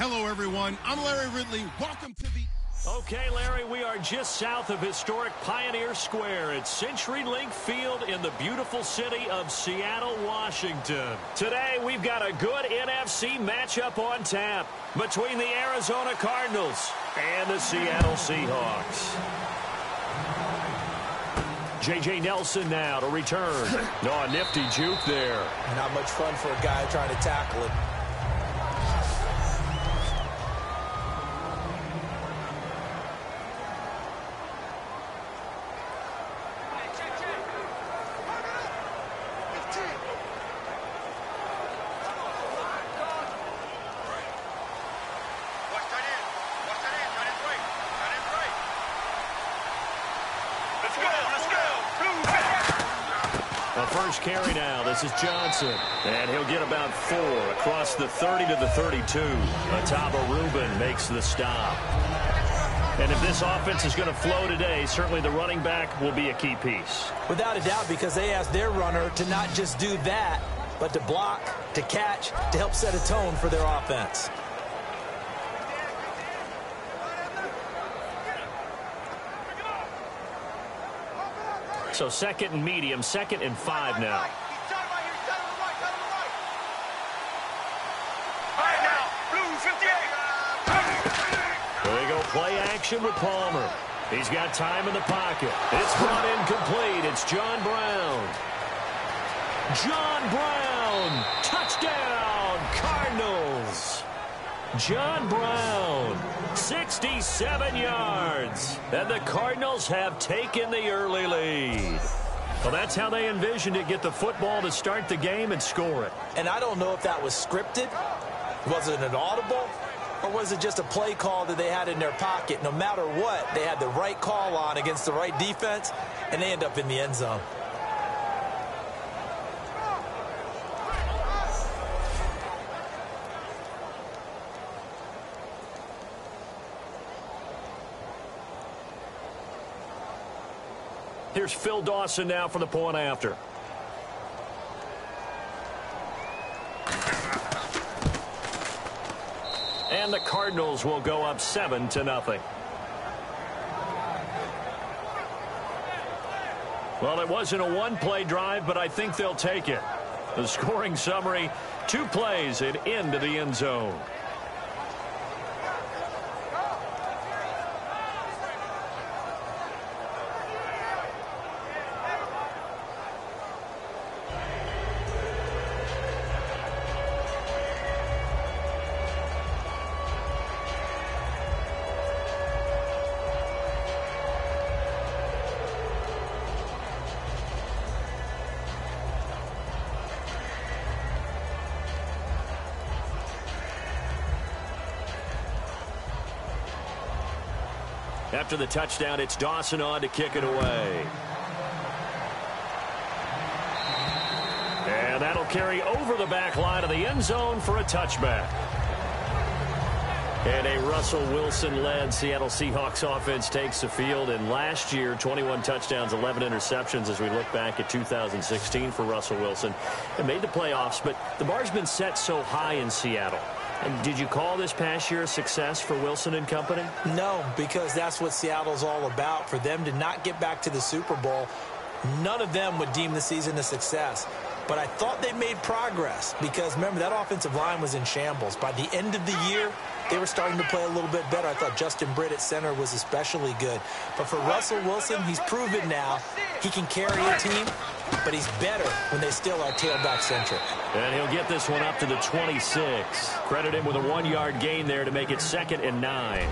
Hello, everyone. I'm Larry Ridley. Welcome to the... Okay, Larry, we are just south of historic Pioneer Square at CenturyLink Field in the beautiful city of Seattle, Washington. Today, we've got a good NFC matchup on tap between the Arizona Cardinals and the Seattle Seahawks. J.J. Nelson now to return. No, a nifty juke there. Not much fun for a guy trying to tackle it. First carry now. This is Johnson. And he'll get about 4 across the 30 to the 32. Ataba Rubin makes the stop. And if this offense is going to flow today, certainly the running back will be a key piece. Without a doubt, because they asked their runner to not just do that, but to block, to catch, to help set a tone for their offense. So second and medium, 2nd and 5 now. There you go, play action with Palmer. He's got time in the pocket. It's brought in complete. It's John Brown. John Brown, touchdown, Cardinals. John Brown, 67 yards. And the Cardinals have taken the early lead. Well, that's how they envisioned it, get the football to start the game and score it. And I don't know if that was scripted. Was it an audible? Or was it just a play call that they had in their pocket? No matter what, they had the right call on against the right defense, and they end up in the end zone. Here's Phil Dawson now for the point after. And the Cardinals will go up 7-0. Well, it wasn't a one-play drive, but I think they'll take it. The scoring summary, 2 plays and into the end zone. After the touchdown, it's Dawson on to kick it away. And that'll carry over the back line of the end zone for a touchback. And a Russell Wilson-led Seattle Seahawks offense takes the field. And last year, 21 touchdowns, 11 interceptions as we look back at 2016 for Russell Wilson. It made the playoffs, but the bar's been set so high in Seattle. And did you call this past year a success for Wilson and company? No, because that's what Seattle's all about. For them to not get back to the Super Bowl, none of them would deem the season a success. But I thought they made progress because, remember, that offensive line was in shambles. By the end of the year, they were starting to play a little bit better. I thought Justin Britt at center was especially good. But for Russell Wilson, he's proven now he can carry a team, but he's better when they still are tailback-centric. And he'll get this one up to the 26. Credit him with a 1-yard gain there to make it 2nd and 9.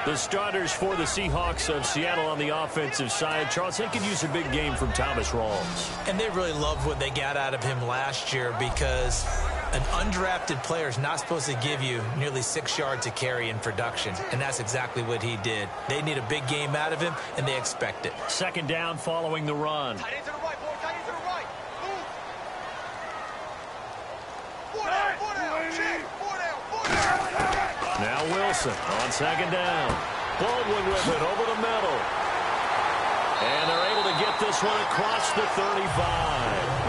The starters for the Seahawks of Seattle on the offensive side. Charles, they could use a big game from Thomas Rawls. And they really loved what they got out of him last year because an undrafted player is not supposed to give you nearly 6 yards to carry in production. And that's exactly what he did. They need a big game out of him, and they expect it. 2nd down following the run. Tight end to the right, boy. Tight end to the right. Move. 4 down. Now Wilson on 2nd down. Baldwin with it over the middle. And they're able to get this one across the 35.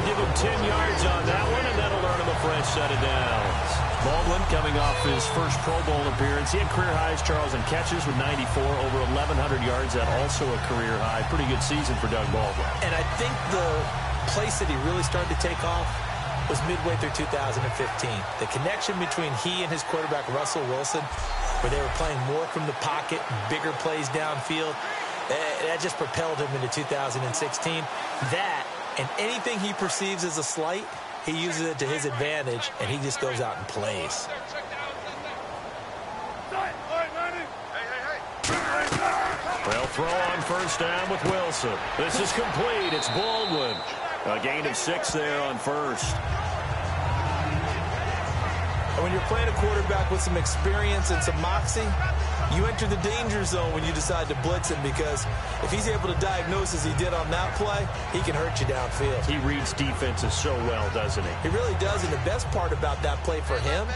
Give him 10 yards on that one, and that'll earn him a fresh set of downs. Baldwin coming off his first Pro Bowl appearance. He had career highs, Charles, in catches with 94, over 1,100 yards. That also a career high. Pretty good season for Doug Baldwin. And I think the place that he really started to take off was midway through 2015. The connection between he and his quarterback, Russell Wilson, where they were playing more from the pocket, bigger plays downfield, that just propelled him into 2016. That, and anything he perceives as a slight, he uses it to his advantage, and he just goes out and plays. They'll throw on first down with Wilson. This is complete. It's Baldwin. A gain of 6 there on first. And when you're playing a quarterback with some experience and some moxie, you enter the danger zone when you decide to blitz him, because if he's able to diagnose as he did on that play, he can hurt you downfield. He reads defenses so well, doesn't he? He really does, and the best part about that play for him,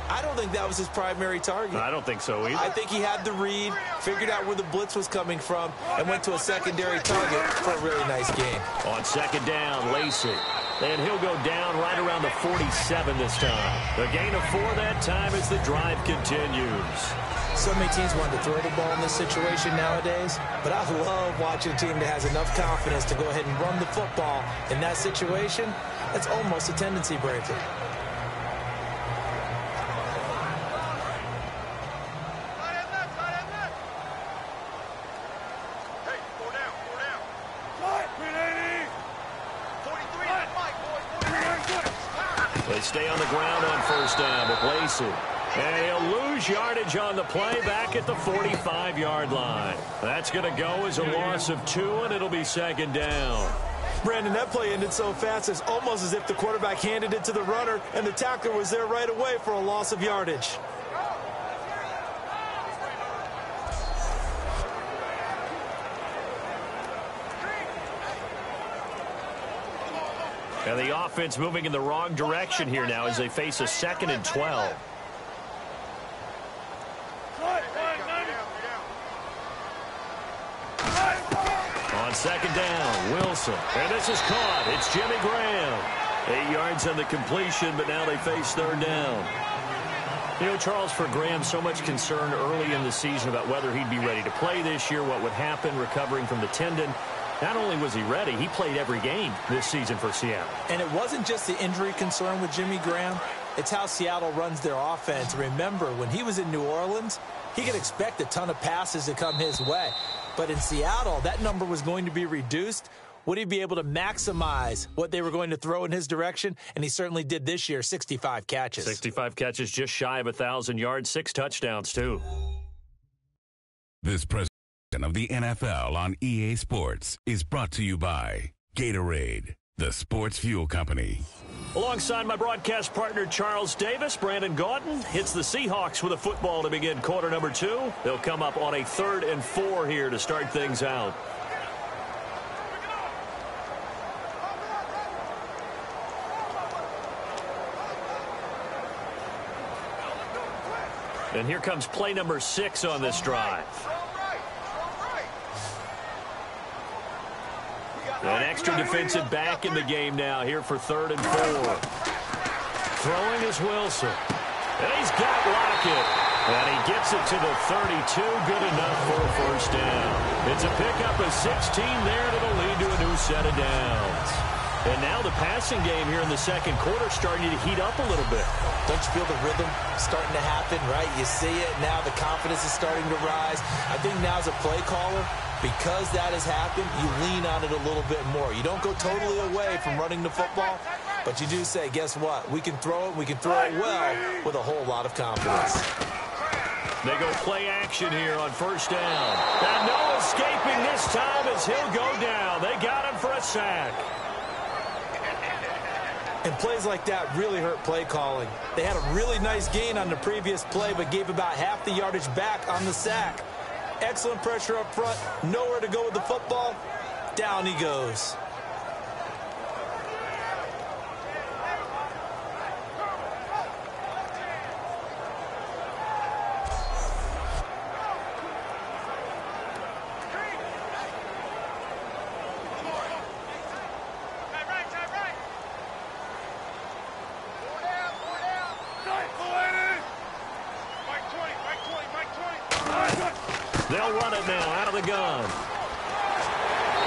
I don't think that was his primary target. I don't think so either. I think he had the read, figured out where the blitz was coming from, and went to a secondary target for a really nice game. On second down, Lacey. And he'll go down right around the 47 this time. The gain of 4 that time as the drive continues. So many teams want to throw the ball in this situation nowadays, but I love watching a team that has enough confidence to go ahead and run the football in that situation. That's almost a tendency breaker. They stay on the ground on first down with Lacey. And he'll lose yardage on the play back at the 45-yard line. That's going to go as a loss of 2, and it'll be second down. Brandon, that play ended so fast, it's almost as if the quarterback handed it to the runner, and the tackler was there right away for a loss of yardage. And the offense moving in the wrong direction here now as they face a 2nd and 12. On second down, Wilson. And this is caught. It's Jimmy Graham. 8 yards on the completion, but now they face third down. You know, Charles, for Graham, so much concern early in the season about whether he'd be ready to play this year, what would happen recovering from the tendon. Not only was he ready, he played every game this season for Seattle. And it wasn't just the injury concern with Jimmy Graham. It's how Seattle runs their offense. Remember, when he was in New Orleans, he could expect a ton of passes to come his way. But in Seattle, that number was going to be reduced. Would he be able to maximize what they were going to throw in his direction? And he certainly did this year, 65 catches. 65 catches, just shy of 1,000 yards, 6 touchdowns, too. This presentation of the NFL on EA Sports is brought to you by Gatorade, the sports fuel company. Alongside my broadcast partner, Charles Davis, Brandon Gaudin hits the Seahawks with a football to begin quarter number 2. They'll come up on a 3rd and 4 here to start things out. And here comes play number 6 on this drive. An extra defensive back in the game now here for 3rd and 4. Throwing is Wilson. And he's got Lockett. And he gets it to the 32. Good enough for a first down. It's a pickup of 16 there that'll lead to a new set of downs. And now the passing game here in the second quarter starting to heat up a little bit. Don't you feel the rhythm starting to happen, right? You see it. Now the confidence is starting to rise. I think now as a play caller, because that has happened, you lean on it a little bit more. You don't go totally away from running the football, but you do say, guess what? We can throw it. We can throw it well with a whole lot of confidence. They go play action here on first down. And no escaping this time as he'll go down. They got him for a sack. And plays like that really hurt play calling. They had a really nice gain on the previous play, but gave about half the yardage back on the sack. Excellent pressure up front. Nowhere to go with the football. Down he goes. They'll run it now out of the gun.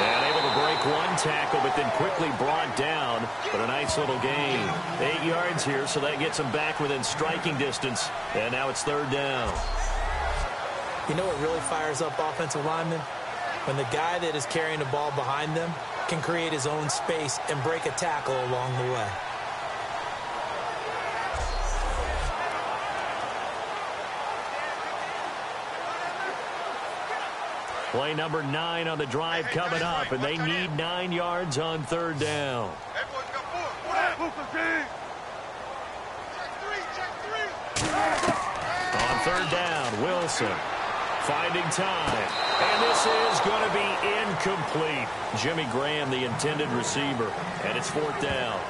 And able to break one tackle, but then quickly brought down. But a nice little gain. 8 yards here, so that gets them back within striking distance. And now it's 3rd down. You know what really fires up offensive linemen? When the guy that is carrying the ball behind them can create his own space and break a tackle along the way. Play number 9 on the drive coming up, and they need 9 yards on 3rd down. On 3rd down, Wilson finding time. And this is going to be incomplete. Jimmy Graham, the intended receiver, and it's 4th down.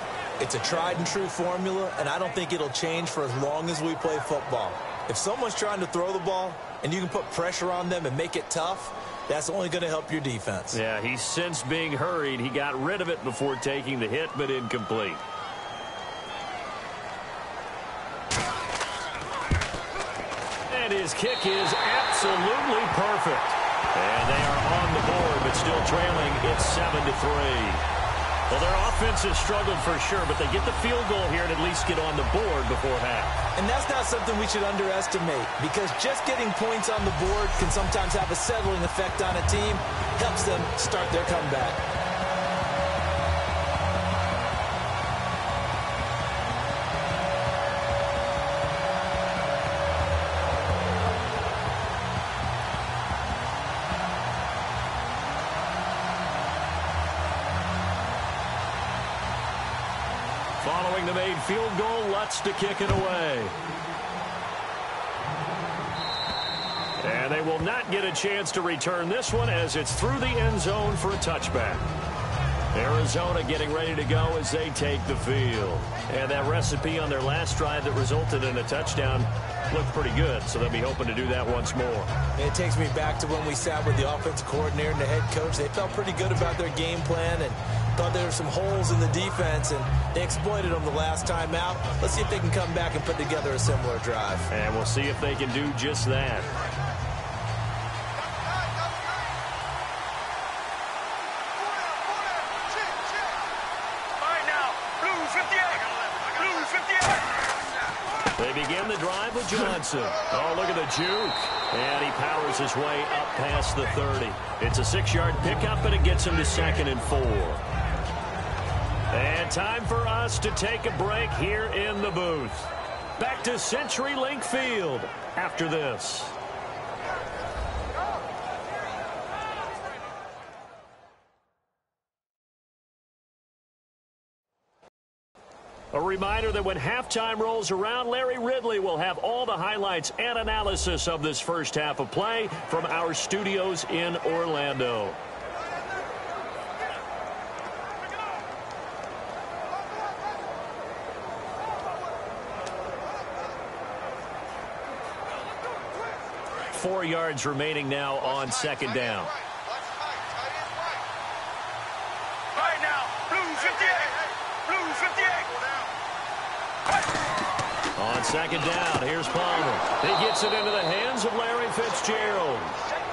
It's a tried and true formula, and I don't think it'll change for as long as we play football. If someone's trying to throw the ball and you can put pressure on them and make it tough, that's only going to help your defense. Yeah, he's since being hurried. He got rid of it before taking the hit, but incomplete. And his kick is absolutely perfect. And they are on the board, but still trailing. It's 7-3. Well, their offense has struggled for sure, but they get the field goal here and at least get on the board before half. And that's not something we should underestimate, because just getting points on the board can sometimes have a settling effect on a team. Helps them start their comeback. Following the made field goal, Lutz to kick it away. And they will not get a chance to return this one as it's through the end zone for a touchback. Arizona getting ready to go as they take the field. And that recipe on their last drive that resulted in a touchdown looked pretty good, so they'll be hoping to do that once more. It takes me back to when we sat with the offensive coordinator and the head coach. They felt pretty good about their game plan and thought there were some holes in the defense, and they exploited them the last time out. Let's see if they can come back and put together a similar drive. And we'll see if they can do just that. They begin the drive with Johnson. Oh, look at the juke. And he powers his way up past the 30. It's a 6-yard pickup, and it gets him to 2nd and 4. And time for us to take a break here in the booth. Back to CenturyLink Field after this. A reminder that when halftime rolls around, Larry Ridley will have all the highlights and analysis of this first half of play from our studios in Orlando. Four yards remaining now on 2nd down. Right now, Blue 58. Blue 58. On 2nd down, here's Palmer. He gets it into the hands of Larry Fitzgerald.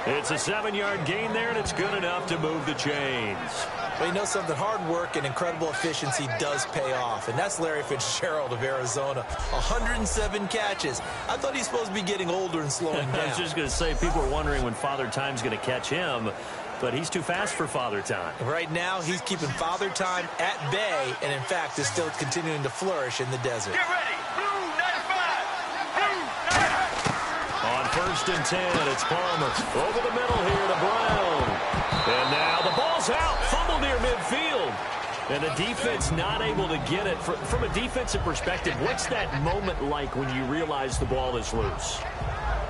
It's a 7-yard gain there, and it's good enough to move the chains. Well, you know something, hard work and incredible efficiency does pay off, and that's Larry Fitzgerald of Arizona. 107 catches. I thought he's supposed to be getting older and slowing down. I was just going to say, people are wondering when Father Time's going to catch him, but he's too fast for Father Time. Right now, he's keeping Father Time at bay, and in fact, is still continuing to flourish in the desert. Get ready. Blue 95. Blue 95. On 1st and 10, it's Palmer. Over the middle here to Brown. And now the ball's out. Fumble near midfield. And the defense not able to get it. From a defensive perspective, what's that moment like when you realize the ball is loose?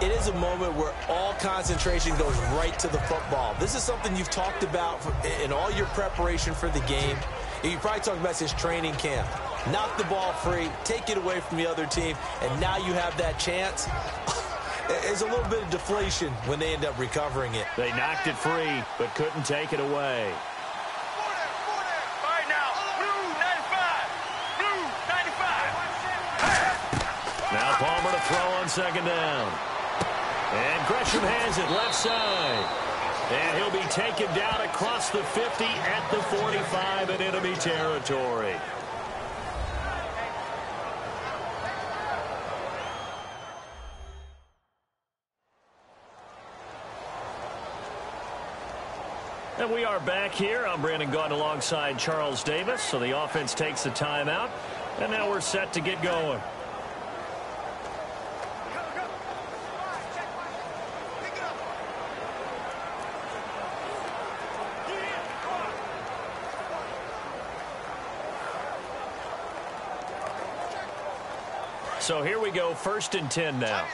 It is a moment where all concentration goes right to the football. This is something you've talked about in all your preparation for the game. You probably talked about this training camp. Knock the ball free, take it away from the other team, and now you have that chance. There's a little bit of deflation when they end up recovering it. They knocked it free, but couldn't take it away. Right now, Blue 95. Blue 95. Now Palmer to throw on 2nd down. And Gresham has it left side. And he'll be taken down across the 50 at the 45 in enemy territory. And we are back here. I'm Brandon Gaudin alongside Charles Davis. So the offense takes the timeout. And now we're set to get going. So here we go, 1st and 10 now.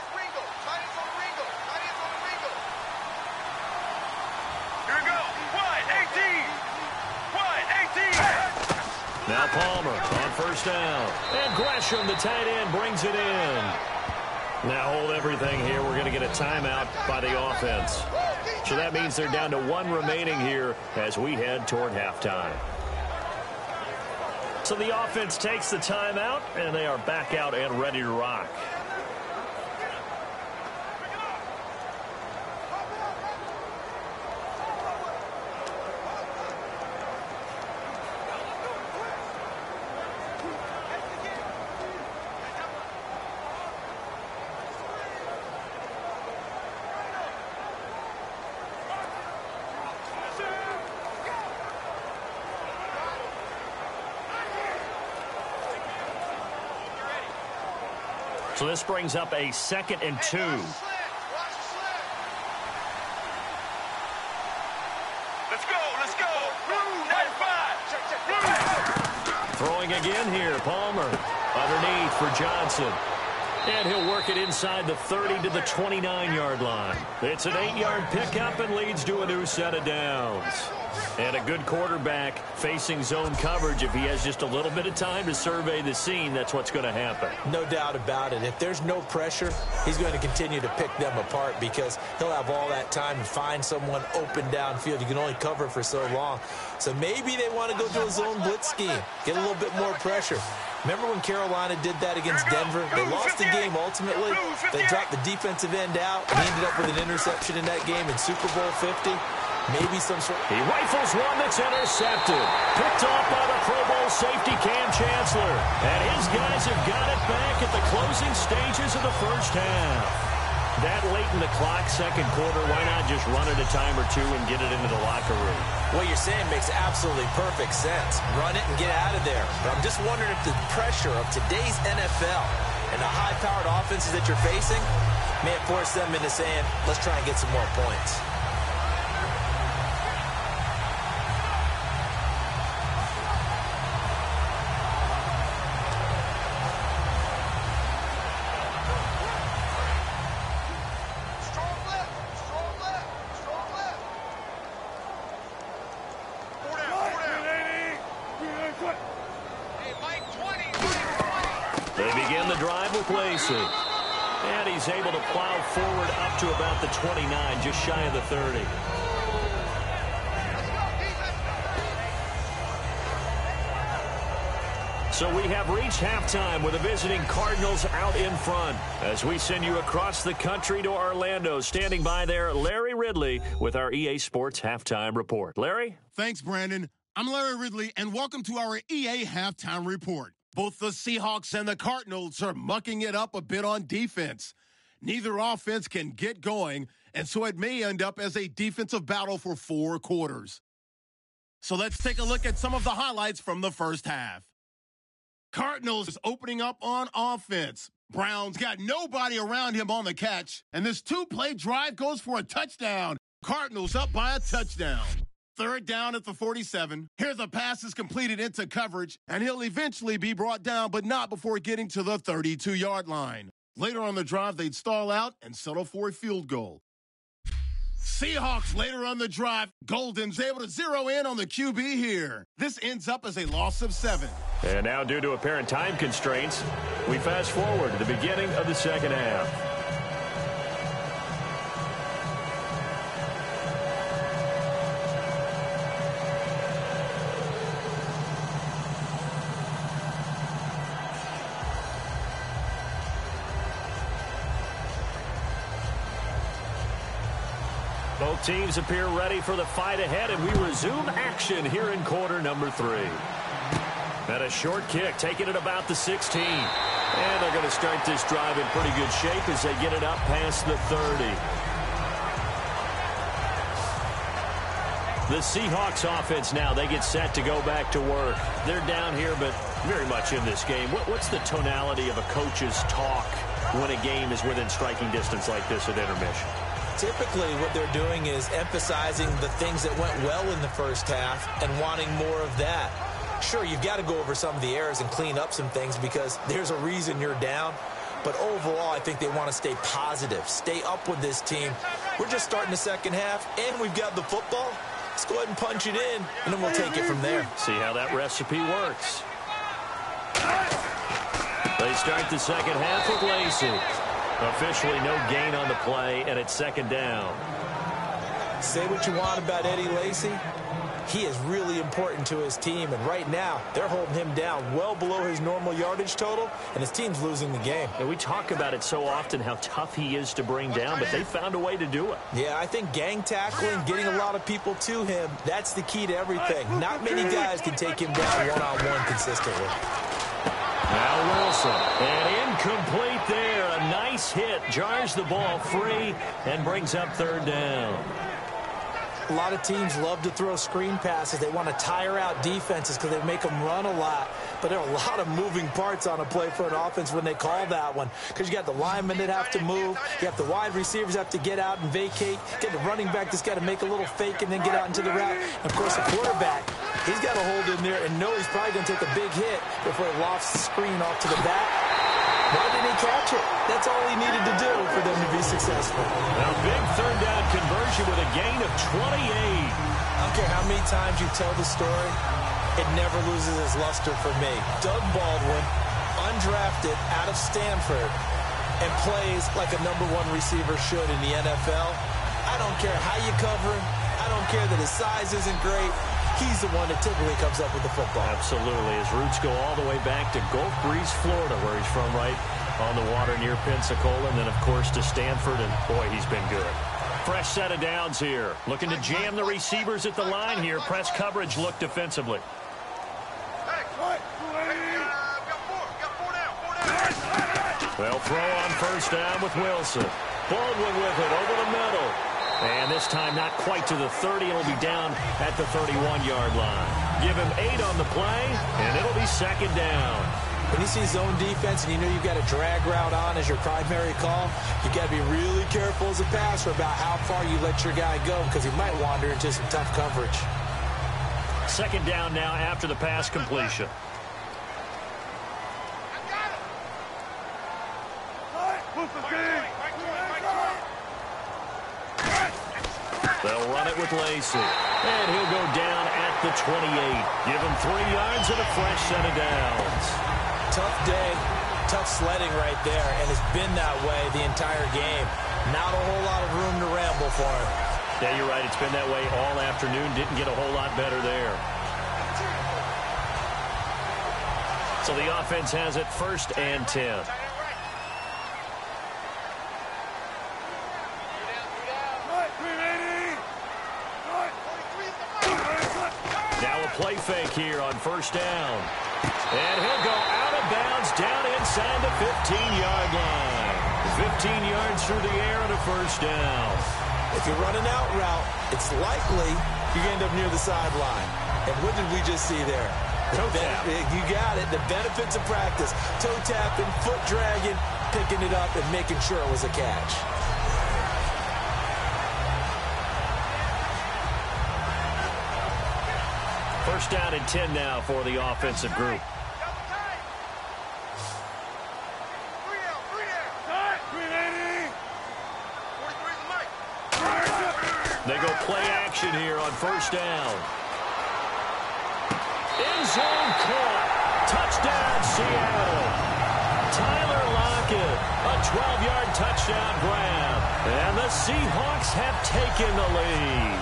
Now Palmer on 1st down. And Gresham, the tight end, brings it in. Now hold everything here. We're going to get a timeout by the offense. So that means they're down to 1 remaining here as we head toward halftime. So the offense takes the timeout, and they are back out and ready to rock. So this brings up a 2nd and 2. Let's go. 95. Throwing again here, Palmer. Underneath for Johnson. And he'll work it inside the 30 to the 29-yard line. It's an 8-yard pickup and leads to a new set of downs. And a good quarterback facing zone coverage. If he has just a little bit of time to survey the scene, that's what's going to happen. No doubt about it. If there's no pressure, he's going to continue to pick them apart because he'll have all that time to find someone open downfield. You can only cover for so long. So maybe they want to go to a zone blitz scheme, get a little bit more pressure. Remember when Carolina did that against Denver? They lost the game ultimately. They dropped the defensive end out. He ended up with an interception in that game in Super Bowl 50. Maybe some sort. He rifles one that's intercepted. Picked off by the Pro Bowl safety Cam Chancellor. And his guys have got it back at the closing stages of the first half. That late in the clock, 2nd quarter, why not just run it a time or two and get it into the locker room? What you're saying makes absolutely perfect sense. Run it and get out of there. But I'm just wondering if the pressure of today's NFL and the high-powered offenses that you're facing may have forced them into saying, let's try and get some more points. And he's able to plow forward up to about the 29, just shy of the 30. So we have reached halftime with the visiting Cardinals out in front. As we send you across the country to Orlando, standing by there, Larry Ridley with our EA Sports Halftime Report. Larry? Thanks, Brandon. I'm Larry Ridley, and welcome to our EA Halftime Report. Both the Seahawks and the Cardinals are mucking it up a bit on defense. Neither offense can get going, and so it may end up as a defensive battle for 4 quarters. So let's take a look at some of the highlights from the first half. Cardinals is opening up on offense. Brown's got nobody around him on the catch, and this 2-play drive goes for a touchdown. Cardinals up by a touchdown. 3rd down at the 47. Here the pass is completed into coverage, and he'll eventually be brought down, but not before getting to the 32-yard line. Later on the drive, they'd stall out and settle for a field goal. Seahawks later on the drive. Golden's able to zero in on the QB here. This ends up as a loss of 7. And now, due to apparent time constraints, we fast forward to the beginning of the 2nd half. Both teams appear ready for the fight ahead, and we resume action here in quarter number 3. And a short kick, taking it about the 16. And they're going to start this drive in pretty good shape as they get it up past the 30. The Seahawks offense now, they get set to go back to work. They're down here, but very much in this game. What's the tonality of a coach's talk when a game is within striking distance like this at intermission? Typically, what they're doing is emphasizing the things that went well in the first half and wanting more of that. Sure, you've got to go over some of the errors and clean up some things because there's a reason you're down. But overall, I think they want to stay positive, stay up with this team. We're just starting the second half, and we've got the football. Let's go ahead and punch it in, and then we'll take it from there. See how that recipe works. They start the second half with Lacy. Officially no gain on the play, and it's second down. Say what you want about Eddie Lacy. He is really important to his team, and right now they're holding him down well below his normal yardage total, and his team's losing the game. And we talk about it so often, how tough he is to bring down, but they found a way to do it. Yeah, I think gang tackling, getting a lot of people to him, that's the key to everything. Not many guys can take him down one-on-one consistently. Now Wilson, and incomplete there. A nice hit, jars the ball free, and brings up third down. A lot of teams love to throw screen passes. They want to tire out defenses because they make them run a lot. But there are a lot of moving parts on a play for an offense when they call that one. Because you got the linemen that have to move. You have the wide receivers have to get out and vacate. You get the running back that's got to make a little fake and then get out into the route. And, of course, the quarterback, he's got to hold in there and know he's probably going to take a big hit before he lofts the screen off to the back. Why didn't he catch it? That's all he needed to do for them to be successful. Now, big third down conversion with a gain of 28. I don't care how many times you tell the story, it never loses its luster for me. Doug Baldwin, undrafted out of Stanford, and plays like a #1 receiver should in the NFL. I don't care how you cover him. I don't care that his size isn't great. He's the one that typically comes up with the football. Absolutely. His roots go all the way back to Gulf Breeze, Florida, where he's from, right on the water near Pensacola. And then, of course, to Stanford. And, boy, he's been good. Fresh set of downs here. Looking to jam the receivers at the line here. Press coverage look defensively. They'll throw on first down with Wilson. Baldwin with it over the middle. And this time not quite to the 30. It'll be down at the 31-yard line. Give him 8 on the play, and it'll be second down. When you see zone defense and you know you've got a drag route on as your primary call, you've got to be really careful as a passer about how far you let your guy go because he might wander into some tough coverage. Second down now after the pass completion. They'll run it with Lacy. And he'll go down at the 28. Give him 3 yards and a fresh set of downs. Tough day, tough sledding right there, and it's been that way the entire game. Not a whole lot of room to ramble for him. Yeah, you're right. It's been that way all afternoon. Didn't get a whole lot better there. So the offense has it 1st and 10. Now a play fake here on first down. And he'll go out of bounds down inside the 15-yard line. 15 yards through the air and a first down. If you run an out route, it's likely you end up near the sideline. And what did we just see there? Toe tap. You got it. The benefits of practice. Toe tapping, foot dragging, picking it up, and making sure it was a catch. First down and 10 now for the offensive group. They go play action here on first down. End zone caught. Touchdown, Seattle. Tyler Lockett, a 12-yard touchdown grab. And the Seahawks have taken the lead.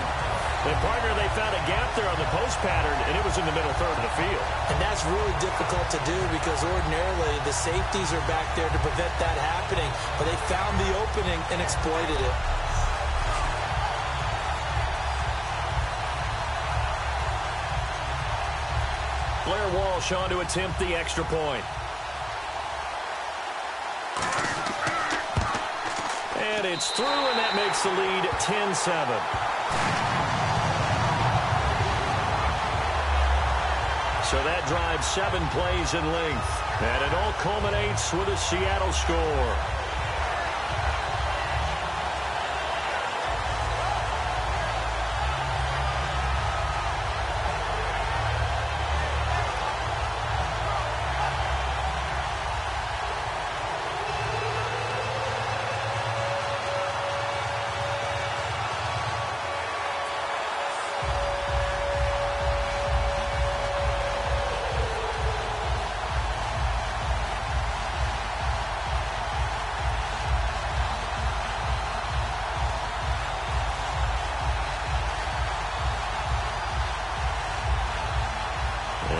And, partner, they found a gap there on the post pattern, and it was in the middle third of the field. And that's really difficult to do because ordinarily the safeties are back there to prevent that happening. But they found the opening and exploited it. Blair Walsh on to attempt the extra point. And it's through, and that makes the lead 10-7. So that drives 7 plays in length. And it all culminates with a Seattle score.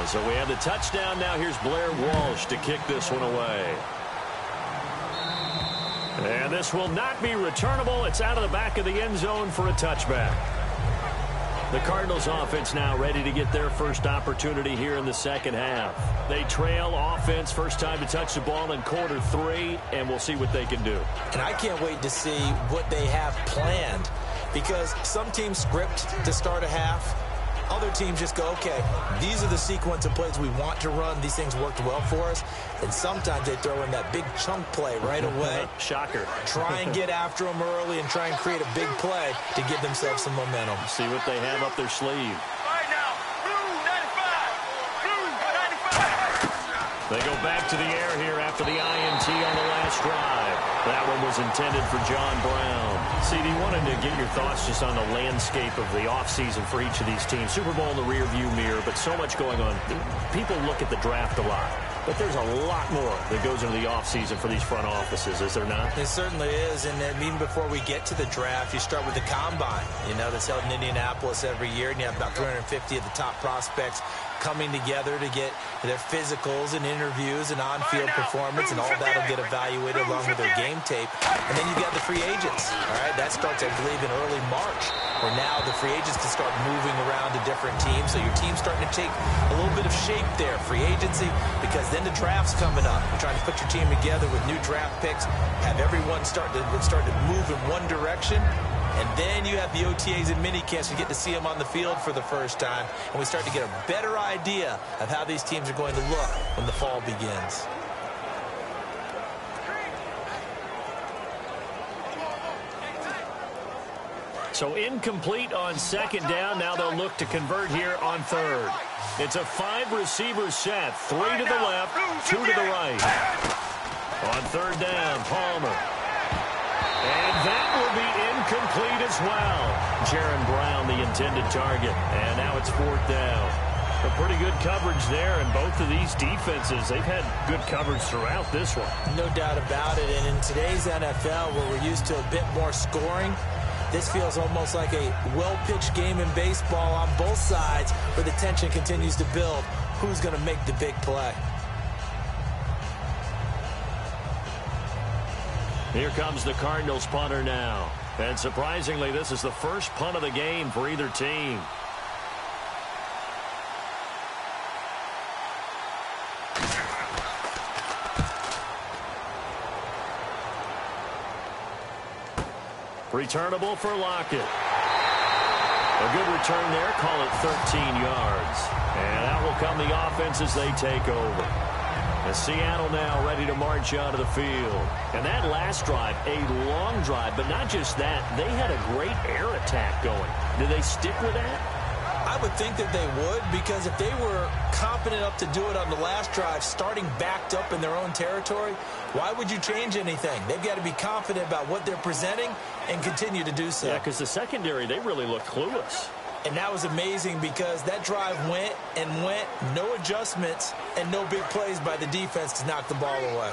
So we have the touchdown. Now here's Blair Walsh to kick this one away. And this will not be returnable. It's out of the back of the end zone for a touchback. The Cardinals offense now ready to get their first opportunity here in the second half. They trail offense, first time to touch the ball in quarter 3, and we'll see what they can do. And I can't wait to see what they have planned, because some teams script to start a half. Other teams just go, okay, these are the sequence of plays we want to run. These things worked well for us. And sometimes they throw in that big chunk play right away. Shocker. Try and get after them early and try and create a big play to give themselves some momentum. See what they have up their sleeve. Right now, blue 95. Blue 95. They go back to the air here after the INT on the last drive. That one was intended for John Brown. CD, wanted to get your thoughts just on the landscape of the offseason for each of these teams. Super Bowl in the rearview mirror, but so much going on. People look at the draft a lot, but there's a lot more that goes into the offseason for these front offices, is there not? It certainly is, and even before we get to the draft, you start with the combine, that's held in Indianapolis every year, and you have about 350 of the top prospects coming together to get their physicals and interviews and on-field performance, and all that will get evaluated along with their game tape. And then you got the free agents, all right? That starts, I believe, in early March, where now the free agents can start moving around to different teams, so your team's starting to take a little bit of shape there, free agency, because then the draft's coming up. You're trying to put your team together with new draft picks, have everyone start to move in one direction. And then you have the OTAs and minicamps. You get to see them on the field for the first time. And we start to get a better idea of how these teams are going to look when the fall begins. So incomplete on second down. Now they'll look to convert here on third. It's a 5-receiver set. 3 to the left, 2 to the right. On third down, Palmer. And that will be incomplete as well. Jaron Brown, the intended target. And now it's 4th down. A pretty good coverage there, and both of these defenses, they've had good coverage throughout this one. No doubt about it. And in today's NFL, where we're used to a bit more scoring, this feels almost like a well-pitched game in baseball on both sides, where the tension continues to build. Who's going to make the big play? Here comes the Cardinals punter now. And surprisingly, this is the first punt of the game for either team. Returnable for Lockett. A good return there. Call it 13 yards. And out will come the offense as they take over. And Seattle now ready to march out of the field. And that last drive, a long drive, but not just that. They had a great air attack going. Do they stick with that? I would think that they would, because if they were confident enough to do it on the last drive, starting backed up in their own territory, why would you change anything? They've got to be confident about what they're presenting and continue to do so. Yeah, because the secondary, they really looked clueless. And that was amazing, because that drive went and went, no adjustments, and no big plays by the defense to knock the ball away.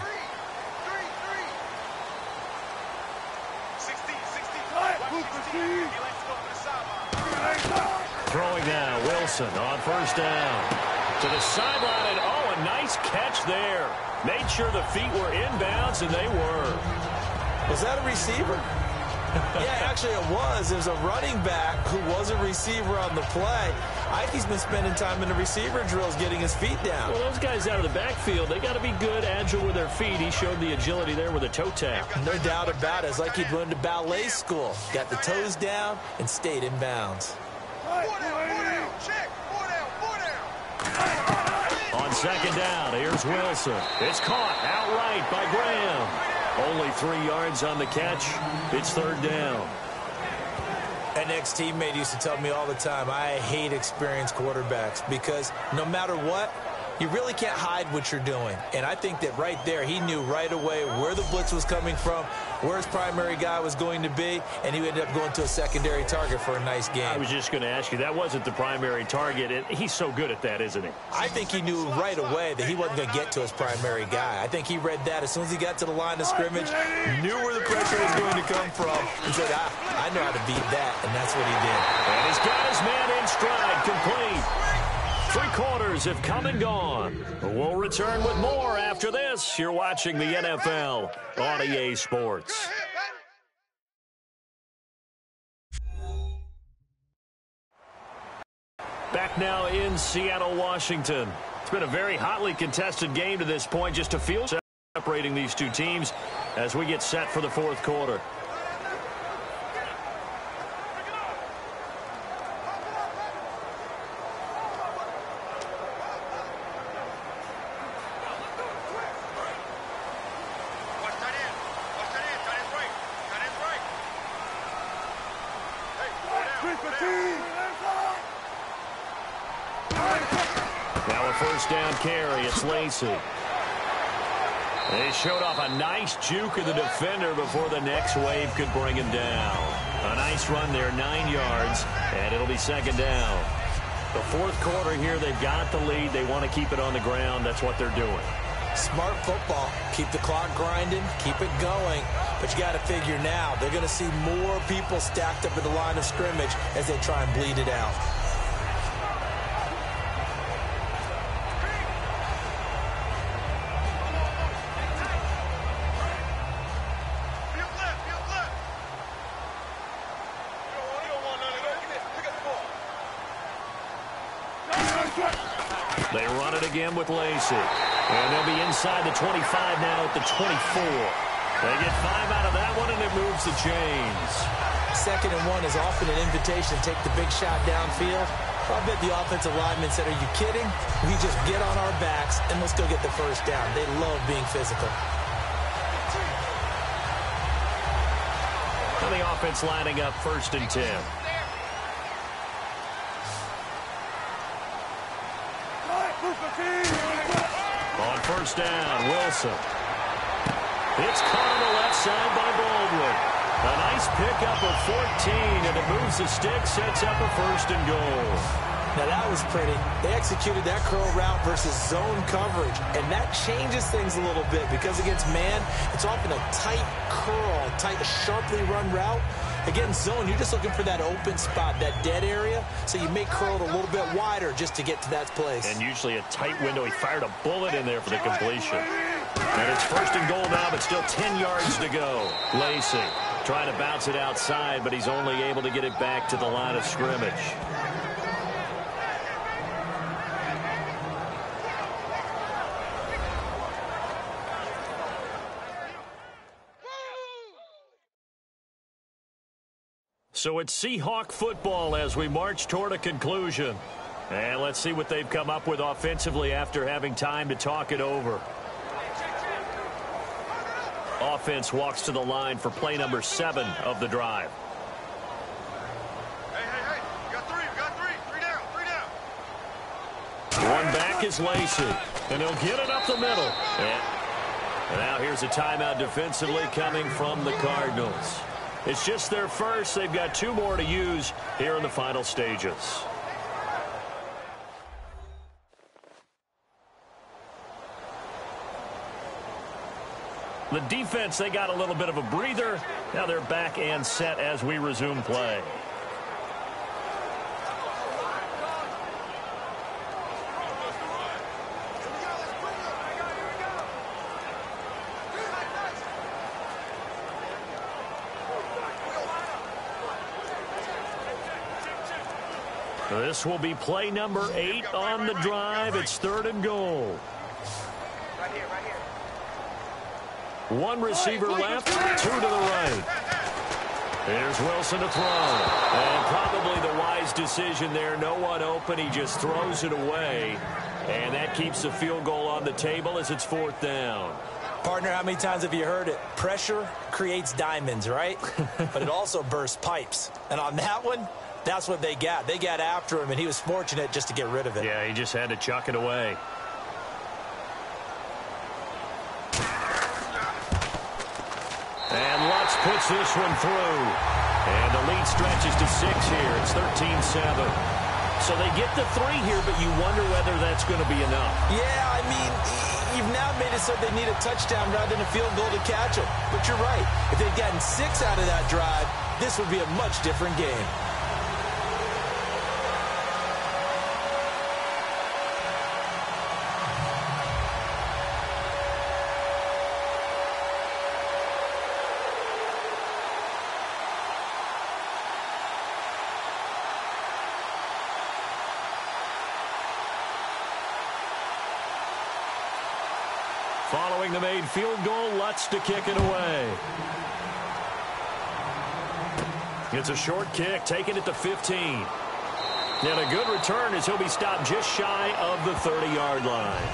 Throwing now, Wilson on first down. To the sideline, and oh, a nice catch there. Made sure the feet were inbounds, and they were. Was that a receiver? Yeah, actually it was. There's a running back who was a receiver on the play. Ikey's been spending time in the receiver drills getting his feet down. Well, those guys out of the backfield, they got to be good, agile with their feet. He showed the agility there with a toe tap. No doubt about it. It's like he'd run to ballet school. Got the toes down and stayed in bounds. On second down, here's Wilson. It's caught outright by Graham. Only 3 yards on the catch. It's third down. An ex-teammate used to tell me all the time, I hate experienced quarterbacks because no matter what, you really can't hide what you're doing. And I think that right there, he knew right away where the blitz was coming from, where his primary guy was going to be, and he ended up going to a secondary target for a nice game. I was just going to ask you, that wasn't the primary target. And he's so good at that, isn't he? I think he knew right away that he wasn't going to get to his primary guy. I think he read that as soon as he got to the line of scrimmage, knew where the pressure was going to come from, and said, I know how to beat that, and that's what he did. And he's got his man in stride, complete. 3 quarters have come and gone. We'll return with more after this. You're watching the NFL on EA Sports. Back now in Seattle, Washington. It's been a very hotly contested game to this point. Just a field separating these two teams as we get set for the fourth quarter. Now a first down carry. It's Lacey. They showed off a nice juke of the defender before the next wave could bring him down. A nice run there, 9 yards, and it'll be second down. The fourth quarter here, they've got the lead. They want to keep it on the ground. That's what they're doing. Smart football. Keep the clock grinding, keep it going. But you got to figure now, they're going to see more people stacked up at the line of scrimmage as they try and bleed it out. They run it again with Lacey. And they'll be inside the 25 now at the 24. They get 5 out of that one, and it moves the chains. 2nd and 1 is often an invitation to take the big shot downfield. I bet the offensive lineman said, are you kidding? We just get on our backs, and let's go get the first down. They love being physical. And the offense lining up 1st and 10. On first down, Wilson. It's caught on the left side by Baldwin. A nice pickup of 14, and it moves the stick, sets up a 1st and goal. Now that was pretty. They executed that curl route versus zone coverage, and that changes things a little bit because against man, it's often a tight curl, tight, sharply run route. Against zone, you're just looking for that open spot, that dead area, so you may curl it a little bit wider just to get to that place. And usually a tight window. He fired a bullet in there for the completion. And it's 1st and goal now, but still 10 yards to go. Lacey trying to bounce it outside, but he's only able to get it back to the line of scrimmage. So it's Seahawk football as we march toward a conclusion. And let's see what they've come up with offensively after having time to talk it over. Offense walks to the line for play number 7 of the drive. Hey, you got 3, three down. One back is Lacey, and he'll get it up the middle. And now here's a timeout defensively coming from the Cardinals. It's just their first. They've got 2 more to use here in the final stages. The defense, they got a little bit of a breather. Now they're back and set as we resume play. This will be play number 8 on the drive. It's 3rd and goal. Right here, right here. One receiver left, 2 to the right. Here's Wilson to throw. And probably the wise decision there. No one open. He just throws it away. And that keeps the field goal on the table as it's 4th down. Partner, how many times have you heard it? Pressure creates diamonds, right? But it also bursts pipes. And on that one, that's what they got. They got after him, and he was fortunate just to get rid of it. Yeah, he just had to chuck it away. And Lutz puts this one through. And the lead stretches to 6 here. It's 13-7. So they get the 3 here, but you wonder whether that's going to be enough. Yeah, I mean, you've now made it so they need a touchdown rather than a field goal to catch them. But you're right. If they'd gotten 6 out of that drive, this would be a much different game. Following the made field goal, Lutz to kick it away. It's a short kick, taking it to 15. And a good return as he'll be stopped just shy of the 30-yard line.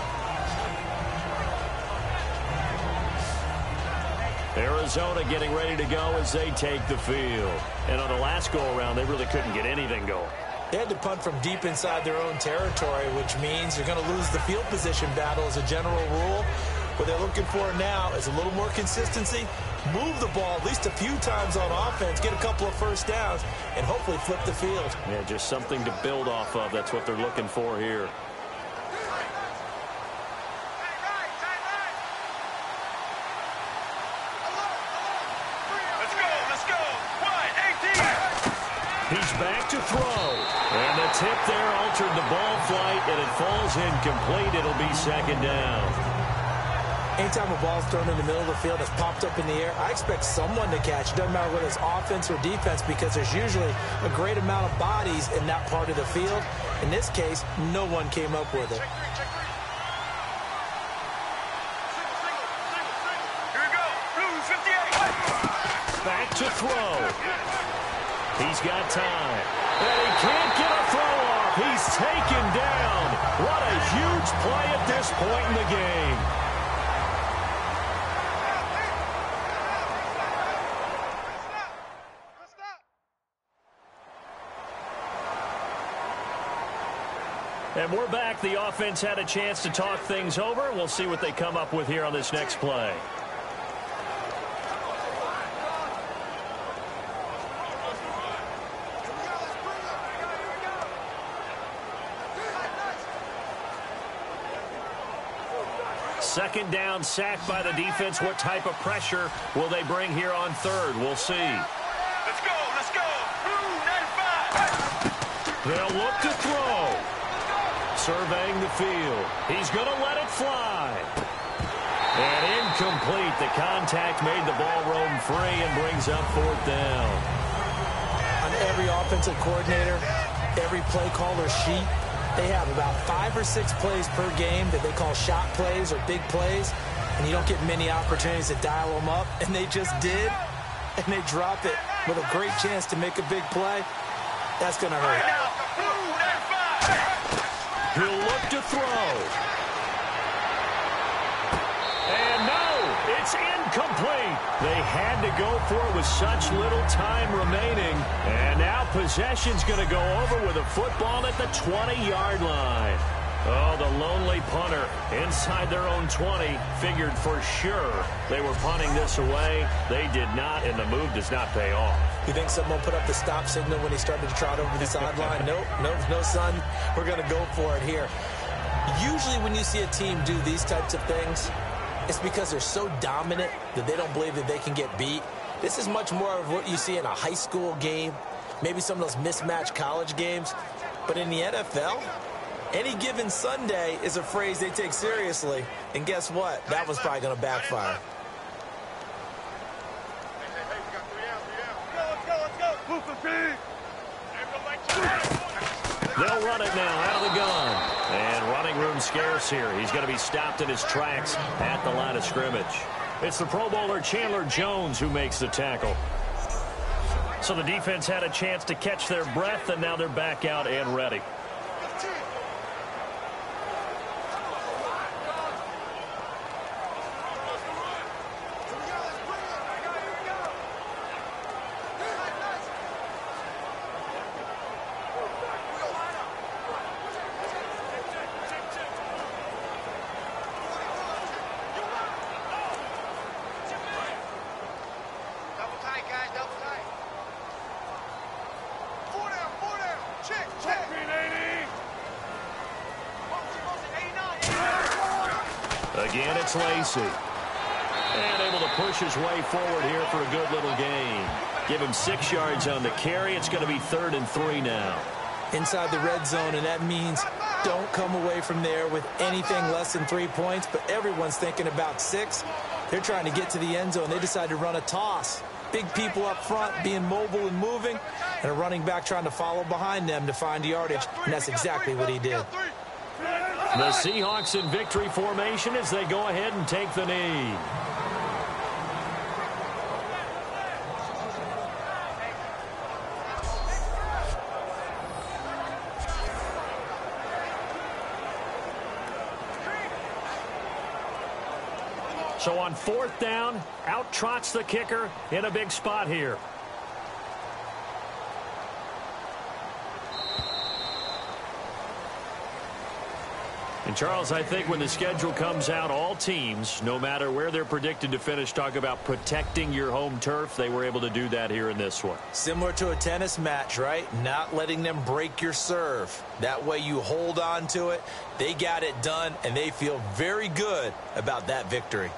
Arizona getting ready to go as they take the field. And on the last go-around, they really couldn't get anything going. They had to punt from deep inside their own territory, which means you're going to lose the field position battle as a general rule. What they're looking for now is a little more consistency, move the ball at least a few times on offense, get a couple of first downs, and hopefully flip the field. Yeah, just something to build off of. That's what they're looking for here. Let's go. 1, 18. He's back to throw. And the tip there altered the ball flight, and it falls incomplete. It'll be 2nd down. Anytime a ball's thrown in the middle of the field that's popped up in the air, I expect someone to catch. It doesn't matter whether it's offense or defense because there's usually a great amount of bodies in that part of the field. In this case, no one came up with it. Here we go. Blues 58. Back to throw. He's got time. And he can't get a throw off. He's taken down. What a huge play at this point in the game. And we're back. The offense had a chance to talk things over. We'll see what they come up with here on this next play. Second down, sacked by the defense. What type of pressure will they bring here on 3rd? We'll see. Let's go. Blue 95. They'll look to throw. Surveying the field. He's going to let it fly. And incomplete. The contact made the ball roam free and brings up 4th down. On every offensive coordinator, every play caller sheet, they have about 5 or 6 plays per game that they call shot plays or big plays, and you don't get many opportunities to dial them up, and they just did, and they drop it with a great chance to make a big play. That's going to hurt. He'll look to throw. And no, it's incomplete. They had to go for it with such little time remaining. And now possession's going to go over with a football at the 20-yard line. Oh, the lonely punter inside their own 20 figured for sure they were punting this away. They did not, and the move does not pay off. You think someone put up the stop signal when he started to trot over the sideline? Nope, no, son. We're going to go for it here. Usually when you see a team do these types of things, it's because they're so dominant that they don't believe that they can get beat. This is much more of what you see in a high school game, maybe some of those mismatched college games. But in the NFL, any given Sunday is a phrase they take seriously. And guess what? That was probably going to backfire. Let's go. Blue 15. They'll run it now out of the gun. And running room scarce here. He's going to be stopped in his tracks at the line of scrimmage. It's the Pro Bowler Chandler Jones who makes the tackle. So the defense had a chance to catch their breath, and now they're back out and ready. Again, it's Lacey. And able to push his way forward here for a good little gain. Give him 6 yards on the carry. It's going to be 3rd and 3 now. Inside the red zone, and that means don't come away from there with anything less than 3 points, but everyone's thinking about 6. They're trying to get to the end zone. They decide to run a toss. Big people up front being mobile and moving, and a running back trying to follow behind them to find yardage, and that's exactly what he did. The Seahawks in victory formation as they go ahead and take the knee. So on 4th down, out trots the kicker in a big spot here. And, Charles, I think when the schedule comes out, all teams, no matter where they're predicted to finish, talk about protecting your home turf. They were able to do that here in this one. Similar to a tennis match, right? Not letting them break your serve. That way you hold on to it. They got it done, and they feel very good about that victory.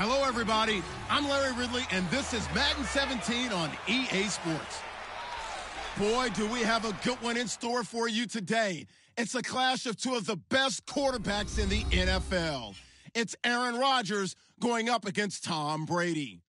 Hello, everybody. I'm Larry Ridley, and this is Madden 17 on EA Sports. Boy, do we have a good one in store for you today. It's a clash of two of the best quarterbacks in the NFL. It's Aaron Rodgers going up against Tom Brady.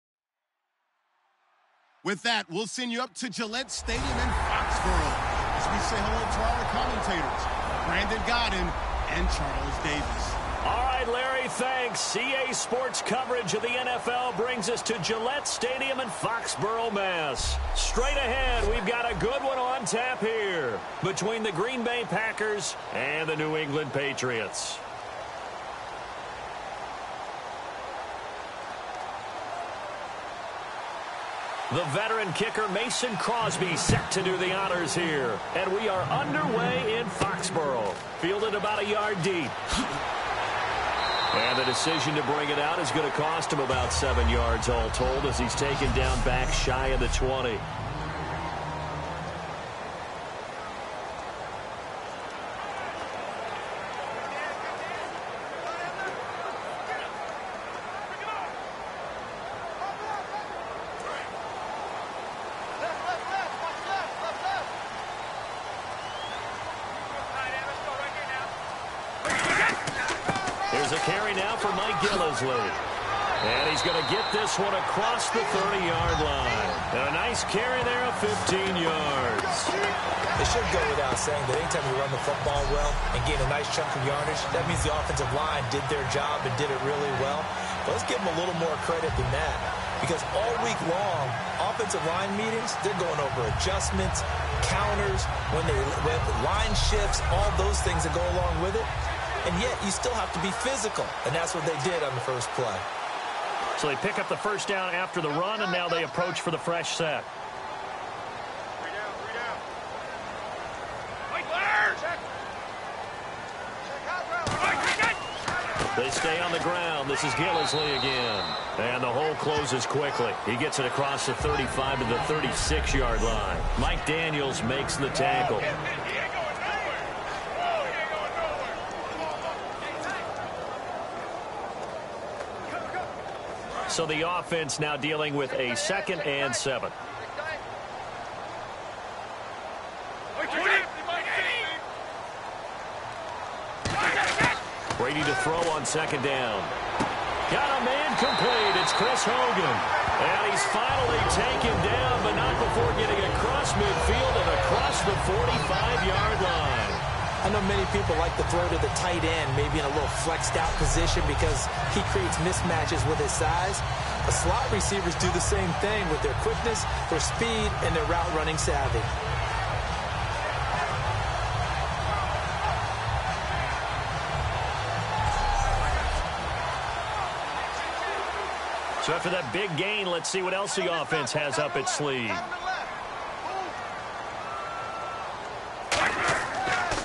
With that, we'll send you up to Gillette Stadium in Foxborough as we say hello to our commentators, Brandon Godden and Charles Davis. All right, Larry, thanks. EA Sports coverage of the NFL brings us to Gillette Stadium in Foxborough, Mass. Straight ahead, we've got a good one on tap here between the Green Bay Packers and the New England Patriots. The veteran kicker Mason Crosby set to do the honors here. And we are underway in Foxborough. Fielded about a yard deep. And the decision to bring it out is going to cost him about 7 yards all told as he's taken down back shy of the 20. carry now for Mike Gillisley. And he's going to get this one across the 30-yard line. And a nice carry there of 15 yards. It should go without saying that anytime you run the football well and gain a nice chunk of yardage, that means the offensive line did their job and did it really well. But let's give them a little more credit than that. Because all week long, offensive line meetings, they're going over adjustments, counters, when line shifts, all those things that go along with it. And yet, you still have to be physical. And that's what they did on the first play. So they pick up the first down after the run, and now they approach for the fresh set. They stay on the ground. This is Gillisley again. And the hole closes quickly. He gets it across the 35 to the 36-yard line. Mike Daniels makes the tackle. So the offense now dealing with a 2nd and 7. Brady to throw on 2nd down. Got a man complete. It's Chris Hogan. And he's finally taken down, but not before getting across midfield and across the 45-yard line. I know many people like to throw to the tight end, maybe in a little flexed out position because he creates mismatches with his size. But slot receivers do the same thing with their quickness, their speed, and their route running savvy. So after that big gain, let's see what else the offense has up its sleeve.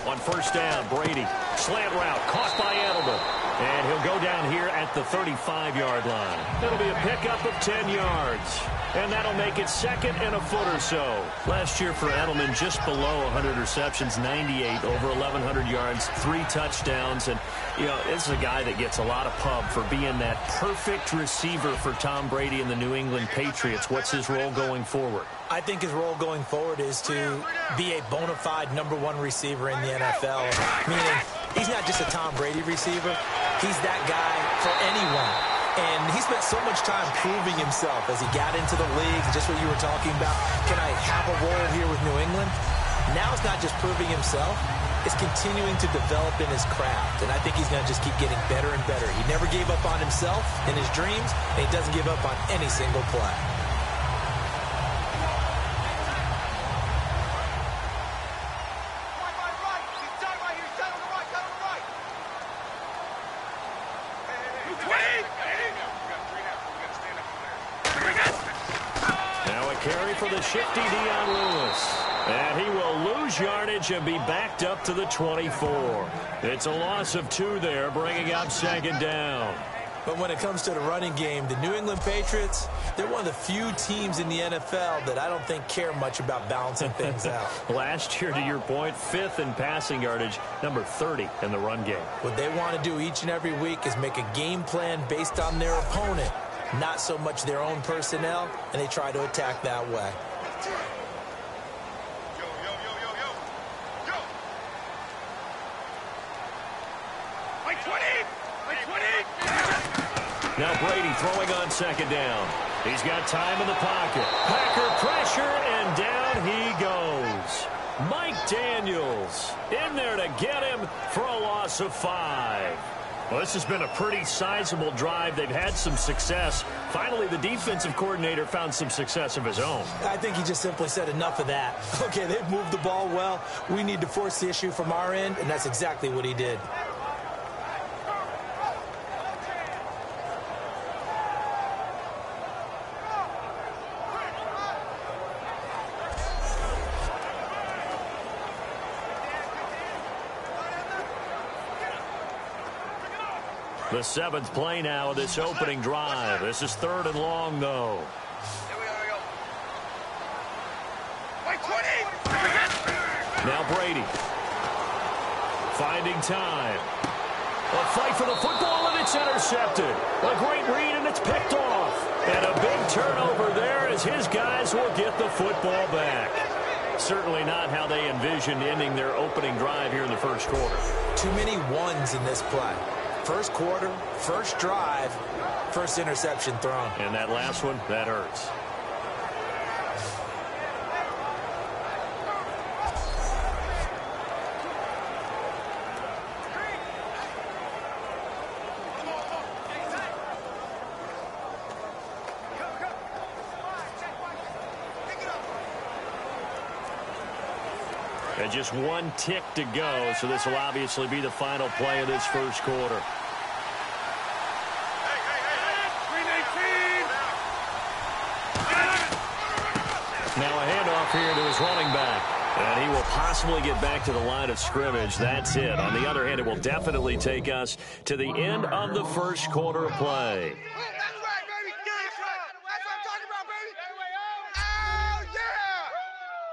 On first down, Brady. Slant route, caught by Edelman. And he'll go down here at the 35-yard line. It'll be a pickup of 10 yards. And that'll make it 2nd and a foot or so. Last year for Edelman, just below 100 receptions, 98, over 1,100 yards, 3 touchdowns. And, you know, this is a guy that gets a lot of pub for being that perfect receiver for Tom Brady and the New England Patriots. What's his role going forward? I think his role going forward is to be a bona fide #1 receiver in the NFL, meaning he's not just a Tom Brady receiver. He's that guy for anyone. And he spent so much time proving himself as he got into the league, just what you were talking about. Can I have a role here with New England? Now it's not just proving himself. It's continuing to develop in his craft. And I think he's going to just keep getting better and better. He never gave up on himself in his dreams, and he doesn't give up on any single play. Shifty Dion Lewis. And he will lose yardage and be backed up to the 24. It's a loss of 2 there, bringing up 2nd down. But when it comes to the running game, the New England Patriots, they're one of the few teams in the NFL that I don't think care much about balancing things out. Last year, to your point, 5th in passing yardage, number 30 in the run game. What they want to do each and every week is make a game plan based on their opponent, not so much their own personnel, and they try to attack that way. Now Brady throwing on 2nd down. He's got time in the pocket. Packer pressure, and down he goes. Mike Daniels in there to get him for a loss of 5. Well, this has been a pretty sizable drive. They've had some success. Finally, the defensive coordinator found some success of his own. I think he just simply said enough of that. Okay, they've moved the ball well. We need to force the issue from our end, and that's exactly what he did. The 7th play now of this opening drive. This is 3rd and long, though. Now Brady. Finding time. A fight for the football, and it's intercepted. A great read, and it's picked off. And a big turnover there as his guys will get the football back. Certainly not how they envisioned ending their opening drive here in the first quarter. Too many ones in this play. First quarter, first drive, first interception thrown. And that last one, that hurts. And just one tick to go, so this will obviously be the final play of this first quarter. Now a handoff here to his running back. And he will possibly get back to the line of scrimmage. That's it. On the other hand, it will definitely take us to the end of the first quarter of play.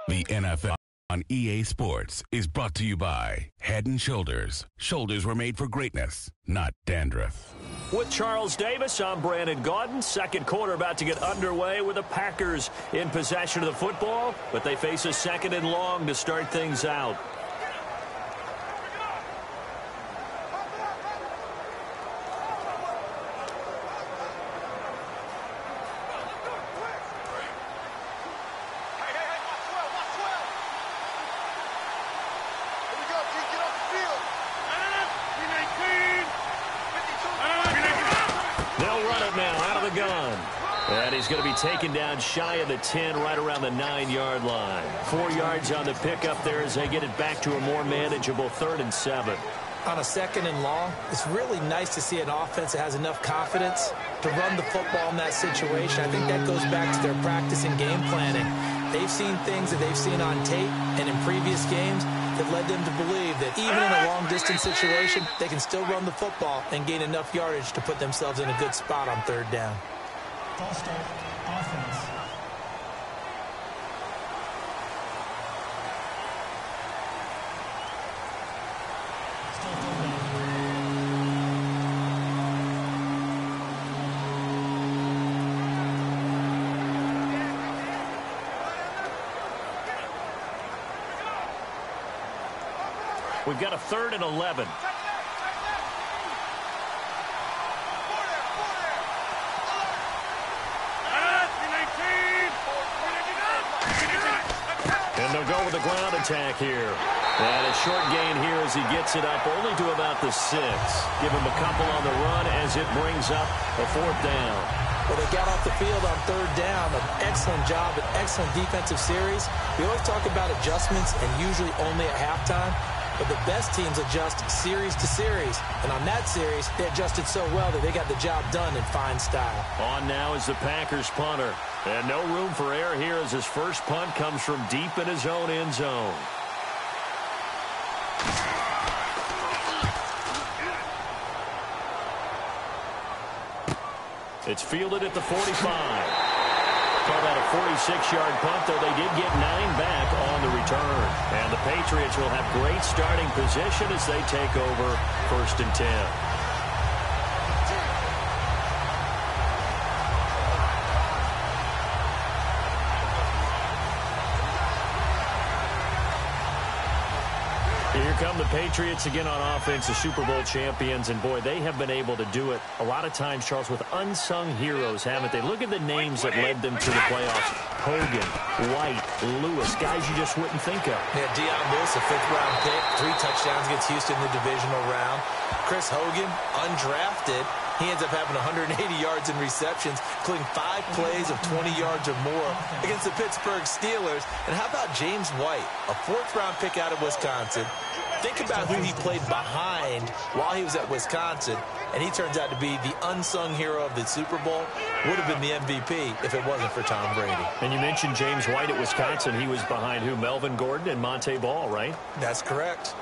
The NFL on EA Sports is brought to you by Head & Shoulders. Shoulders were made for greatness, not dandruff. With Charles Davis, I'm Brandon Gaudin. Second quarter about to get underway with the Packers in possession of the football, but they face a second and long to start things out. And he's going to be taken down shy of the 10, right around the 9-yard line. 4 yards on the pickup there as they get it back to a more manageable 3rd and 7. On a second and long, it's really nice to see an offense that has enough confidence to run the football in that situation. I think that goes back to their practice and game planning. They've seen things that they've seen on tape and in previous games that led them to believe that even in a long-distance situation, they can still run the football and gain enough yardage to put themselves in a good spot on 3rd down. False start, offense. Still third down. We've got a 3rd and 11. And they'll go with the ground attack here. And a short gain here as he gets it up only to about the 6. Give him a couple on the run as it brings up a 4th down. Well, they got off the field on 3rd down. An excellent job, an excellent defensive series. We always talk about adjustments and usually only at halftime. But the best teams adjust series to series. And on that series, they adjusted so well that they got the job done in fine style. On now is the Packers punter. And no room for error here as his first punt comes from deep in his own end zone. It's fielded at the 45. Call that a 46-yard punt, though they did get 9 back on the return. And the Patriots will have great starting position as they take over 1st and 10. Here come the Patriots again on offense, the Super Bowl champions, and boy, they have been able to do it a lot of times, Charles, with unsung heroes, haven't they? Look at the names that led them to the playoffs. Hogan, White, Lewis, guys you just wouldn't think of. Yeah, Deion Lewis, a 5th-round pick, 3 touchdowns against Houston in the divisional round. Chris Hogan, undrafted. He ends up having 180 yards in receptions, including 5 plays of 20 yards or more against the Pittsburgh Steelers. And how about James White, a 4th-round pick out of Wisconsin? Think about who he played behind while he was at Wisconsin, and he turns out to be the unsung hero of the Super Bowl. Would have been the MVP if it wasn't for Tom Brady. And you mentioned James White at Wisconsin. He was behind who? Melvin Gordon and Monte Ball, right? That's correct.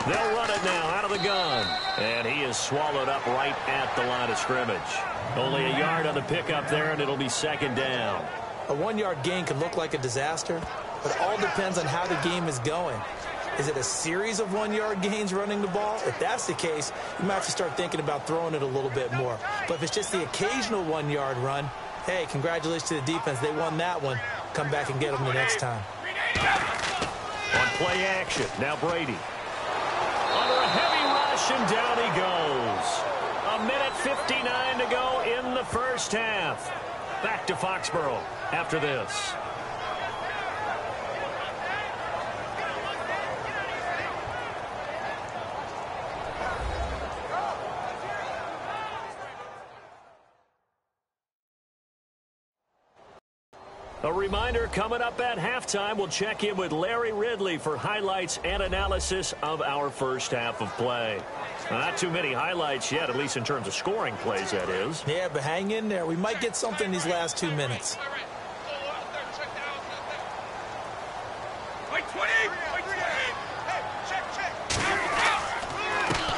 They'll run it now out of the gun. And he is swallowed up right at the line of scrimmage. Only a yard on the pickup there, and it'll be 2nd down. A 1-yard gain can look like a disaster, but it all depends on how the game is going. Is it a series of 1-yard gains running the ball? If that's the case, you might have to start thinking about throwing it a little bit more. But if it's just the occasional 1-yard run, hey, congratulations to the defense. They won that one. Come back and get them the next time. On play action, now Brady. Under a heavy rush, and down he goes. 1:59 to go in the first half. Back to Foxborough after this. A reminder, coming up at halftime, we'll check in with Larry Ridley for highlights and analysis of our first half of play. Not too many highlights yet, at least in terms of scoring plays, that is. Yeah, but hang in there. We might get something in these last 2 minutes.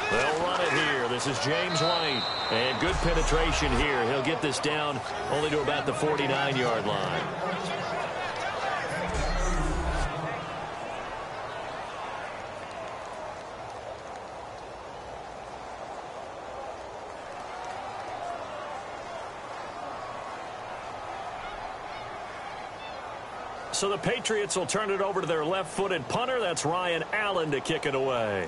They'll run it here. This is James White. And good penetration here. He'll get this down only to about the 49-yard line. So the Patriots will turn it over to their left-footed punter. That's Ryan Allen to kick it away.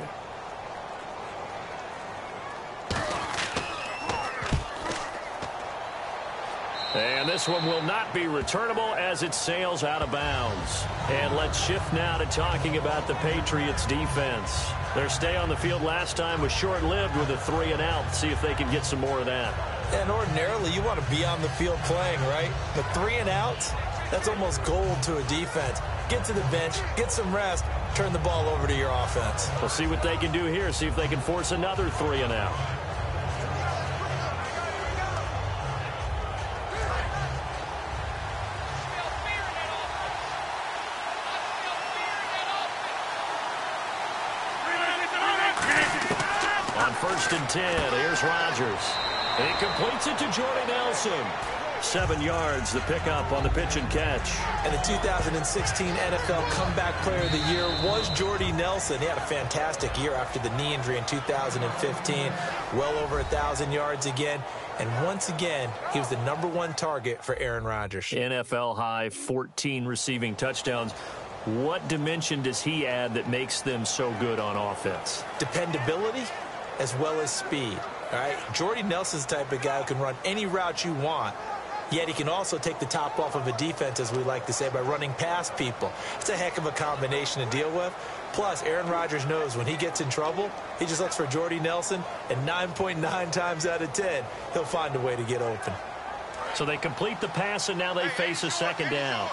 And this one will not be returnable as it sails out of bounds. And let's shift now to talking about the Patriots defense. Their stay on the field last time was short-lived with a 3-and-out. See if they can get some more of that. And ordinarily, you want to be on the field playing, right? But 3-and-outs, that's almost gold to a defense. Get to the bench, get some rest, turn the ball over to your offense. We'll see what they can do here. See if they can force another 3-and-out. On 1st and 10, here's Rodgers. And he completes it to Jordy Nelson. 7 yards, the pickup on the pitch and catch. And the 2016 NFL Comeback Player of the Year was Jordy Nelson. He had a fantastic year after the knee injury in 2015. Well over 1,000 yards again. And once again, he was the #1 target for Aaron Rodgers. NFL high 14 receiving touchdowns. What dimension does he add that makes them so good on offense? Dependability as well as speed. All right, Jordy Nelson's the type of guy who can run any route you want, yet he can also take the top off of a defense, as we like to say, by running past people. It's a heck of a combination to deal with. Plus, Aaron Rodgers knows when he gets in trouble, he just looks for Jordy Nelson, and 9.9 times out of 10, he'll find a way to get open. So they complete the pass, and now they face a second down.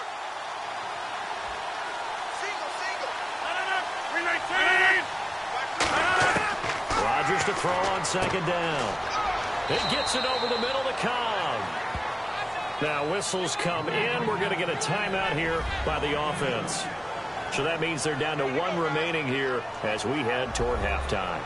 Rodgers to throw on second down. It gets it over the middle to Cobb. Now whistles come in. We're going to get a timeout here by the offense. So that means they're down to 1 remaining here as we head toward halftime.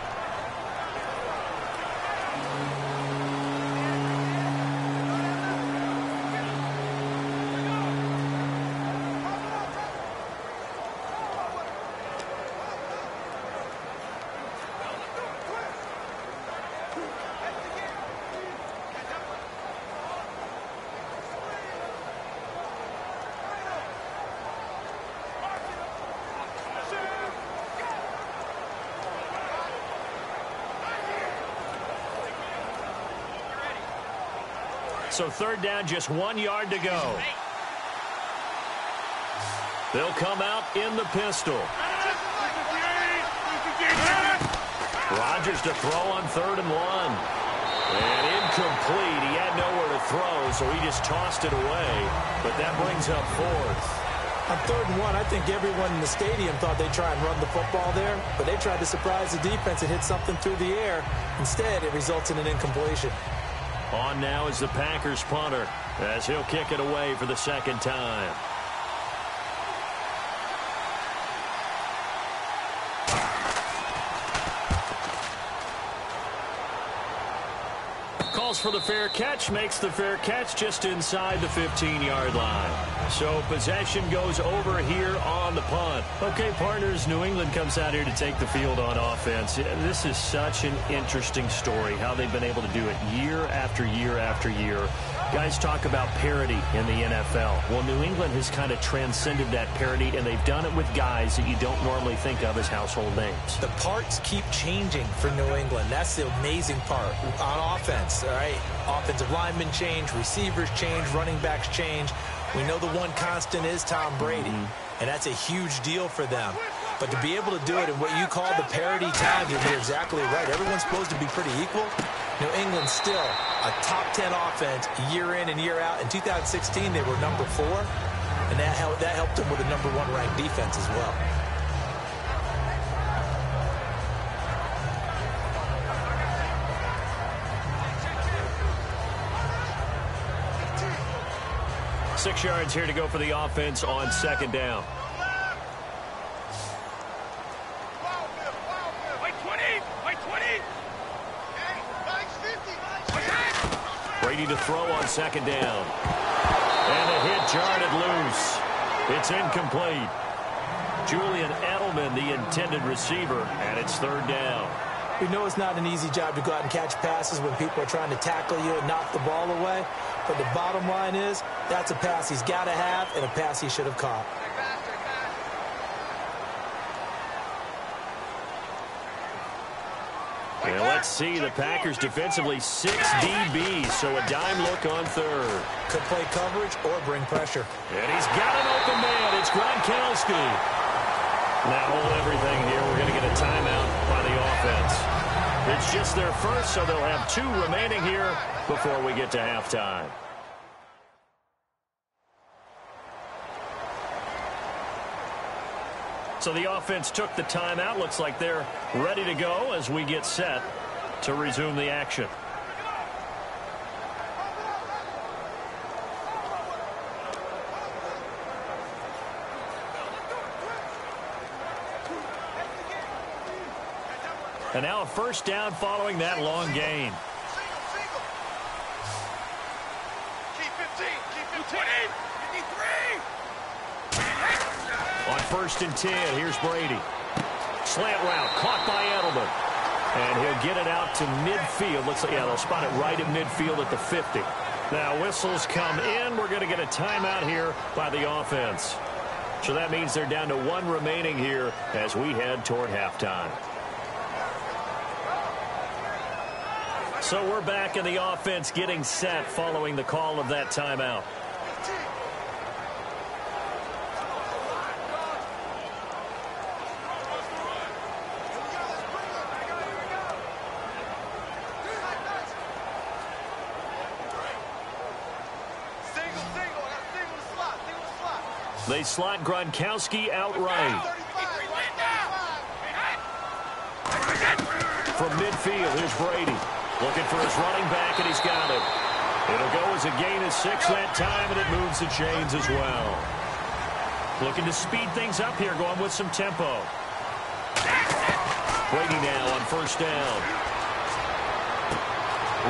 So 3rd down, just 1 yard to go. They'll come out in the pistol. Rodgers to throw on 3rd and 1. And incomplete. He had nowhere to throw, so he just tossed it away. But that brings up 4th. On 3rd and 1, I think everyone in the stadium thought they'd try and run the football there, but they tried to surprise the defense and hit something through the air. Instead, it results in an incompletion. On now is the Packers punter as he'll kick it away for the 2nd time. Calls for the fair catch, makes the fair catch just inside the 15-yard line. So possession goes over here on the punt. Okay, partners, New England comes out here to take the field on offense. This is such an interesting story, how they've been able to do it year after year after year. Guys talk about parity in the NFL. Well, New England has kind of transcended that parity, and they've done it with guys that you don't normally think of as household names. The parts keep changing for New England. That's the amazing part on offense, all right? Offensive linemen change, receivers change, running backs change. We know the one constant is Tom Brady, and that's a huge deal for them. But to be able to do it in what you call the parity times, and you're exactly right, everyone's supposed to be pretty equal. New England's still a top 10 offense year in and year out. In 2016, they were number 4, and that helped them with a number 1 ranked defense as well. Six yards here to go for the offense on second down. Brady to throw on second down. And a hit jarred loose. It's incomplete. Julian Edelman, the intended receiver, and it's third down. We know it's not an easy job to go out and catch passes when people are trying to tackle you and knock the ball away. But the bottom line is, that's a pass he's got to have and a pass he should have caught. And let's see, the Packers defensively 6 DBs, so a dime look on third. Could play coverage or bring pressure. And he's got an open man. It's Gronkowski. Now hold everything here. We're going to get a timeout by the offense. It's just their first, so they'll have 2 remaining here before we get to halftime. So the offense took the timeout. Looks like they're ready to go as we get set to resume the action. And now a first down following that long gain. Keep 15. Keep 15. 53. On first and 10, here's Brady. Slant route, caught by Edelman. And he'll get it out to midfield. Looks like, yeah, they'll spot it right at midfield at the 50. Now whistles come in. We're going to get a timeout here by the offense. So that means they're down to 1 remaining here as we head toward halftime. So we're back in the offense getting set following the call of that timeout. They slot Gronkowski outright. From midfield, here's Brady. Looking for his running back, and he's got it. It'll go as a gain of 6 that time, and it moves the chains as well. Looking to speed things up here, going with some tempo. Brady now on first down.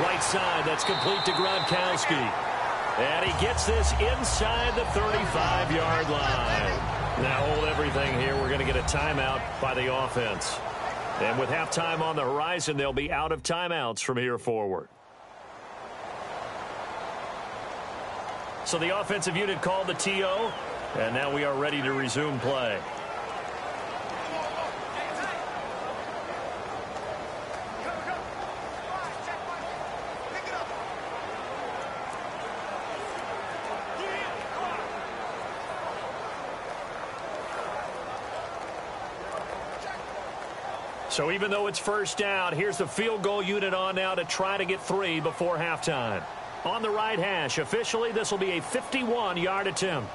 Right side, that's complete to Gronkowski. And he gets this inside the 35-yard line. Now hold everything here. We're going to get a timeout by the offense. And with halftime on the horizon, they'll be out of timeouts from here forward. So the offensive unit called the TO, and now we are ready to resume play. So even though it's first down, here's the field goal unit on now to try to get 3 before halftime. On the right hash, officially, this will be a 51-yard attempt.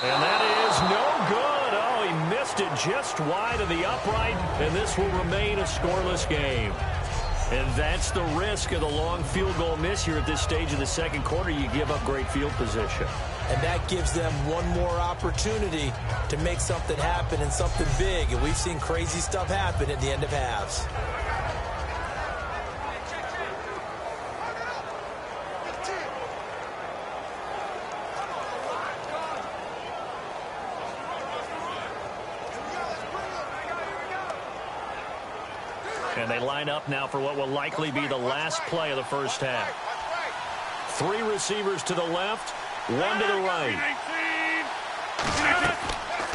And that is no good. Oh, he missed it just wide of the upright, and this will remain a scoreless game. And that's the risk of the long field goal miss here at this stage of the second quarter. You give up great field position. And that gives them one more opportunity to make something happen and something big. And we've seen crazy stuff happen at the end of halves. And they line up now for what will likely be the last play of the first half. 3 receivers to the left, 1 to the right.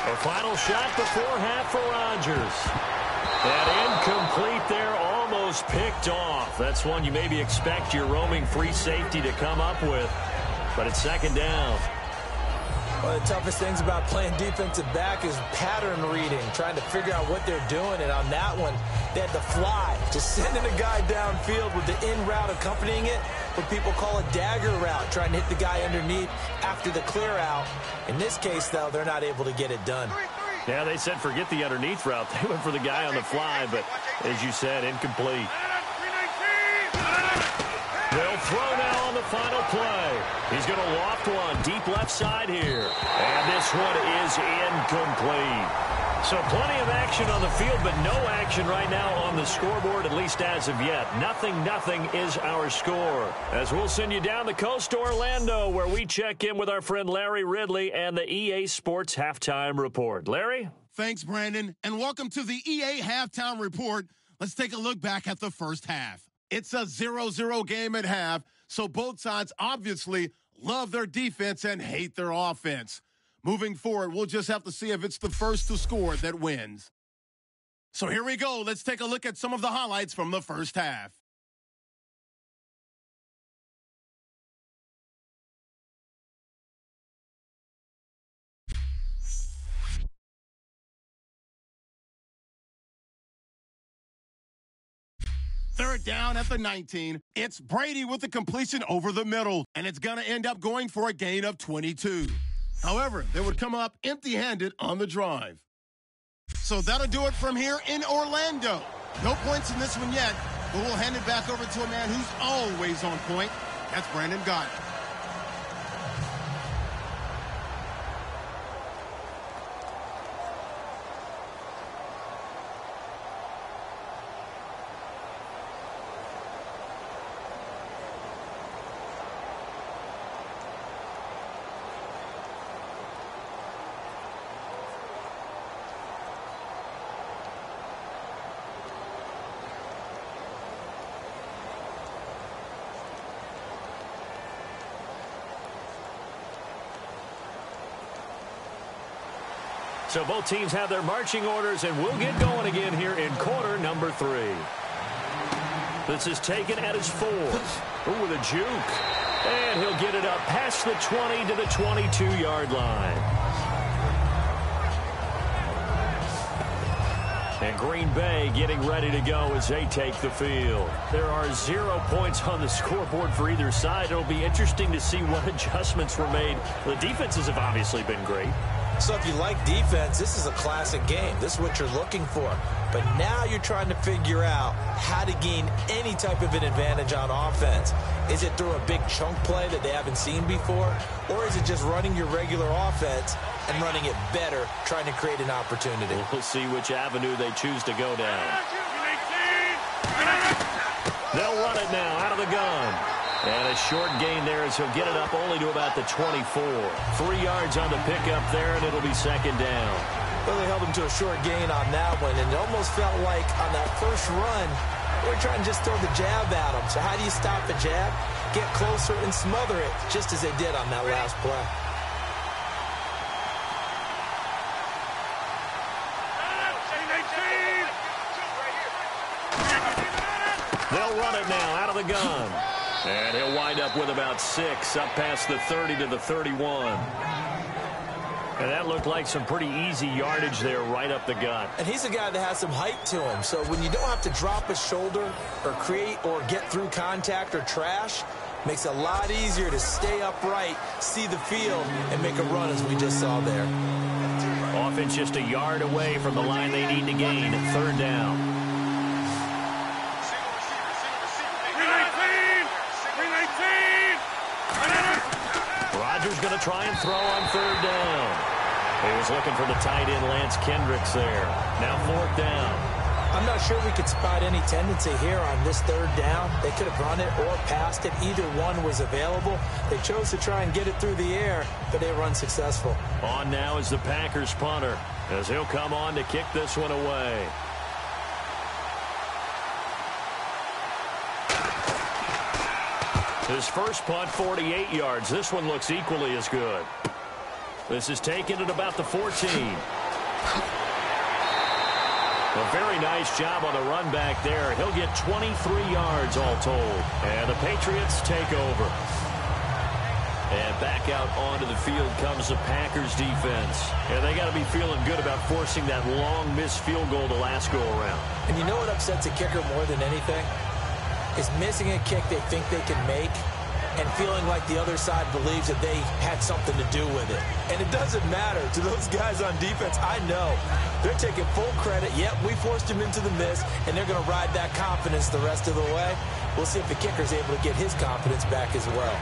A final shot before half for Rodgers. And incomplete there, almost picked off. That's one you maybe expect your roaming free safety to come up with. But it's second down. One of the toughest things about playing defensive back is pattern reading, trying to figure out what they're doing. And on that one, they had to fly, just sending a guy downfield with the in route accompanying it, what people call a dagger route, trying to hit the guy underneath after the clear out. In this case, though, they're not able to get it done. Yeah, they said forget the underneath route. They went for the guy on the fly, but as you said, incomplete. They'll throw now on the final play. He's going to loft one deep left side here. And this one is incomplete. So plenty of action on the field, but no action right now on the scoreboard, at least as of yet. 0-0 is our score. As we'll send you down the coast to Orlando, where we check in with our friend Larry Ridley and the EA Sports Halftime Report. Larry? Thanks, Brandon, and welcome to the EA Halftime Report. Let's take a look back at the first half. It's a 0-0 game at half, so both sides obviously love their defense and hate their offense. Moving forward, we'll just have to see if it's the first to score that wins. So here we go. Let's take a look at some of the highlights from the first half. Third down at the 19. It's Brady with the completion over the middle, and it's going to end up going for a gain of 22. However, they would come up empty-handed on the drive. So that'll do it from here in Orlando. No points in this one yet, but we'll hand it back over to a man who's always on point. That's Brandon Gott. So both teams have their marching orders, and we'll get going again here in quarter number 3. This is taken at his 4. Ooh, with a juke. And he'll get it up past the 20 to the 22-yard line. And Green Bay getting ready to go as they take the field. There are 0 points on the scoreboard for either side. It'll be interesting to see what adjustments were made. The defenses have obviously been great. So if you like defense, this is a classic game. This is what you're looking for. But now you're trying to figure out how to gain any type of an advantage on offense. Is it through a big chunk play that they haven't seen before? Or is it just running your regular offense and running it better, trying to create an opportunity? We'll see which avenue they choose to go down. They'll run it now out of the gun. And a short gain there as he'll get it up only to about the 24. 3 yards on the pickup there, and it'll be second down. Well, they held him to a short gain on that one, and it almost felt like on that first run, they were trying to just throw the jab at him. So how do you stop the jab? Get closer and smother it, just as they did on that last play. They'll run it now out of the gun. And he'll wind up with about 6, up past the 30 to the 31. And that looked like some pretty easy yardage there right up the gut. And he's a guy that has some height to him. So when you don't have to drop a shoulder or create or get through contact or trash, makes it a lot easier to stay upright, see the field, and make a run as we just saw there. Offense just a yard away from the line they need to gain at third down. Rodgers going to try and throw on third down. He was looking for the tight end, Lance Kendricks there. Now fourth down. I'm not sure we could spot any tendency here on this third down. They could have run it or passed it. Either one was available. They chose to try and get it through the air, but they were unsuccessful. On now is the Packers punter, as he'll come on to kick this one away. His first punt, 48 yards. This one looks equally as good. This is taken at about the 14. A very nice job on the run back there. He'll get 23 yards all told. And the Patriots take over. And back out onto the field comes the Packers defense. And they got to be feeling good about forcing that long missed field goal the last go around. And you know what upsets a kicker more than anything? Is missing a kick they think they can make and feeling like the other side believes that they had something to do with it. And it doesn't matter to those guys on defense. I know. They're taking full credit. Yep, we forced him into the miss, and they're going to ride that confidence the rest of the way. We'll see if the kicker's able to get his confidence back as well.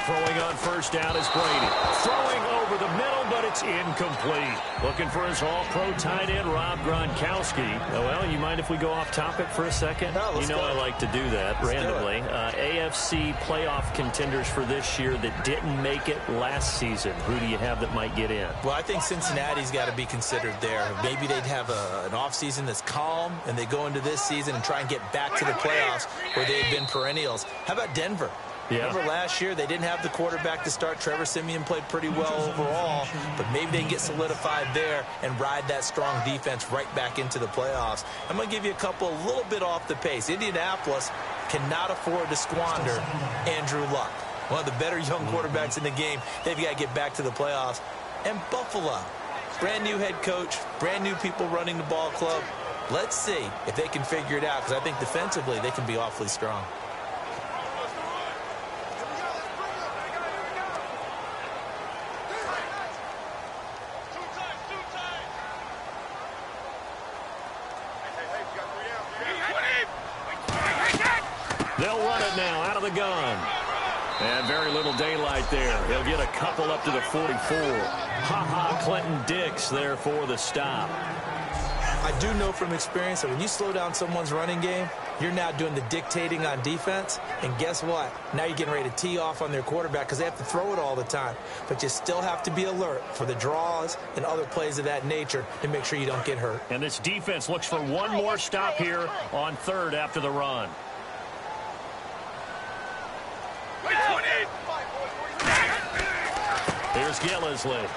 Throwing on first down is Brady. Throwing over the middle, but it's incomplete. Looking for his all-pro tight end, Rob Gronkowski. Oh, well, you mind if we go off topic for a second? No, let's go. I like to do that randomly. AFC playoff contenders for this year that didn't make it last season. Who do you have that might get in? Well, I think Cincinnati's got to be considered there. Maybe they'd have an offseason that's calm, and they go into this season and try and get back to the playoffs where they've been perennials. How about Denver? Yeah. Remember last year, they didn't have the quarterback to start. Trevor Siemian played pretty well overall, but maybe they can get solidified there and ride that strong defense right back into the playoffs. I'm going to give you a couple a little bit off the pace. Indianapolis cannot afford to squander Andrew Luck, one of the better young quarterbacks in the game. They've got to get back to the playoffs. And Buffalo, brand new head coach, brand new people running the ball club. Let's see if they can figure it out, because I think defensively they can be awfully strong. They'll run it now out of the gun. And very little daylight there. He'll get a couple up to the 44. Clinton Dix there for the stop. I do know from experience that when you slow down someone's running game, you're now doing the dictating on defense. And guess what? Now you're getting ready to tee off on their quarterback because they have to throw it all the time. But you still have to be alert for the draws and other plays of that nature to make sure you don't get hurt. And this defense looks for one more stop here on third after the run. Here's Gillisley.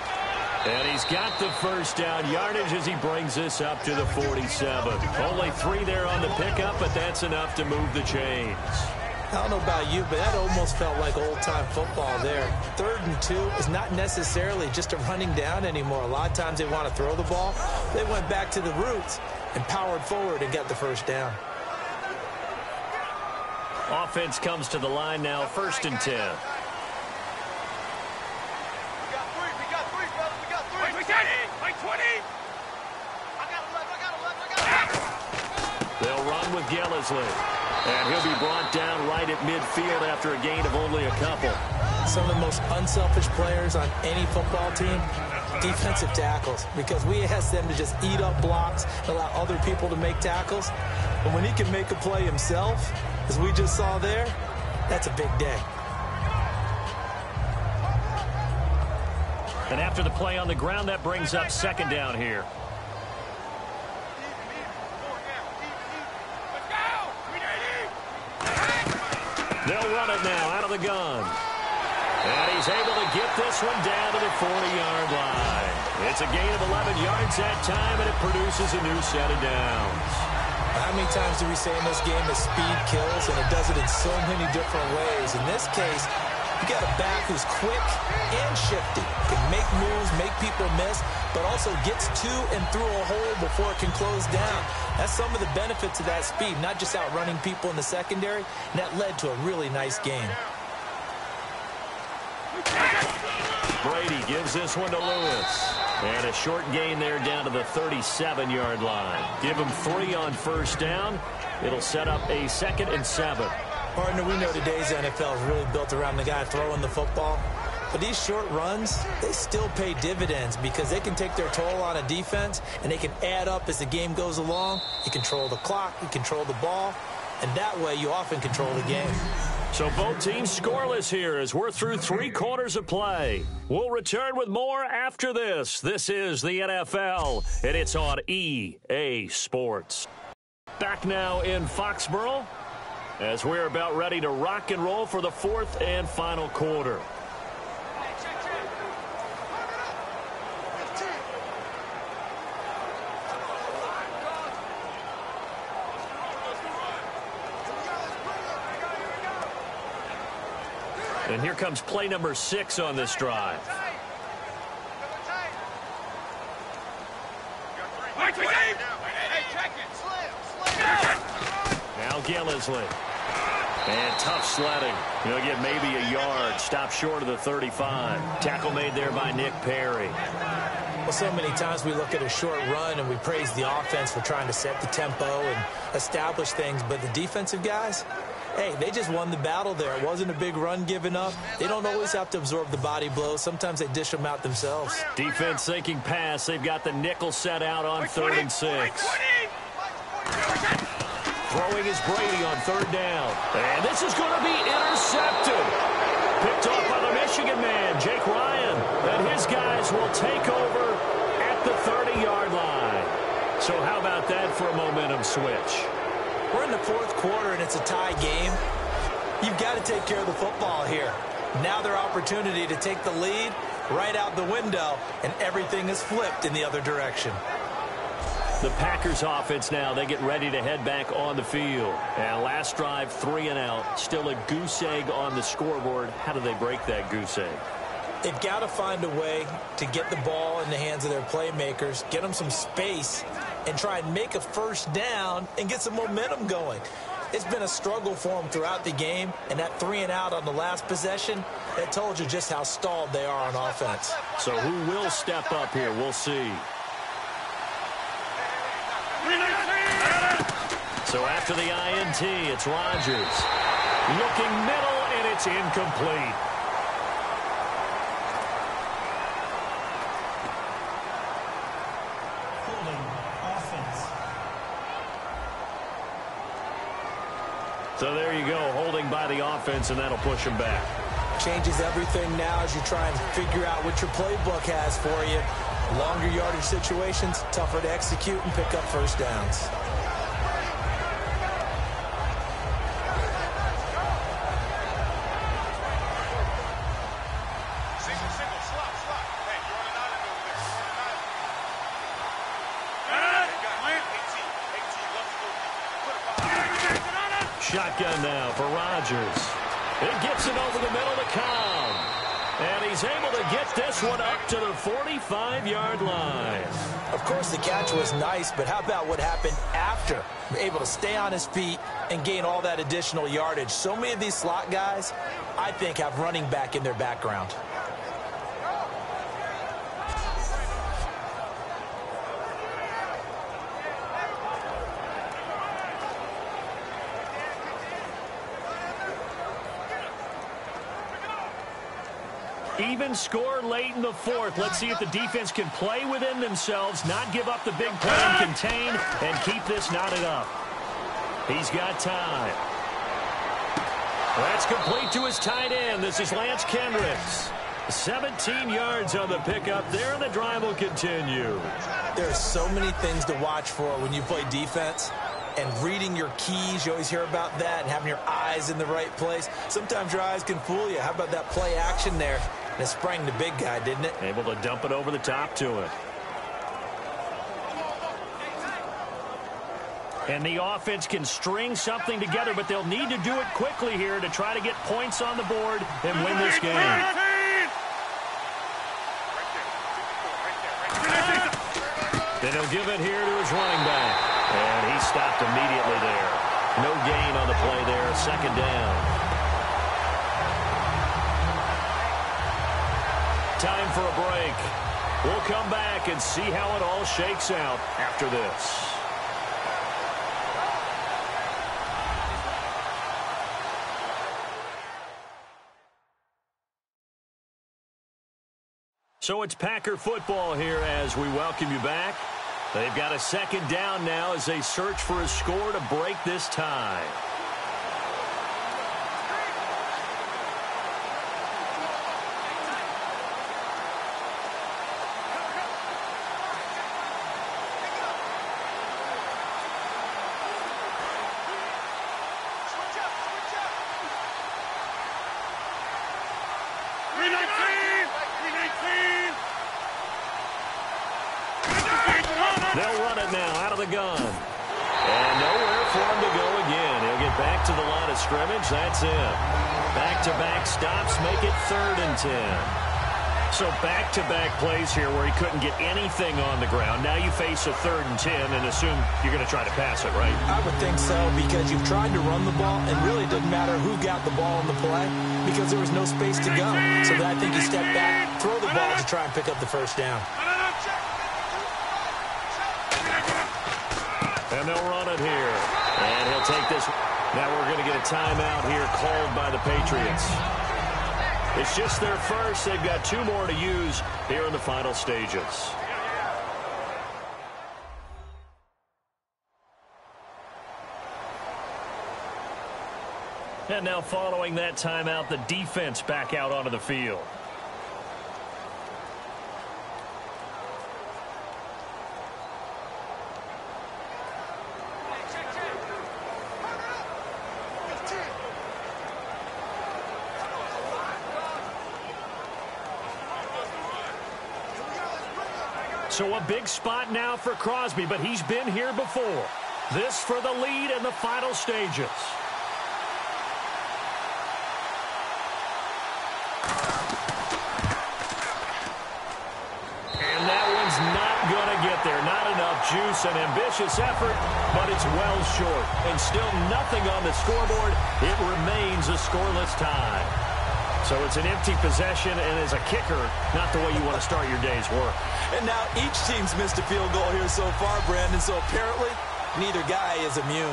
And he's got the first down yardage as he brings this up to the 47. Only 3 there on the pickup, but that's enough to move the chains. I don't know about you, but that almost felt like old-time football there. 3rd and 2 is not necessarily just a running down anymore. A lot of times they want to throw the ball. They went back to the roots and powered forward and got the first down. Offense comes to the line now, 1st and 10. They'll run with Gillisley. And he'll be brought down right at midfield after a gain of only a couple. Some of the most unselfish players on any football team, defensive tackles, because we ask them to just eat up blocks and allow other people to make tackles. But when he can make a play himself, as we just saw there, that's a big day. And after the play on the ground, that brings up 2nd down here. They'll run it now out of the gun. And he's able to get this one down to the 40-yard line. It's a gain of 11 yards that time, and it produces a new set of downs. How many times do we say in this game that speed kills, and it does it in so many different ways? In this case, you got a back who's quick and shifty, can make moves, make people miss, but also gets to and through a hole before it can close down. That's some of the benefits of that speed, not just outrunning people in the secondary, and that led to a really nice game. Brady gives this one to Lewis. And a short gain there down to the 37-yard line. Give him 3 on first down. It'll set up a 2nd and 7. Partner, we know today's NFL is really built around the guy throwing the football. But these short runs, they still pay dividends because they can take their toll on a defense, and they can add up as the game goes along. You control the clock, you control the ball, and that way you often control the game. So both teams scoreless here as we're through 3 quarters of play. We'll return with more after this. This is the NFL, and it's on EA Sports. Back now in Foxborough as we're about ready to rock and roll for the 4th and final quarter. And here comes play number 6 on this drive. Now Gillisley. And tough sledding. He'll get maybe a yard. Stop short of the 35. Tackle made there by Nick Perry. Well, so many times we look at a short run and we praise the offense for trying to set the tempo and establish things. But the defensive guys, hey, they just won the battle there. It wasn't a big run given up. They don't always have to absorb the body blows. Sometimes they dish them out themselves. Defense thinking pass. They've got the nickel set out on 3rd and 6. Throwing is Brady on 3rd down. And this is going to be intercepted. Picked off by the Michigan man, Jake Ryan. And his guys will take over at the 30-yard line. So how about that for a momentum switch? We're in the 4th quarter, and it's a tie game. You've got to take care of the football here. Now their opportunity to take the lead right out the window, and everything is flipped in the other direction. The Packers offense now, they get ready to head back on the field. And last drive, 3 and out. Still a goose egg on the scoreboard. How do they break that goose egg? They've got to find a way to get the ball in the hands of their playmakers, get them some space, and try and make a first down and get some momentum going. It's been a struggle for them throughout the game, and that 3 and out on the last possession, that told you just how stalled they are on offense. So who will step up here? We'll see. So after the INT, it's Rodgers. Looking middle, and it's incomplete. Holding offense. So there you go, holding by the offense, and that'll push him back. Changes everything now as you try and figure out what your playbook has for you. Longer yardage situations, tougher to execute and pick up first downs. Shotgun now for Rodgers. It gets it over the middle to Cobb. And he's able to get this one up to the 45-yard line. Of course, the catch was nice, but how about what happened after? Able to stay on his feet and gain all that additional yardage. So many of these slot guys, I think, have running back in their background. Even score late in the 4th. Let's see if the defense can play within themselves, not give up the big play and contain, and keep this knotted up. He's got time. That's complete to his tight end. This is Lance Kendricks. 17 yards on the pickup there, and the drive will continue. There are so many things to watch for when you play defense. And reading your keys, you always hear about that, and having your eyes in the right place. Sometimes your eyes can fool you. How about that play action there? And it sprang the big guy, didn't it? Able to dump it over the top to him. And the offense can string something together, but they'll need to do it quickly here to try to get points on the board and win this game. Then he'll give it here to his running back. And he stopped immediately there. No gain on the play there. 2nd down. Time for a break. We'll come back and see how it all shakes out after this. So it's Packer football here as we welcome you back. They've got a 2nd down now as they search for a score to break this tie. to the line of scrimmage. That's in. Back-to-back stops make it 3rd and 10. So back-to-back plays here where he couldn't get anything on the ground. Now you face a 3rd and 10 and assume you're going to try to pass it, right? I would think so, because you've tried to run the ball, and really it didn't matter who got the ball in the play because there was no space to go. So then I think you step back, throw the ball to try and pick up the first down. And they'll run it here. And he'll take this. Now we're going to get a timeout here called by the Patriots. It's just their first. They've got 2 more to use here in the final stages. And now following that timeout, the defense back out onto the field. So a big spot now for Crosby, but he's been here before. This for the lead in the final stages. And that one's not going to get there. Not enough juice, an ambitious effort, but it's well short. And still nothing on the scoreboard. It remains a scoreless tie. So it's an empty possession, and as a kicker, not the way you want to start your day's work. And now each team's missed a field goal here so far, Brandon, so apparently neither guy is immune.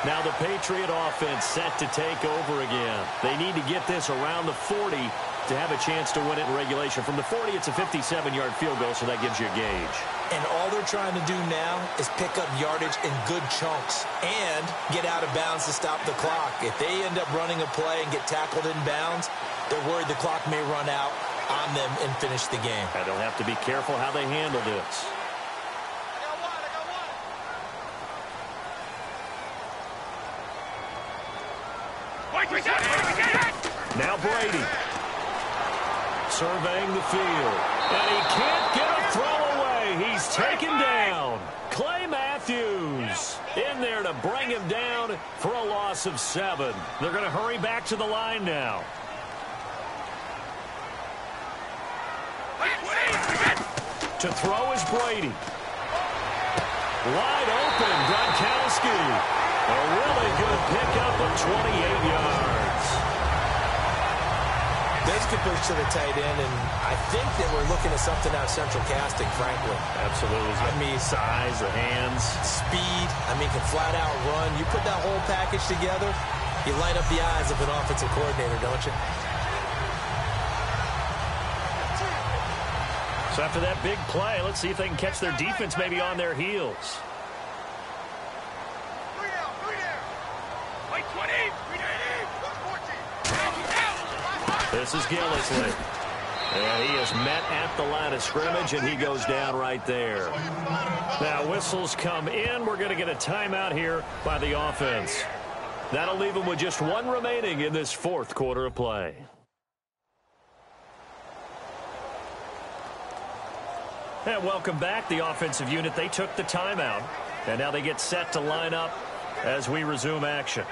Now the Patriot offense set to take over again. They need to get this around the 40 to have a chance to win it in regulation. From the 40, it's a 57-yard field goal, so that gives you a gauge. And all they're trying to do now is pick up yardage in good chunks and get out of bounds to stop the clock. If they end up running a play and get tackled in bounds, they're worried the clock may run out on them and finish the game. And they'll have to be careful how they handle this. Now Brady surveying the field. And he can't get a throw away. He's taken down. Clay Matthews in there to bring him down for a loss of 7. They're going to hurry back to the line now. To throw is Brady. Wide open, Gronkowski. A really good pickup of 28 yards. This could push to the tight end, and I think that we're looking at something out of central casting, frankly. Absolutely. I mean, size, the hands. Speed. I mean, can flat out run. You put that whole package together, you light up the eyes of an offensive coordinator, don't you? So after that big play, let's see if they can catch their defense maybe on their heels. This is Gillisley. And he is met at the line of scrimmage, and he goes down right there. Now, whistles come in. We're going to get a timeout here by the offense. That'll leave them with just 1 remaining in this 4th quarter of play. And welcome back. The offensive unit, they took the timeout. And now they get set to line up as we resume action.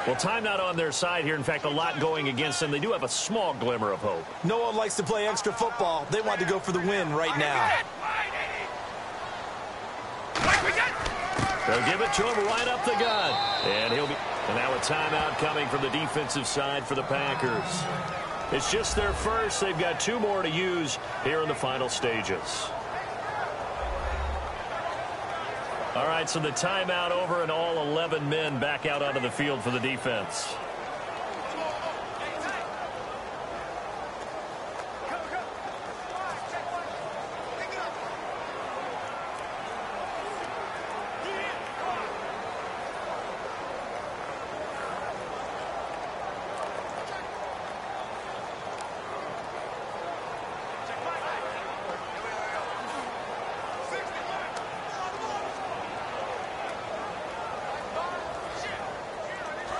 Well, time not on their side here. In fact, a lot going against them. They do have a small glimmer of hope. No one likes to play extra football. They want to go for the win right now. They'll give it to him right up the gut. And now a timeout coming from the defensive side for the Packers. It's just their first. They've got 2 more to use here in the final stages. All right, so the timeout over and all 11 men back out onto the field for the defense.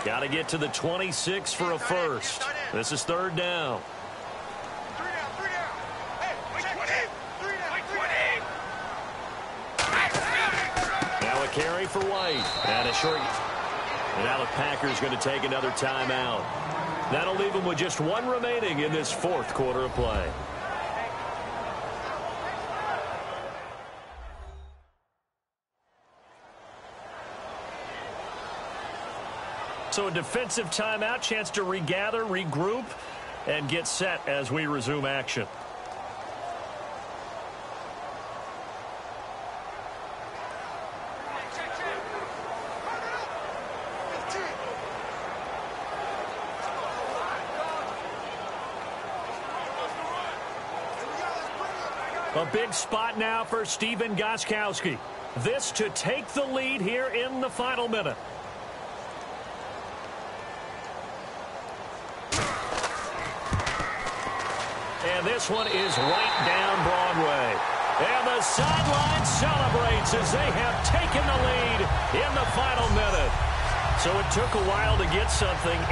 Got to get to the 26 for a first. This is third down. Now a carry for White. And a short. And now the Packers going to take another timeout. That'll leave them with just one remaining in this fourth quarter of play. So a defensive timeout, chance to regather, regroup, and get set as we resume action. A big spot now for Stephen Gostkowski. This to take the lead here in the final minute. And this one is right down Broadway. And the sideline celebrates as they have taken the lead in the final minute. So it took a while to get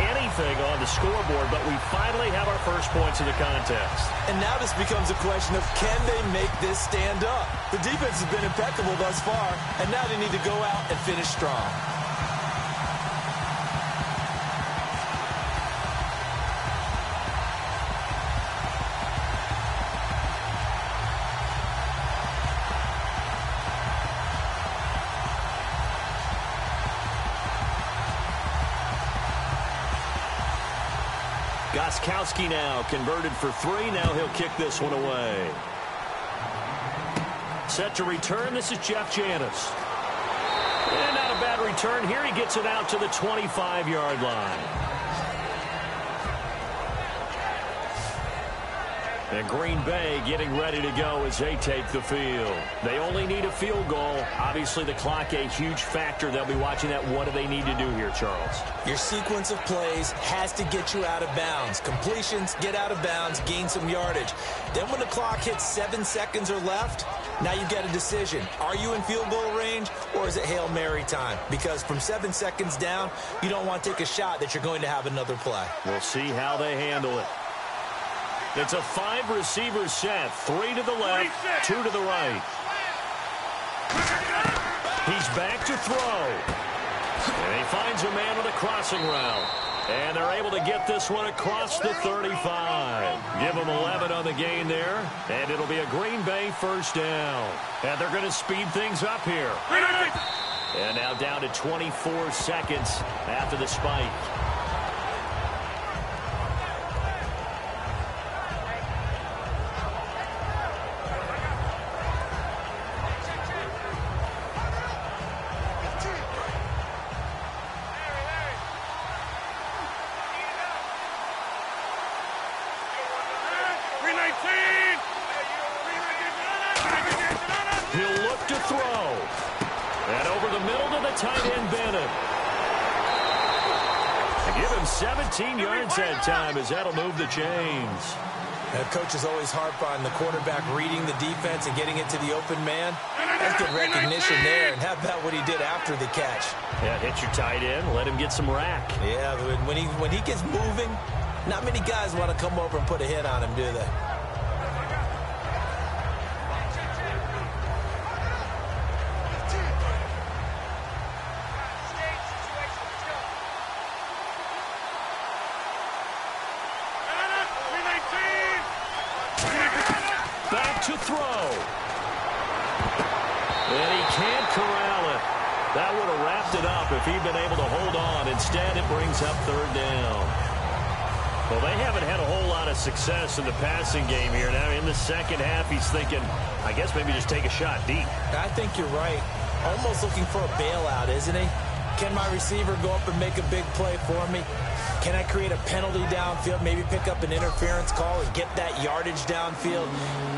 anything on the scoreboard, but we finally have our first points of the contest. And now this becomes a question of, can they make this stand up? The defense has been impeccable thus far, and now they need to go out and finish strong. Gostkowski now converted for three. Now he'll kick this one away. Set to return. This is Jeff Janis. And not a bad return here. He gets it out to the 25-yard line. And Green Bay getting ready to go as they take the field. They only need a field goal. Obviously, the clock a huge factor. They'll be watching that. What do they need to do here, Charles? Your sequence of plays has to get you out of bounds. Completions, get out of bounds, gain some yardage. Then when the clock hits 7 seconds or left, now you get a decision. Are you in field goal range, or is it Hail Mary time? Because from 7 seconds down, you don't want to take a shot that you're going to have another play. We'll see how they handle it. It's a 5-receiver set. 3 to the left, 2 to the right. He's back to throw. And he finds a man on a crossing route. And they're able to get this one across the 35. Give them 11 on the gain there. And it'll be a Green Bay first down. And they're going to speed things up here. And now down to 24 seconds after the spike. He'll look to throw. And over the middle to the tight end, Bennett. Give him 17 yards that time as that'll move the chains. Coaches always harp on the quarterback reading the defense and getting it to the open man. That's good recognition there. And how about what he did after the catch? Yeah, hit your tight end, let him get some rack. Yeah, but when he gets moving, not many guys want to come over and put a hit on him, do they? To throw. And he can't corral it. That would have wrapped it up if he'd been able to hold on. Instead, it brings up third down. Well, they haven't had a whole lot of success in the passing game here. Now, in the second half, he's thinking, I guess maybe just take a shot deep. I think you're right. Almost looking for a bailout, isn't he? Can my receiver go up and make a big play for me? Can I create a penalty downfield, maybe pick up an interference call and get that yardage downfield?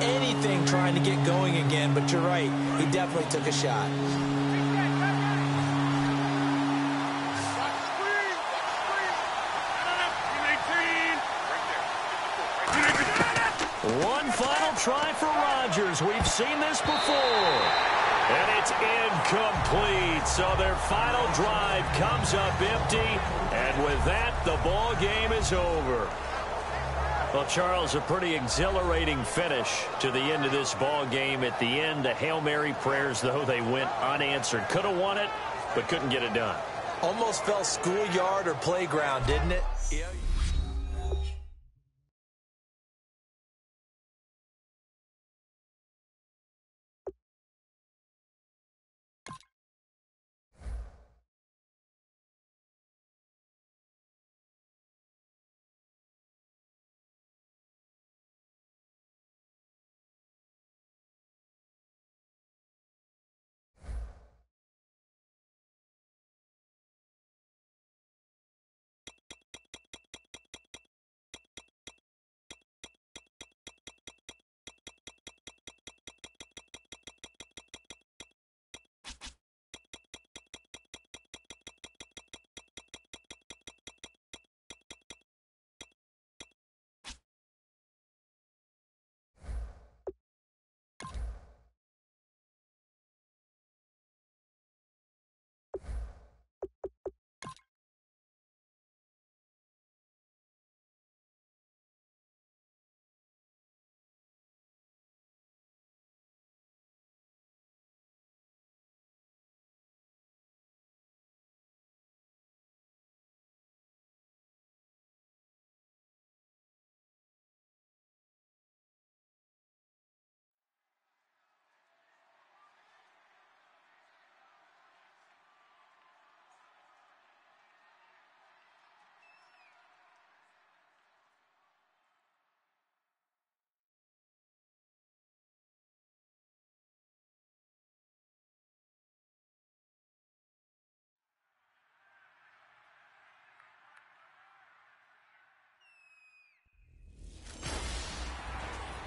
Anything trying to get going again, but you're right. He definitely took a shot. One final try for Rodgers. We've seen this before. And it's incomplete. So their final drive comes up empty. And with that, the ball game is over. Well, Charles, a pretty exhilarating finish to the end of this ball game. At the end, the Hail Mary prayers, though, they went unanswered. Could have won it, but couldn't get it done. Almost felt schoolyard or playground, didn't it? Yeah.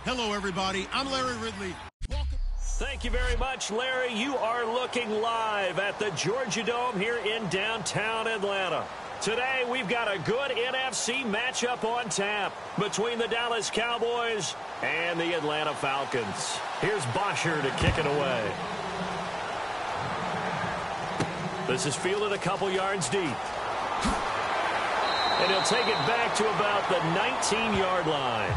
Hello, everybody. I'm Larry Ridley. Welcome. Thank you very much, Larry. You are looking live at the Georgia Dome here in downtown Atlanta. Today, we've got a good NFC matchup on tap between the Dallas Cowboys and the Atlanta Falcons. Here's Bosher to kick it away. This is fielded a couple yards deep. And he'll take it back to about the 19-yard line.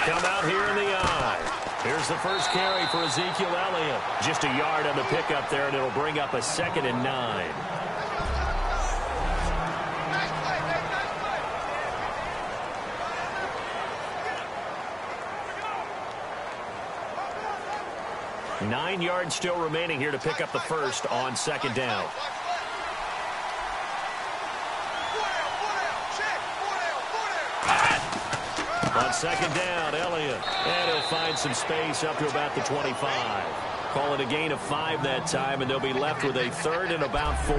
Come out here in the eye. Here's the first carry for Ezekiel Elliott. Just a yard on the pickup there, and it'll bring up a 2nd and 9. Nine yards still remaining here to pick up the first on 2nd down. On 2nd down, Elliott. And he'll find some space up to about the 25. Call it a gain of 5 that time, and they'll be left with a 3rd and about 4.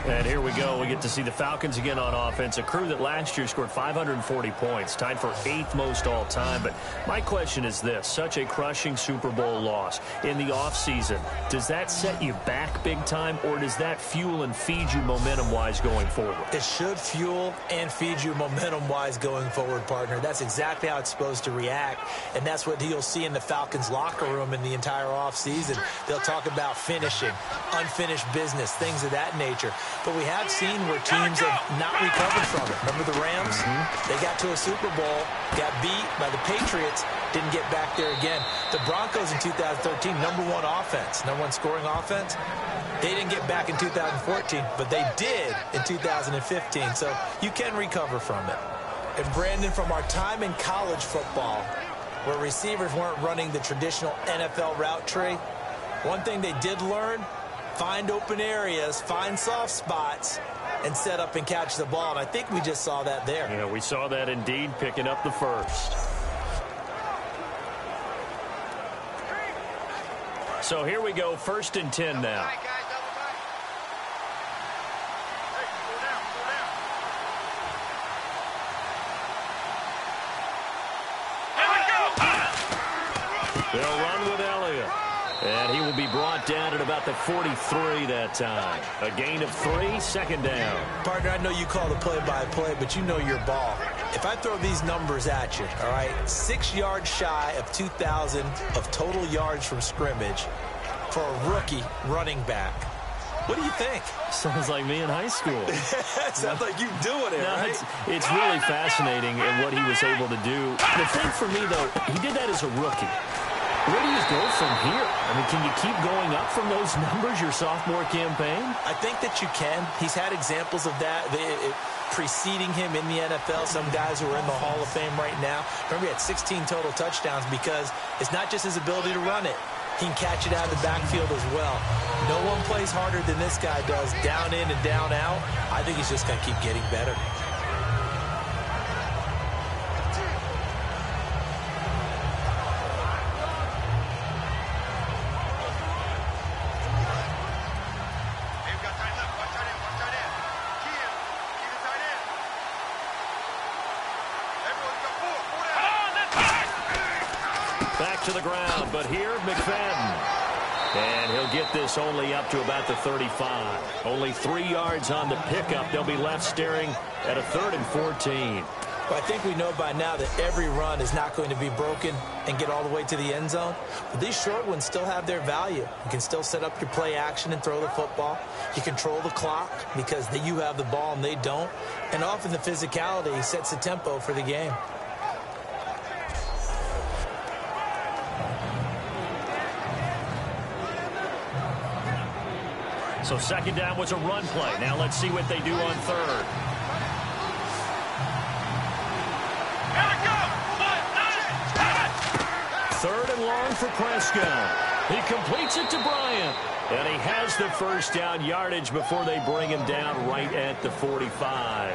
And here we go. We get to see the Falcons again on offense, a crew that last year scored 540 points, tied for 8th most all time. But my question is this, such a crushing Super Bowl loss in the offseason, does that set you back big time, or does that fuel and feed you momentum-wise going forward? It should fuel and feed you momentum-wise going forward, partner. That's exactly how it's supposed to react, and that's what you'll see in the Falcons locker room in the entire offseason. They'll talk about finishing, unfinished business, things of that nature. But we have seen where teams have not recovered from it. Remember the Rams? They got to a Super Bowl, got beat by the Patriots, didn't get back there again. The Broncos in 2013, number 1 offense, number 1 scoring offense. They didn't get back in 2014, but they did in 2015. So you can recover from it. And Brandon, from our time in college football, where receivers weren't running the traditional NFL route tree, one thing they did learn, find open areas, find soft spots, and set up and catch the ball. And I think we just saw that there. Yeah, we saw that indeed, picking up the first. So here we go, 1st and 10 now. They'll run with Elliott. And he will be brought down at about the 43 that time. A gain of 3, second down. Partner, I know you call the play-by-play, but you know your ball. If I throw these numbers at you, all right, 6 yards shy of 2,000 of total yards from scrimmage for a rookie running back. What do you think? Sounds like me in high school. Sounds like you doing it, right? It's really fascinating in what he was able to do. The thing for me, though, he did that as a rookie. Where do you go from here? I mean, can you keep going up from those numbers your sophomore campaign? I think that you can. He's had examples of that preceding him in the NFL. Some guys who are in the Hall of Fame right now. Remember, he had 16 total touchdowns because it's not just his ability to run it. He can catch it out of the backfield as well. No one plays harder than this guy does, down in and down out. I think he's just going to keep getting better. Back to the ground, but here, McFadden. And he'll get this only up to about the 35. Only 3 yards on the pickup. They'll be left staring at a 3rd and 14. Well, I think we know by now that every run is not going to be broken and get all the way to the end zone. But these short ones still have their value. You can still set up your play action and throw the football. You control the clock because you have the ball and they don't. And often the physicality sets the tempo for the game. So second down was a run play. Now let's see what they do on third. Third and long for Prescott. He completes it to Bryant. And he has the first down yardage before they bring him down right at the 45.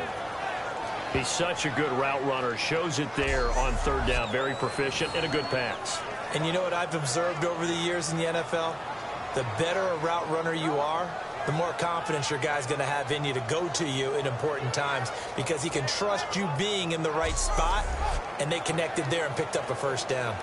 He's such a good route runner. Shows it there on third down. Very proficient and a good pass. And you know what I've observed over the years in the NFL? The better a route runner you are, the more confidence your guy's going to have in you to go to you in important times because he can trust you being in the right spot, and they connected there and picked up a first down.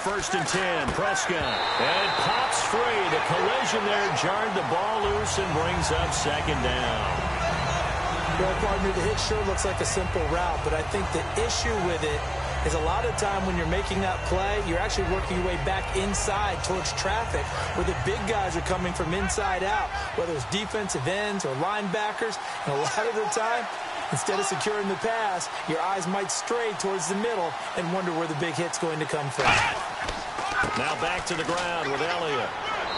First and 10, Prescott. And it pops free. The collision there jarred the ball loose and brings up second down. Well, partner, the hit sure looks like a simple route, but I think the issue with it is a lot of time when you're making that play, you're actually working your way back inside towards traffic where the big guys are coming from inside out, whether it's defensive ends or linebackers. And a lot of the time, instead of securing the pass, your eyes might stray towards the middle and wonder where the big hit's going to come from. Now back to the ground with Elliott.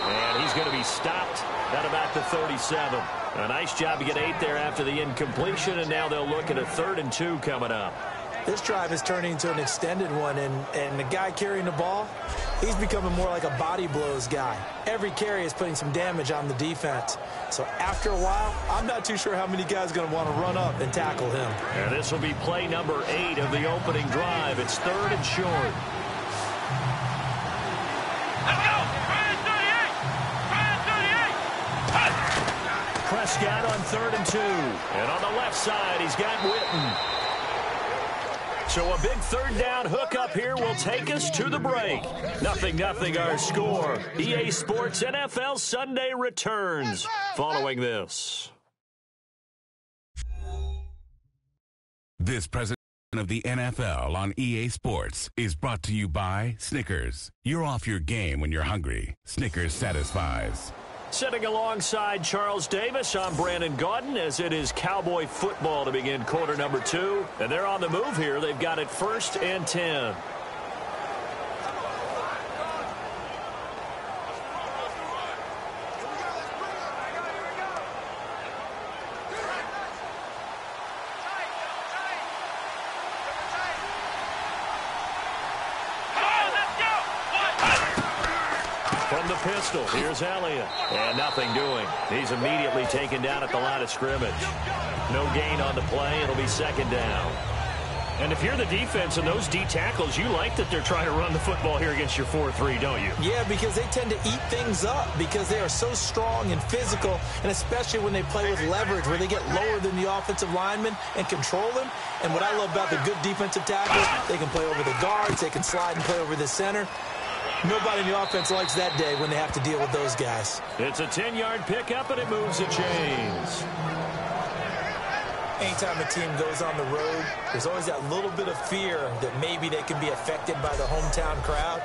And he's going to be stopped at about the 37. A nice job to get 8 there after the incompletion, and now they'll look at a 3rd and 2 coming up. This drive is turning into an extended one, and the guy carrying the ball, he's becoming more like a body blows guy. Every carry is putting some damage on the defense. So after a while, I'm not too sure how many guys are going to want to run up and tackle him. And this will be play number 8 of the opening drive. It's 3rd and short. Let's go! Prescott on 3rd and 2. And on the left side, he's got Witten. So a big 3rd down hookup here will take us to the break. 0-0 our score. EA Sports NFL Sunday returns following this. This presentation of the NFL on EA Sports is brought to you by Snickers. You're off your game when you're hungry. Snickers satisfies. Sitting alongside Charles Davis, I'm Brandon Gaudin as it is Cowboy football to begin quarter number 2. And they're on the move here. They've got it 1st and 10. From the pistol, here's Elliott. And nothing doing. He's immediately taken down at the line of scrimmage. No gain on the play. It'll be 2nd down. And if you're the defense and those D tackles, you like that they're trying to run the football here against your 4-3, don't you? Yeah, because they tend to eat things up because they are so strong and physical, and especially when they play with leverage where they get lower than the offensive linemen and control them. And what I love about the good defensive tackle, they can play over the guards, they can slide and play over the center. Nobody in the offense likes that day when they have to deal with those guys. It's a 10-yard pickup, and it moves the chains. Anytime a team goes on the road, there's always that little bit of fear that maybe they can be affected by the hometown crowd.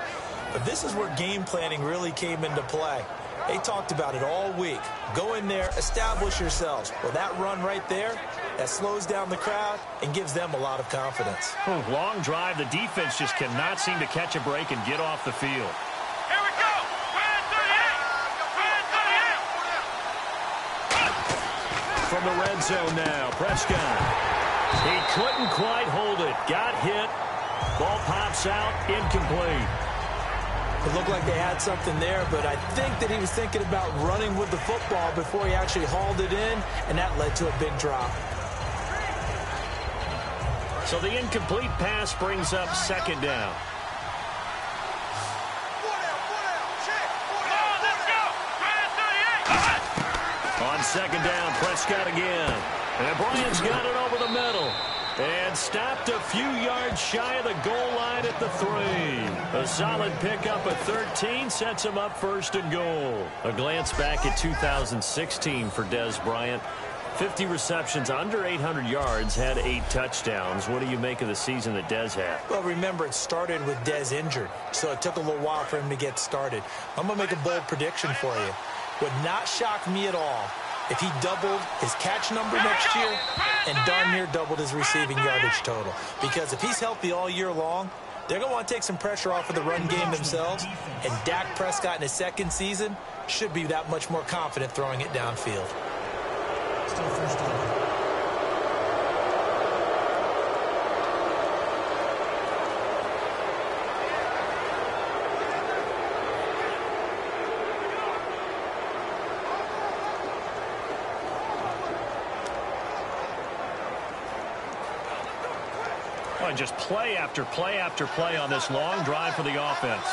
But this is where game planning really came into play. They talked about it all week. Go in there, establish yourselves. Well, that run right there, that slows down the crowd and gives them a lot of confidence. Long drive. The defense just cannot seem to catch a break and get off the field. Here we go. From the red zone now, Prescott. He couldn't quite hold it. Got hit. Ball pops out, incomplete. It looked like they had something there, but I think that he was thinking about running with the football before he actually hauled it in, and that led to a big drop. So the incomplete pass brings up second down. On second down, Prescott again. And Bryant's got it over the middle. And stopped a few yards shy of the goal line at the 3. A solid pickup at 13 sets him up first and goal. A glance back at 2016 for Dez Bryant. 50 receptions, under 800 yards, had 8 touchdowns. What do you make of the season that Dez had? Well, remember, it started with Dez injured, so it took a little while for him to get started. I'm going to make a bold prediction for you. Would not shock me at all if he doubled his catch number next year and darn near doubled his receiving yardage total. Because if he's healthy all year long, they're going to want to take some pressure off of the run game themselves. And Dak Prescott in his second season should be that much more confident throwing it downfield. Still first down. And just play after play after play on this long drive for the offense.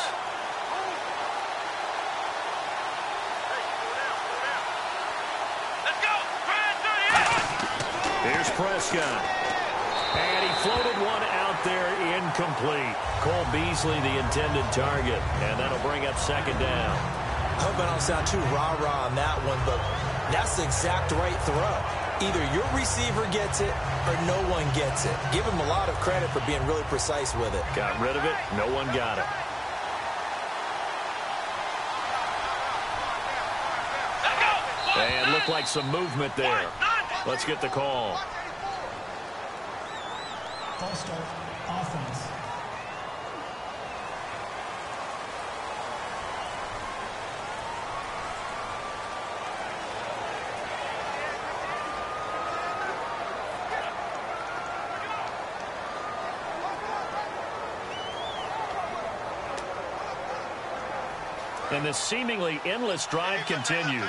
Let's go. Here's Prescott. And he floated one out there incomplete. Cole Beasley the intended target. And that'll bring up second down. I hope I don't sound too rah-rah on that one, but that's the exact right throw. Either your receiver gets it or no one gets it. Give him a lot of credit for being really precise with it. Got rid of it. No one got it. And looked like some movement there. Let's get the call. False start, offense. And this seemingly endless drive continues.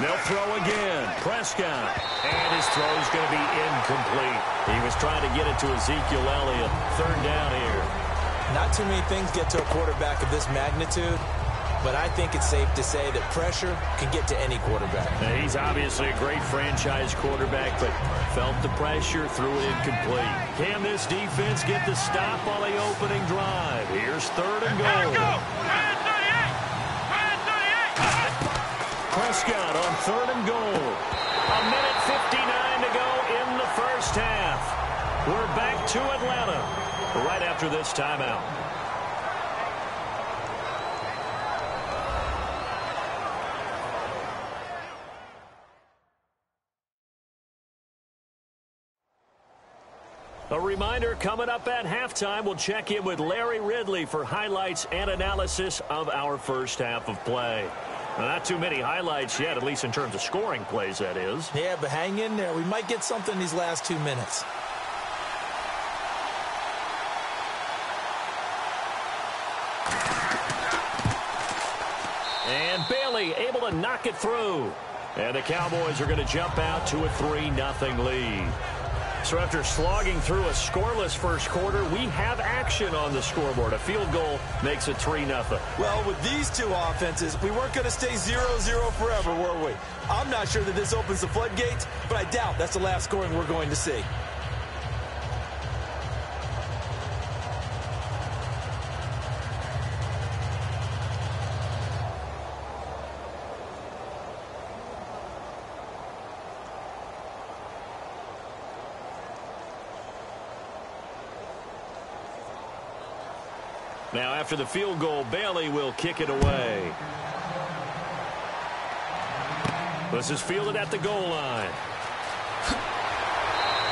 They'll throw again. Prescott. And his throw's going to be incomplete. He was trying to get it to Ezekiel Elliott. Third down here. Not too many things get to a quarterback of this magnitude, but I think it's safe to say that pressure can get to any quarterback. Now, he's obviously a great franchise quarterback, but felt the pressure, threw it incomplete. Can this defense get the stop on the opening drive? Here's third and goal. Prescott on third and goal. A minute 59 to go in the first half. We're back to Atlanta right after this timeout. A reminder, coming up at halftime, we'll check in with Larry Ridley for highlights and analysis of our first half of play. Now, not too many highlights yet, at least in terms of scoring plays, that is. Yeah, but hang in there. We might get something these last 2 minutes. And Bailey able to knock it through. And the Cowboys are going to jump out to a 3-0 lead. So after slogging through a scoreless first quarter, we have action on the scoreboard. A field goal makes it 3-0. Well, with these two offenses, we weren't going to stay 0-0 forever, were we? I'm not sure that this opens the floodgates, but I doubt that's the last scoring we're going to see. Now, after the field goal, Bailey will kick it away. This is fielded at the goal line.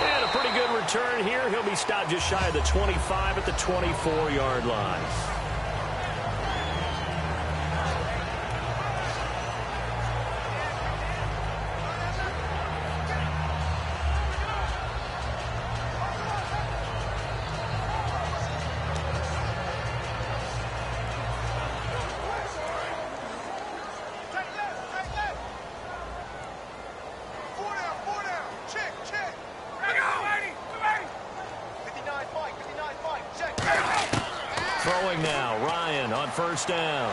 And a pretty good return here. He'll be stopped just shy of the 25 at the 24-yard line. Throwing now, Ryan on first down.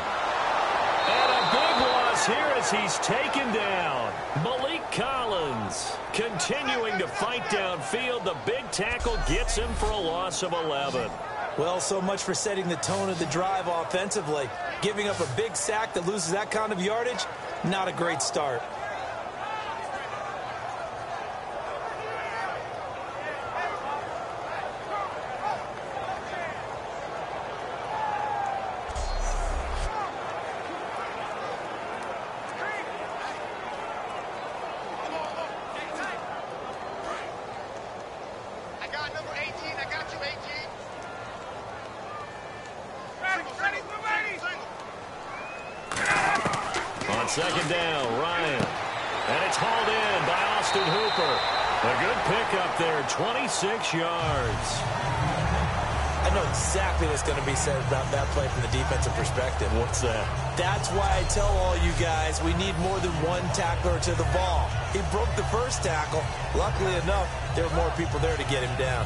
And a big loss here as he's taken down. Malik Collins continuing to fight downfield. The big tackle gets him for a loss of 11. Well, so much for setting the tone of the drive offensively. Giving up a big sack that loses that kind of yardage, not a great start. Second down, Ryan. And it's hauled in by Austin Hooper. A good pickup there, 26 yards. I know exactly what's going to be said about that play from the defensive perspective. What's that? That's why I tell all you guys we need more than one tackler to the ball. He broke the first tackle. Luckily enough, there were more people there to get him down.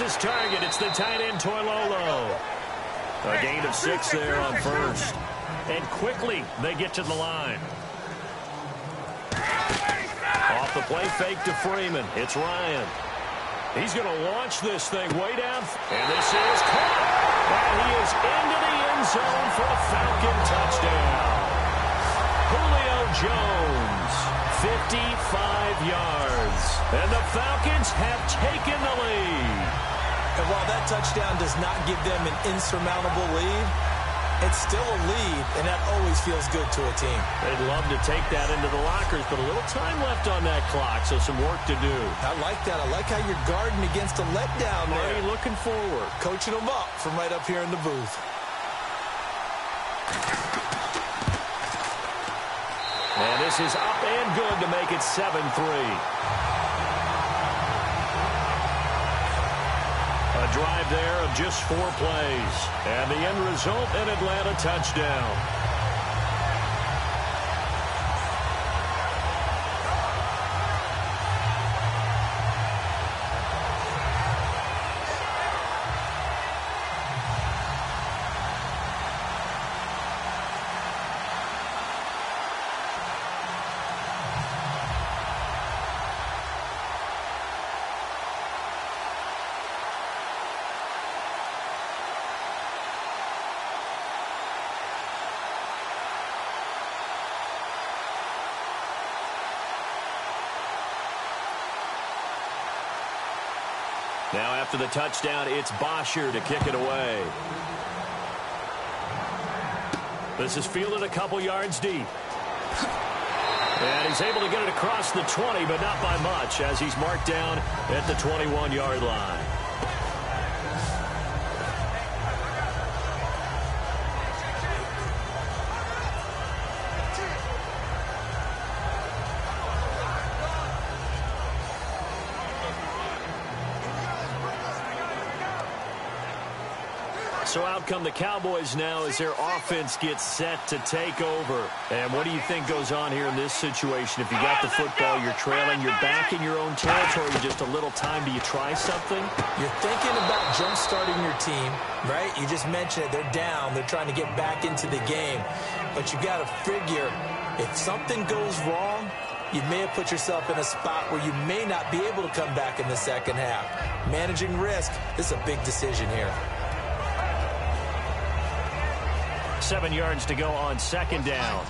His target, it's the tight end Toilolo. A gain of 6 there on first. And quickly they get to the line. Off the play fake to Freeman. It's Ryan. He's going to launch this thing way down. And this is caught. And he is into the end zone for a Falcon touchdown. Julio Jones, 55 yards. And the Falcons have taken the lead. And while that touchdown does not give them an insurmountable lead, it's still a lead, and that always feels good to a team. They'd love to take that into the lockers, but a little time left on that clock, so some work to do. I like that. I like how you're guarding against a letdown there. Already looking forward. Coaching them up from right up here in the booth. And this is up and good to make it 7-3. A drive there of just 4 plays. And the end result, an Atlanta touchdown. Now after the touchdown, it's Bosher to kick it away. This is fielded a couple yards deep. And he's able to get it across the 20, but not by much, as he's marked down at the 21-yard line. So out come the Cowboys now as their offense gets set to take over. And what do you think goes on here in this situation? If you got the football, you're trailing, you're back in your own territory with just a little time. Do you try something? You're thinking about jump-starting your team, right? You just mentioned it. They're down. They're trying to get back into the game. But you got to figure if something goes wrong, you may have put yourself in a spot where you may not be able to come back in the second half. Managing risk, this is a big decision here. 7 yards to go on second down.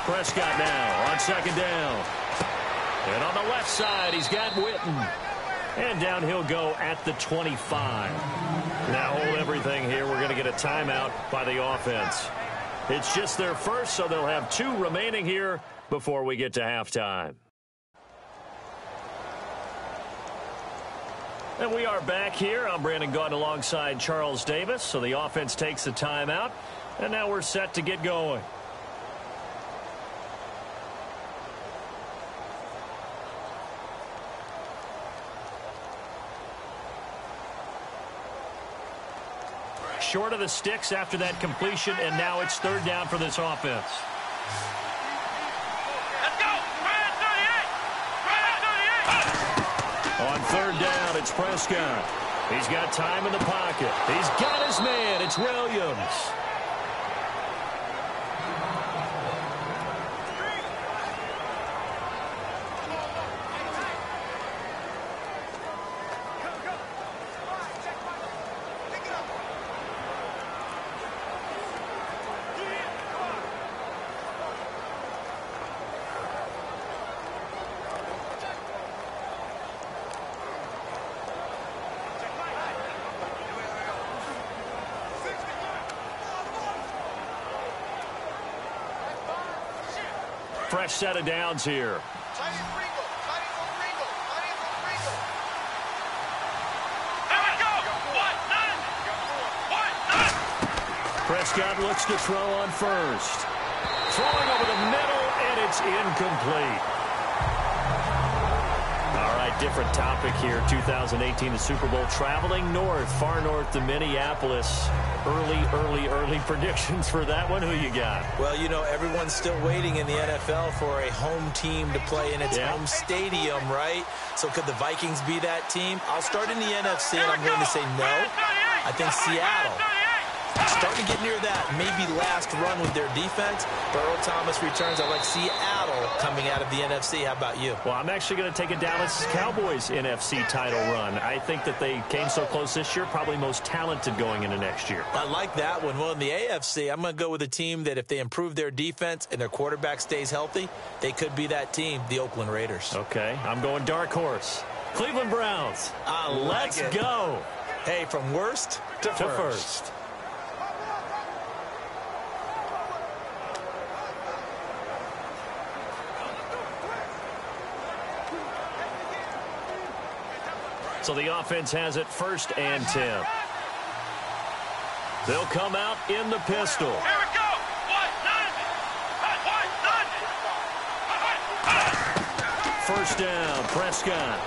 Prescott now on second down. And on the left side, he's got Witten. And down he'll go at the 25. Now hold everything here. We're going to get a timeout by the offense. It's just their first, so they'll have 2 remaining here before we get to halftime. And we are back here. I'm Brandon Gaudin alongside Charles Davis. So the offense takes the timeout. And now we're set to get going. Short of the sticks after that completion. And now it's third down for this offense. On third down, it's Prescott. He's got time in the pocket. He's got his man. It's Williams. Fresh set of downs here. Prescott looks to throw on first. Throwing over the middle, and it's incomplete. All right, different topic here. 2018, the Super Bowl, traveling north, far north to Minneapolis. Early predictions for that one. Who you got? Well, you know, everyone's still waiting in the NFL for a home team to play in its home stadium, right? So could the Vikings be that team? I'll start in the NFC, and I'm going to say no. I think Seattle. Starting to get near that maybe last run with their defense. But Earl Thomas returns. I like Seattle coming out of the NFC. How about you? Well, I'm actually going to take a Dallas Cowboys NFC title run. I think that they came so close this year, probably most talented going into next year. I like that one. Well, in the AFC, I'm going to go with a team that if they improve their defense and their quarterback stays healthy, they could be that team, the Oakland Raiders. Okay, I'm going dark horse. Cleveland Browns. Let's go. Hey, from worst to first. So the offense has it 1st and 10. They'll come out in the pistol. Here we go. First down, Prescott.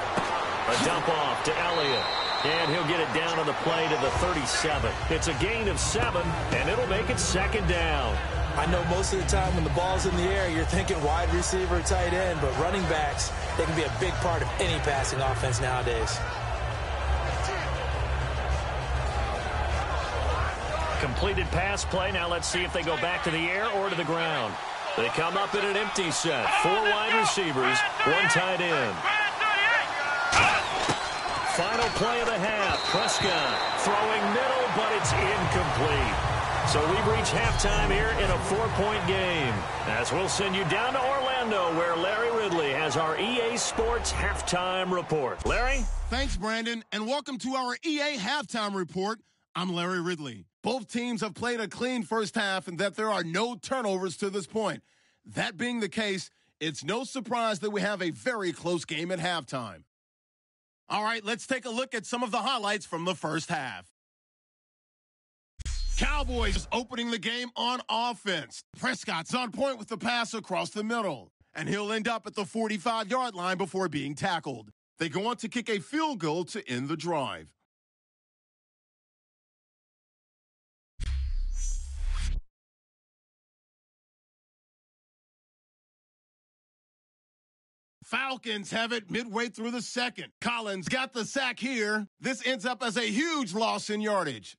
A dump off to Elliott. And he'll get it down on the play to the 37. It's a gain of 7, and it'll make it 2nd down. I know most of the time when the ball's in the air, you're thinking wide receiver, tight end, but running backs, they can be a big part of any passing offense nowadays. Completed pass play. Now let's see if they go back to the air or to the ground. They come up in an empty set. 4 wide receivers, 1 tight end. Final play of the half. Prescott throwing middle, but it's incomplete. So we've reached halftime here in a 4-point game. As we'll send you down to Orlando, where Larry Ridley has our EA Sports Halftime Report. Larry? Thanks, Brandon, and welcome to our EA Halftime Report. I'm Larry Ridley. Both teams have played a clean first half and that there are no turnovers to this point. That being the case, it's no surprise that we have a very close game at halftime. All right, let's take a look at some of the highlights from the first half. Cowboys opening the game on offense. Prescott's on point with the pass across the middle, and he'll end up at the 45-yard line before being tackled. They go on to kick a field goal to end the drive. Falcons have it midway through the second. Collins got the sack here. This ends up as a huge loss in yardage.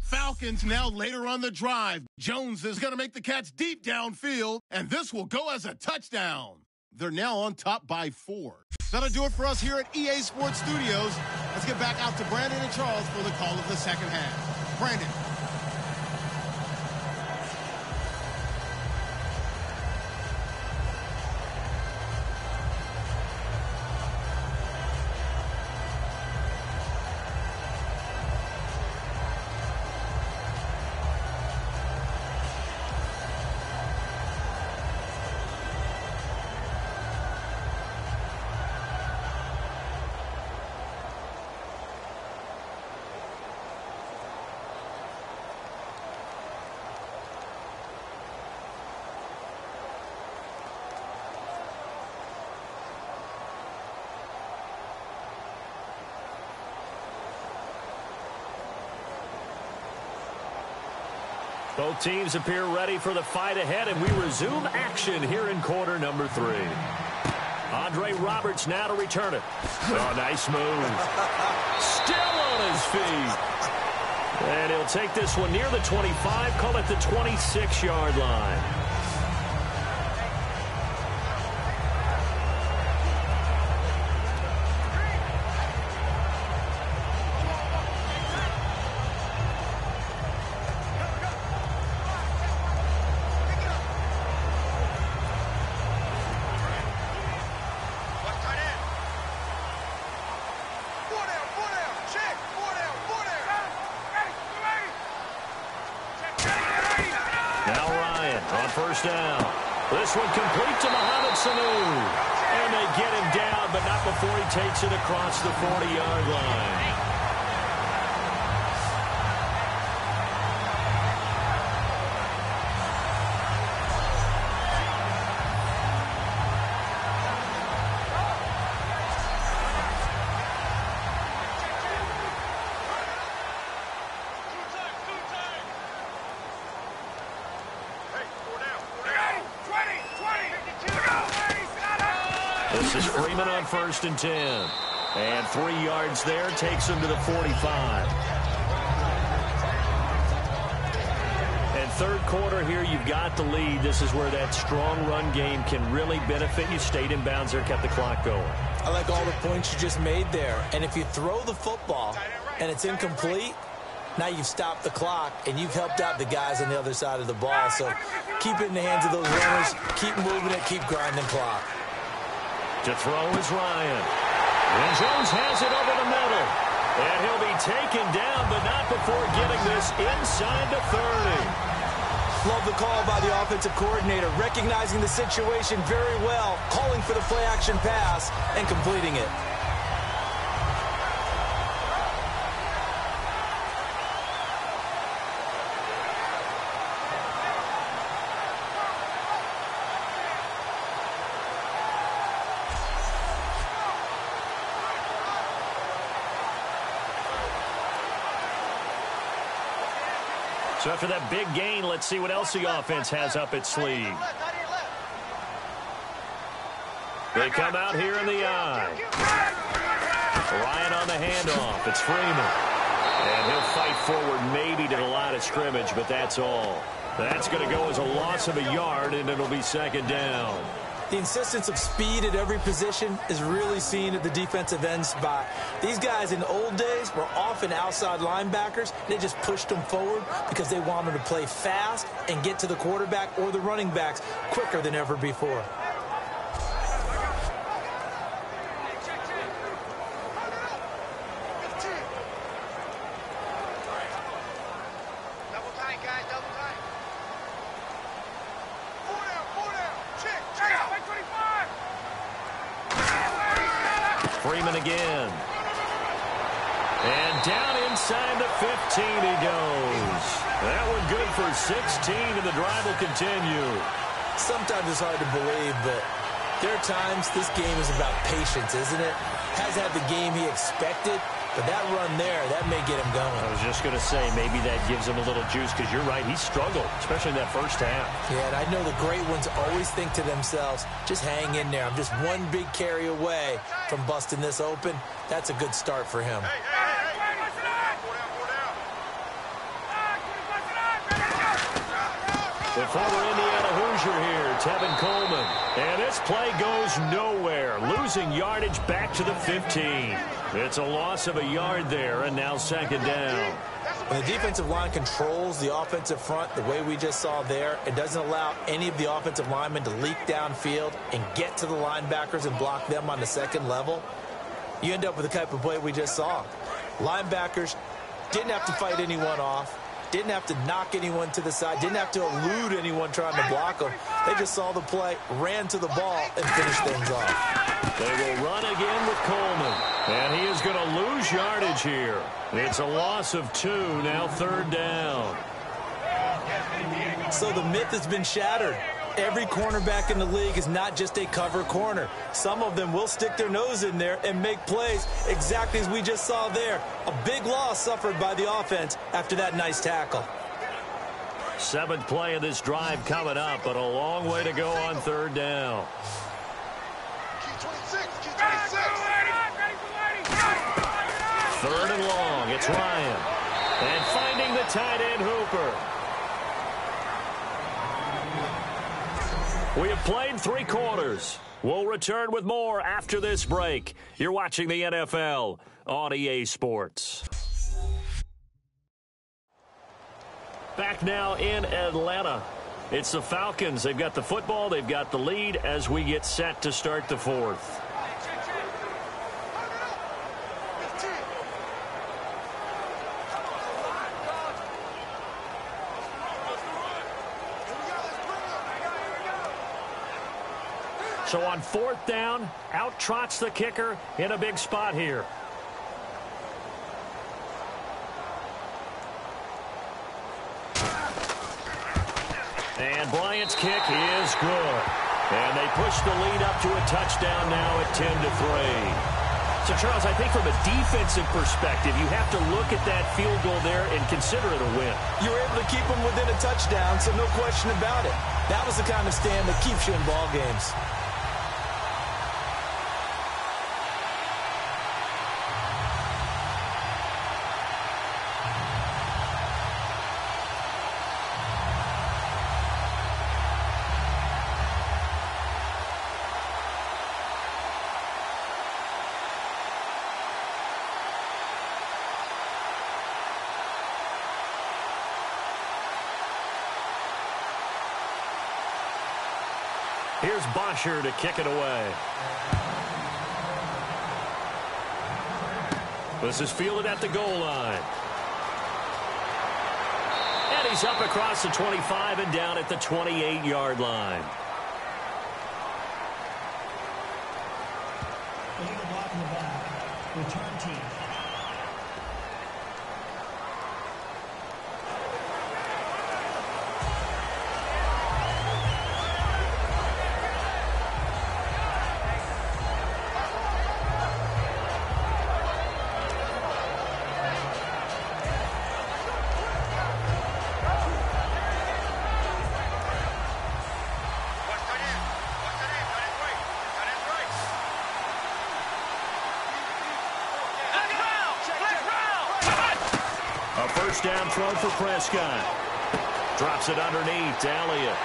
Falcons now later on the drive. Jones is going to make the catch deep downfield, and this will go as a touchdown. They're now on top by 4. That'll do it for us here at EA Sports Studios. Let's get back out to Brandon and Charles for the call of the second half. Brandon. Both teams appear ready for the fight ahead, and we resume action here in quarter number 3. Andre Roberts now to return it. Oh, nice move. Still on his feet. And he'll take this one near the 25, call it the 26-yard line. First down. This one complete to Mohamed Sanu. And they get him down, but not before he takes it across the 40-yard line. This is Freeman on 1st and 10. And 3 yards there takes him to the 45. And third quarter here, you've got the lead. This is where that strong run game can really benefit you. Stayed in bounds there, kept the clock going. I like all the points you just made there. And if you throw the football and it's incomplete, now you've stopped the clock and you've helped out the guys on the other side of the ball. So keep it in the hands of those runners. Keep moving it. Keep grinding clock. To throw is Ryan. And Jones has it over the middle. And he'll be taken down, but not before getting this inside the 30. Love the call by the offensive coordinator, recognizing the situation very well, calling for the play-action pass, and completing it. So after that big gain, let's see what else the offense has up its sleeve. They come out here in the eye. Ryan on the handoff. It's Freeman. And he'll fight forward maybe to the line of scrimmage, but that's all. That's going to go as a loss of a yard, and it'll be second down. The insistence of speed at every position is really seen at the defensive end spot. These guys in the old days were often outside linebackers. They just pushed them forward because they wanted to play fast and get to the quarterback or the running backs quicker than ever before. Freeman again. And down inside the 15 he goes. That one good for 16, and the drive will continue. Sometimes it's hard to believe, but there are times this game is about patience, isn't it? Has had the game he expected, but that run there, that may get him going. I was just going to say, maybe that gives him a little juice, because you're right, he struggled, especially in that first half. Yeah, and I know the great ones always think to themselves, just hang in there. I'm just one big carry away from busting this open. That's a good start for him. The former Indiana Hoosier here, Tevin Coleman. And this play goes nowhere, losing yardage back to the 15. It's a loss of a yard there, and now second down. When the defensive line controls the offensive front the way we just saw there, it doesn't allow any of the offensive linemen to leak downfield and get to the linebackers and block them on the second level. You end up with the type of play we just saw. Linebackers didn't have to fight anyone off. Didn't have to knock anyone to the side. Didn't have to elude anyone trying to block them. They just saw the play, ran to the ball, and finished things off. They will run again with Coleman. And he is going to lose yardage here. It's a loss of 2, now third down. So the myth has been shattered. Every cornerback in the league is not just a cover corner. Some of them will stick their nose in there and make plays exactly as we just saw there. A big loss suffered by the offense after that nice tackle. 7th play of this drive coming up, but a long way to go on third down. Third and long, it's Ryan. And finding the tight end Hooper. We have played 3 quarters. We'll return with more after this break. You're watching the NFL on EA Sports. Back now in Atlanta. It's the Falcons. They've got the football. They've got the lead as we get set to start the 4th. So on 4th down, out trots the kicker in a big spot here. And Bryant's kick is good. And they push the lead up to a touchdown now at 10-3. So, Charles, I think from a defensive perspective, you have to look at that field goal there and consider it a win. You were able to keep them within a touchdown, so no question about it. That was the kind of stand that keeps you in ball games. Here's Bosher to kick it away. This is fielded at the goal line. And he's up across the 25 and down at the 28-yard line. Illegal block in the back. Return team. Down throw for Prescott. Drops it underneath to Elliott.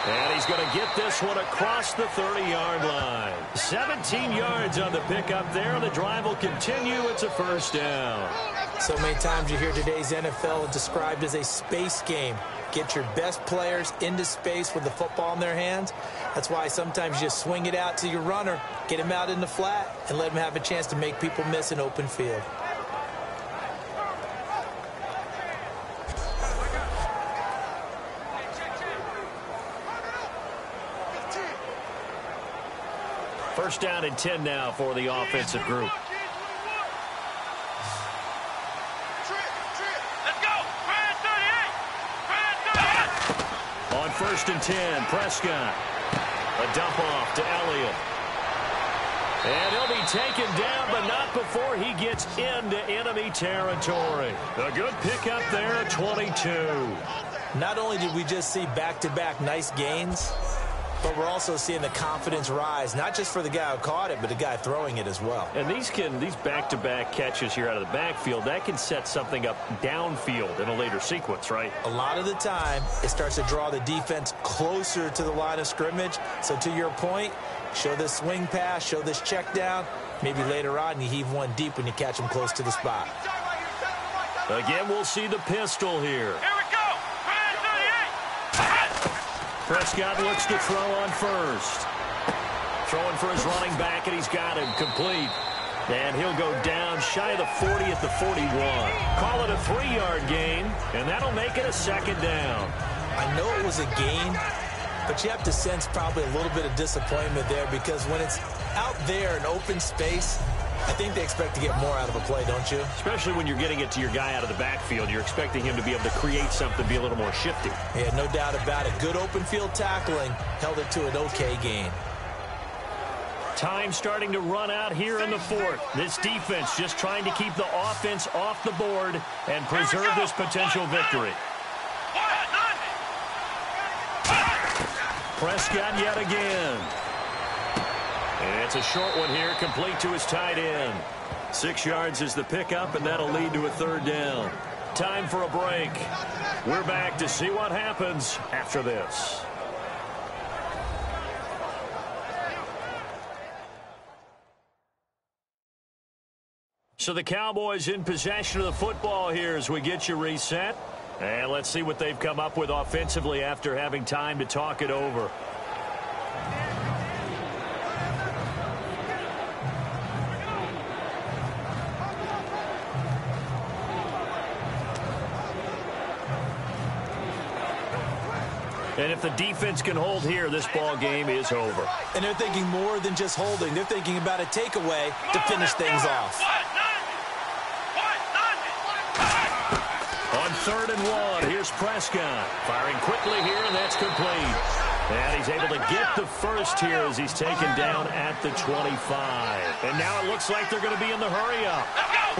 And he's going to get this one across the 30-yard line. 17 yards on the pickup there. The drive will continue. It's a first down. So many times you hear today's NFL described as a space game. Get your best players into space with the football in their hands. That's why sometimes you just swing it out to your runner, get him out in the flat, and let him have a chance to make people miss an open field. First down and 10 now for the offensive group. Let's go. On first and 10, Prescott. A dump off to Elliott. And he'll be taken down, but not before he gets into enemy territory. A good pickup there at 22. Not only did we just see back-to-back nice gains, but we're also seeing the confidence rise, not just for the guy who caught it, but the guy throwing it as well. And these back-to-back catches here out of the backfield, that can set something up downfield in a later sequence, right? A lot of the time, it starts to draw the defense closer to the line of scrimmage. So to your point, show this swing pass, show this check down. Maybe later on you heave one deep when you catch them close to the spot. Again, we'll see the pistol here. Here we go. Prescott looks to throw on first. Throwing for his running back, and he's got him complete. And he'll go down shy of the 40 at the 41. Call it a 3-yard gain, and that'll make it a second down. I know it was a gain, but you have to sense probably a little bit of disappointment there, because when it's out there in open space, I think they expect to get more out of a play, don't you? Especially when you're getting it to your guy out of the backfield. You're expecting him to be able to create something, be a little more shifty. Yeah, no doubt about it. Good open field tackling held it to an okay gain. Time starting to run out here in the fourth. This defense just trying to keep the offense off the board and preserve this potential victory. Prescott yet again. And it's a short one here, complete to his tight end. 6 yards is the pickup, and that'll lead to a third down. Time for a break. We're back to see what happens after this. So the Cowboys in possession of the football here as we get you reset. And let's see what they've come up with offensively after having time to talk it over. And if the defense can hold here, this ball game is over. And they're thinking more than just holding. They're thinking about a takeaway to finish things off. On 3rd and 1, here's Prescott. Firing quickly here, and that's complete. And he's able to get the first here as he's taken down at the 25. And now it looks like they're going to be in the hurry-up.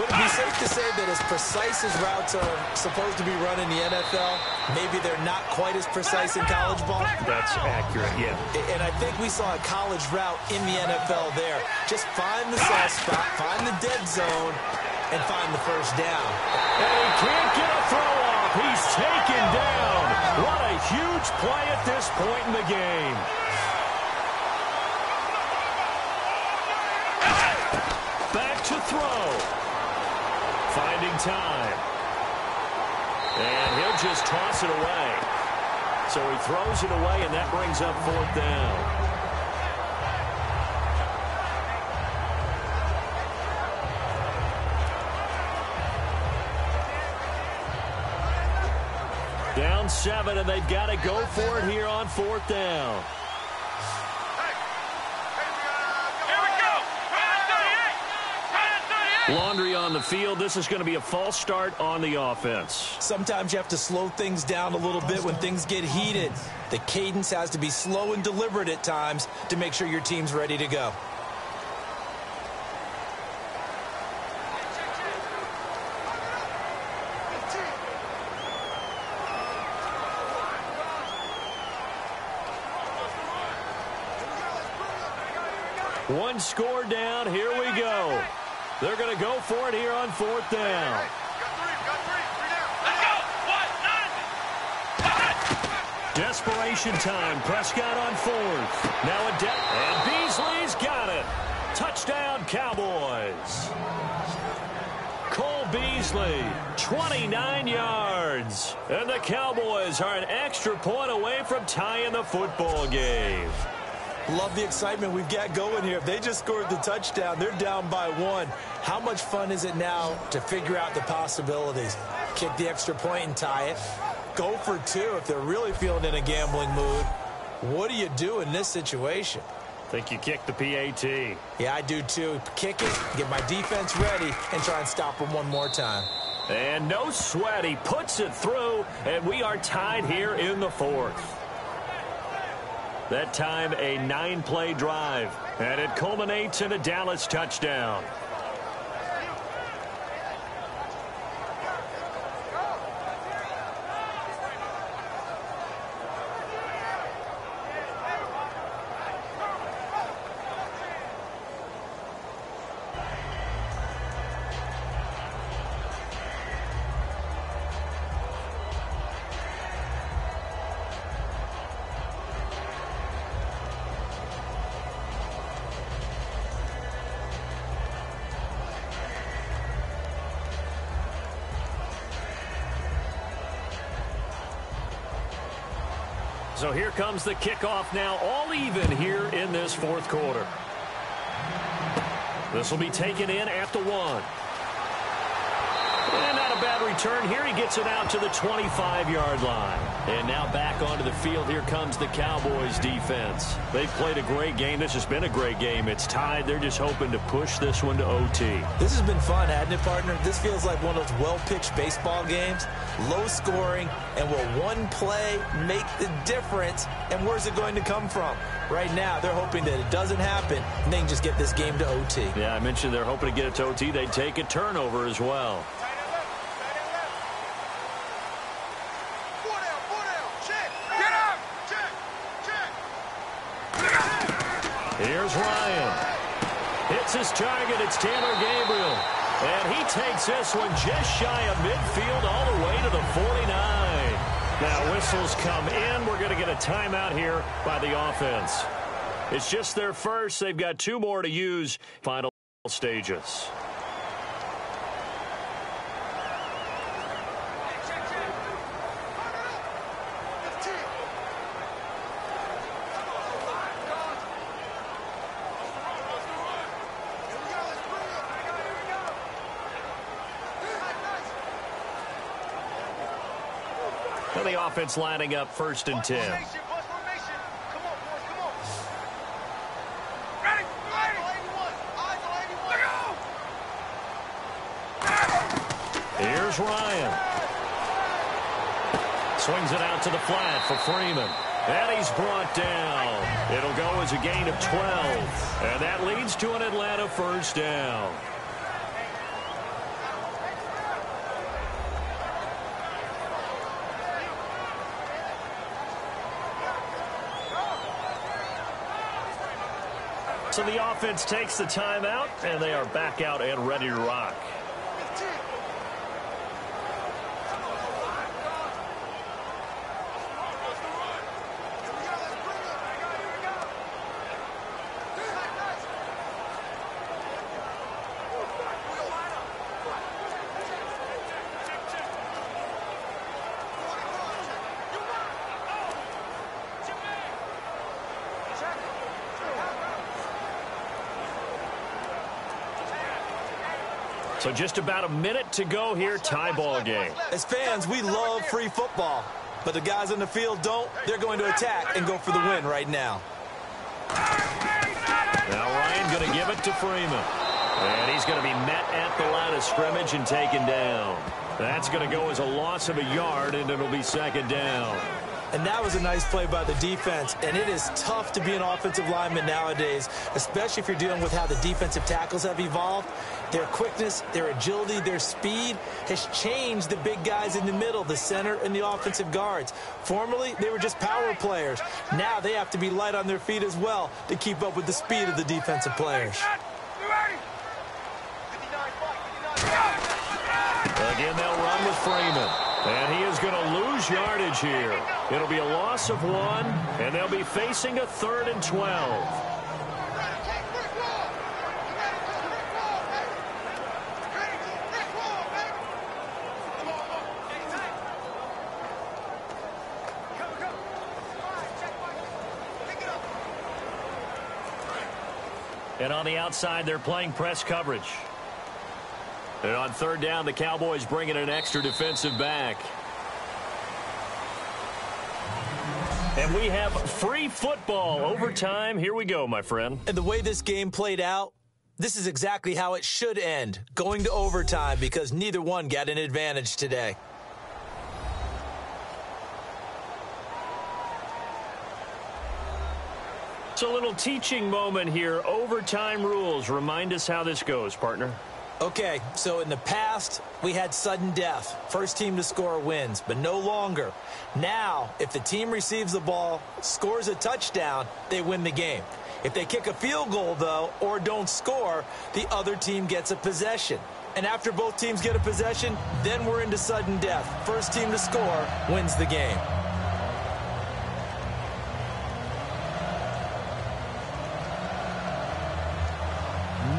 Would it be safe to say that as precise as routes are supposed to be run in the NFL, maybe they're not quite as precise in college ball? That's accurate, yeah. And I think we saw a college route in the NFL there. Just find the soft spot, find the dead zone, and find the first down. And he can't get a throw off. He's taken down. What a huge play at this point in the game. Back to throw. Finding time. And he'll just toss it away. So he throws it away, and that brings up 4th down. Down 7, and they've got to go for it here on 4th down. Laundry on the field. This is going to be a false start on the offense. Sometimes you have to slow things down a little bit when things get heated. The cadence has to be slow and deliberate at times to make sure your team's ready to go. One score down. Here we go. They're going to go for it here on 4th down. Desperation time. Prescott on 4th. Now a and Beasley's got it. Touchdown, Cowboys. Cole Beasley, 29 yards. And the Cowboys are an extra point away from tying the football game. Love the excitement we've got going here. If they just scored the touchdown, they're down by 1. How much fun is it now to figure out the possibilities? Kick the extra point and tie it. Go for 2 if they're really feeling in a gambling mood. What do you do in this situation? Think you kicked the PAT. Yeah, I do too. Kick it, get my defense ready, and try and stop them one more time. And no sweat. He puts it through, and we are tied here in the fourth. That time a 9-play drive, and it culminates in a Dallas touchdown. So here comes the kickoff now, all even here in this fourth quarter. This will be taken in at the 1. And not a bad return here. He gets it out to the 25-yard line. And now back onto the field. Here comes the Cowboys defense. They've played a great game. This has been a great game. It's tied. They're just hoping to push this one to OT. This has been fun, hasn't it, partner? This feels like one of those well-pitched baseball games. Low scoring, and will one play make the difference? And where's it going to come from? Right now, they're hoping that it doesn't happen, and they can just get this game to OT. Yeah, I mentioned they're hoping to get it to OT. They'd take a turnover as well. Here's Ryan. Hits his target. It's Taylor Gabriel. And he takes this one just shy of midfield all the way to the 49. Now whistles come in. We're going to get a timeout here by the offense. It's just their first. They've got 2 more to use. Final stages. Now the offense lining up 1st and 10. Here's Ryan. Swings it out to the flat for Freeman. And he's brought down. It'll go as a gain of 12. And that leads to an Atlanta 1st down. So the offense takes the timeout, and they are back out and ready to rock. So just about a minute to go here, tie ball game. As fans, we love free football. But the guys on the field don't. They're going to attack and go for the win right now. Now Ryan going to give it to Freeman. And he's going to be met at the line of scrimmage and taken down. That's going to go as a loss of a yard, and it'll be 2nd down. And that was a nice play by the defense. And it is tough to be an offensive lineman nowadays, especially if you're dealing with how the defensive tackles have evolved. Their quickness, their agility, their speed has changed the big guys in the middle, the center and the offensive guards. Formerly, they were just power players. Now they have to be light on their feet as well to keep up with the speed of the defensive players. Again, they'll run with Freeman. And he is going to lose yardage here. It'll be a loss of 1, and they'll be facing a 3rd and 12. And on the outside, they're playing press coverage. And on 3rd down, the Cowboys bring in an extra defensive back. And we have free football overtime. Here we go, my friend. And the way this game played out, this is exactly how it should end, going to overtime, because neither one got an advantage today. It's a little teaching moment here. Overtime rules. Remind us how this goes, partner. Okay, so in the past, we had sudden death. First team to score wins, but no longer. Now, if the team receives the ball, scores a touchdown, they win the game. If they kick a field goal, though, or don't score, the other team gets a possession. And after both teams get a possession, then we're into sudden death. First team to score wins the game.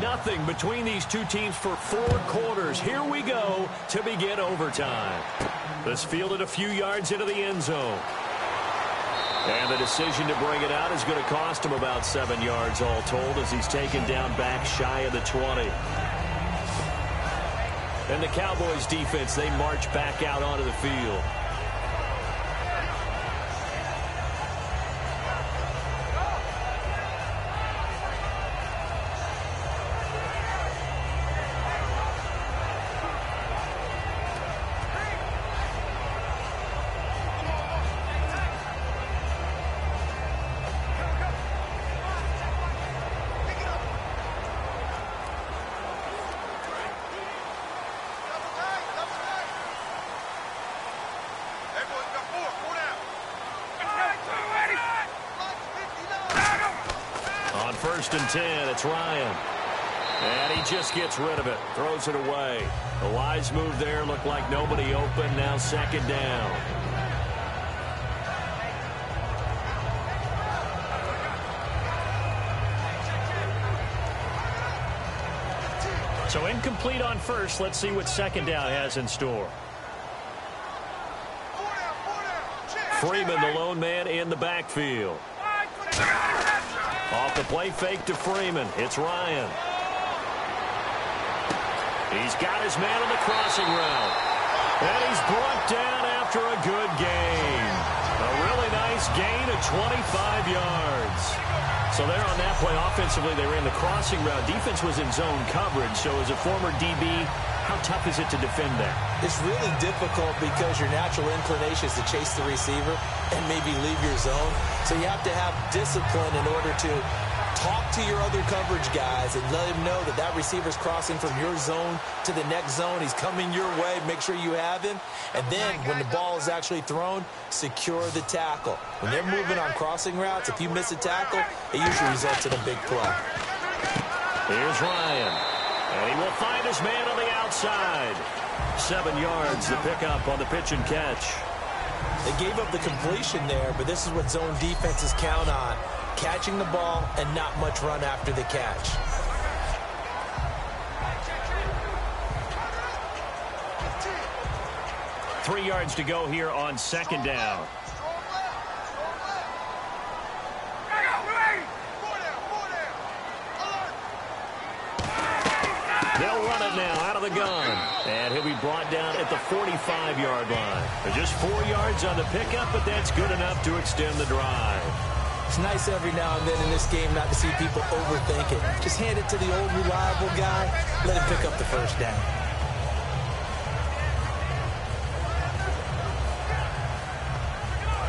Nothing between these two teams for 4 quarters. Here we go to begin overtime. This fielded a few yards into the end zone. And the decision to bring it out is going to cost him about 7 yards all told as he's taken down back shy of the 20. And the Cowboys defense, they march back out onto the field. First and 10, it's Ryan. And he just gets rid of it, throws it away. The wise move there, looked like nobody open, now second down. So incomplete on first. Let's see what second down has in store. Freeman, the lone man in the backfield. Off the play fake to Freeman. It's Ryan. He's got his man on the crossing route. And he's brought down after a good gain. A really nice gain of 25 yards. So there on that play, offensively, they ran the crossing route. Defense was in zone coverage. So as a former DB, how tough is it to defend that? It's really difficult because your natural inclination is to chase the receiver and maybe leave your zone. So you have to have discipline in order to talk to your other coverage guys and let him know that that receiver's crossing from your zone to the next zone. He's coming your way. Make sure you have him. And then when the ball is actually thrown, secure the tackle. When they're moving on crossing routes, if you miss a tackle, it usually results in a big play. Here's Ryan. And he will find his man on the outside. 7 yards to pick up on the pitch and catch. They gave up the completion there, but this is what zone defenses count on. Catching the ball and not much run after the catch. Three yards to go here on second down. They'll run it now out of the gun. And he'll be brought down at the 45-yard line. They're just 4 yards on the pickup, but that's good enough to extend the drive. It's nice every now and then in this game not to see people overthink it. Just hand it to the old reliable guy. Let him pick up the first down.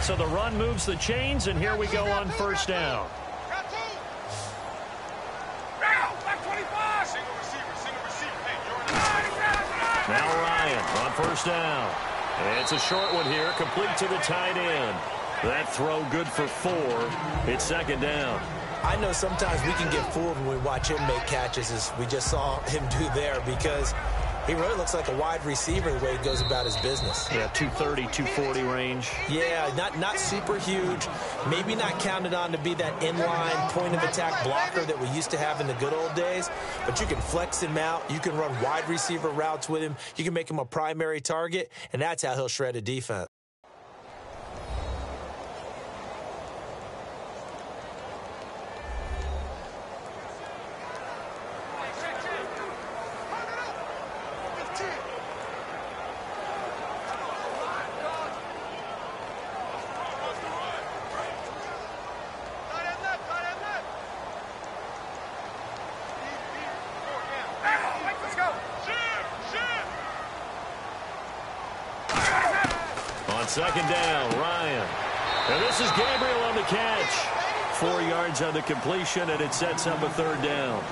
So the run moves the chains, and here we go on first down. Now Ryan on first down. It's a short one here, complete to the tight end. That throw good for 4. It's second down. I know sometimes we can get fooled when we watch him make catches, as we just saw him do there, because he really looks like a wide receiver the way he goes about his business. Yeah, 230, 240 range. Yeah, not super huge. Maybe not counted on to be that inline point-of-attack blocker that we used to have in the good old days. But you can flex him out. You can run wide receiver routes with him. You can make him a primary target, and that's how he'll shred a defense. On second down, Ryan. And this is Gabriel on the catch. 4 yards on the completion, and it sets up a third down.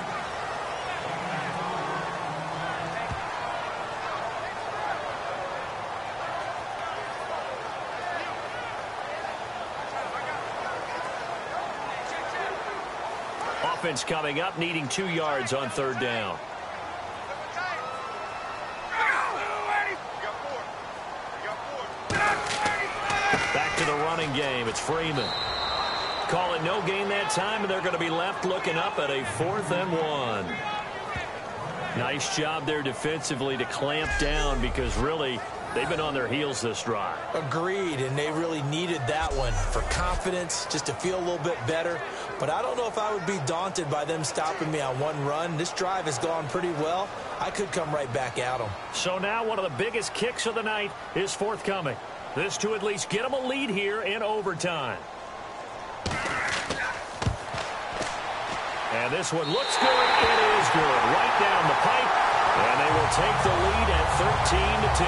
Offense coming up, needing 2 yards on third down. Back to the running game. It's Freeman. Call it no gain that time, and they're going to be left looking up at a 4th and 1. Nice job there defensively to clamp down because really they've been on their heels this drive. Agreed, and they really needed that one for confidence, just to feel a little bit better. But I don't know if I would be daunted by them stopping me on one run. This drive has gone pretty well. I could come right back at them. So now one of the biggest kicks of the night is forthcoming. This to at least get them a lead here in overtime. And this one looks good. It is good. Right down the pipe. And they will take the lead at 13-10.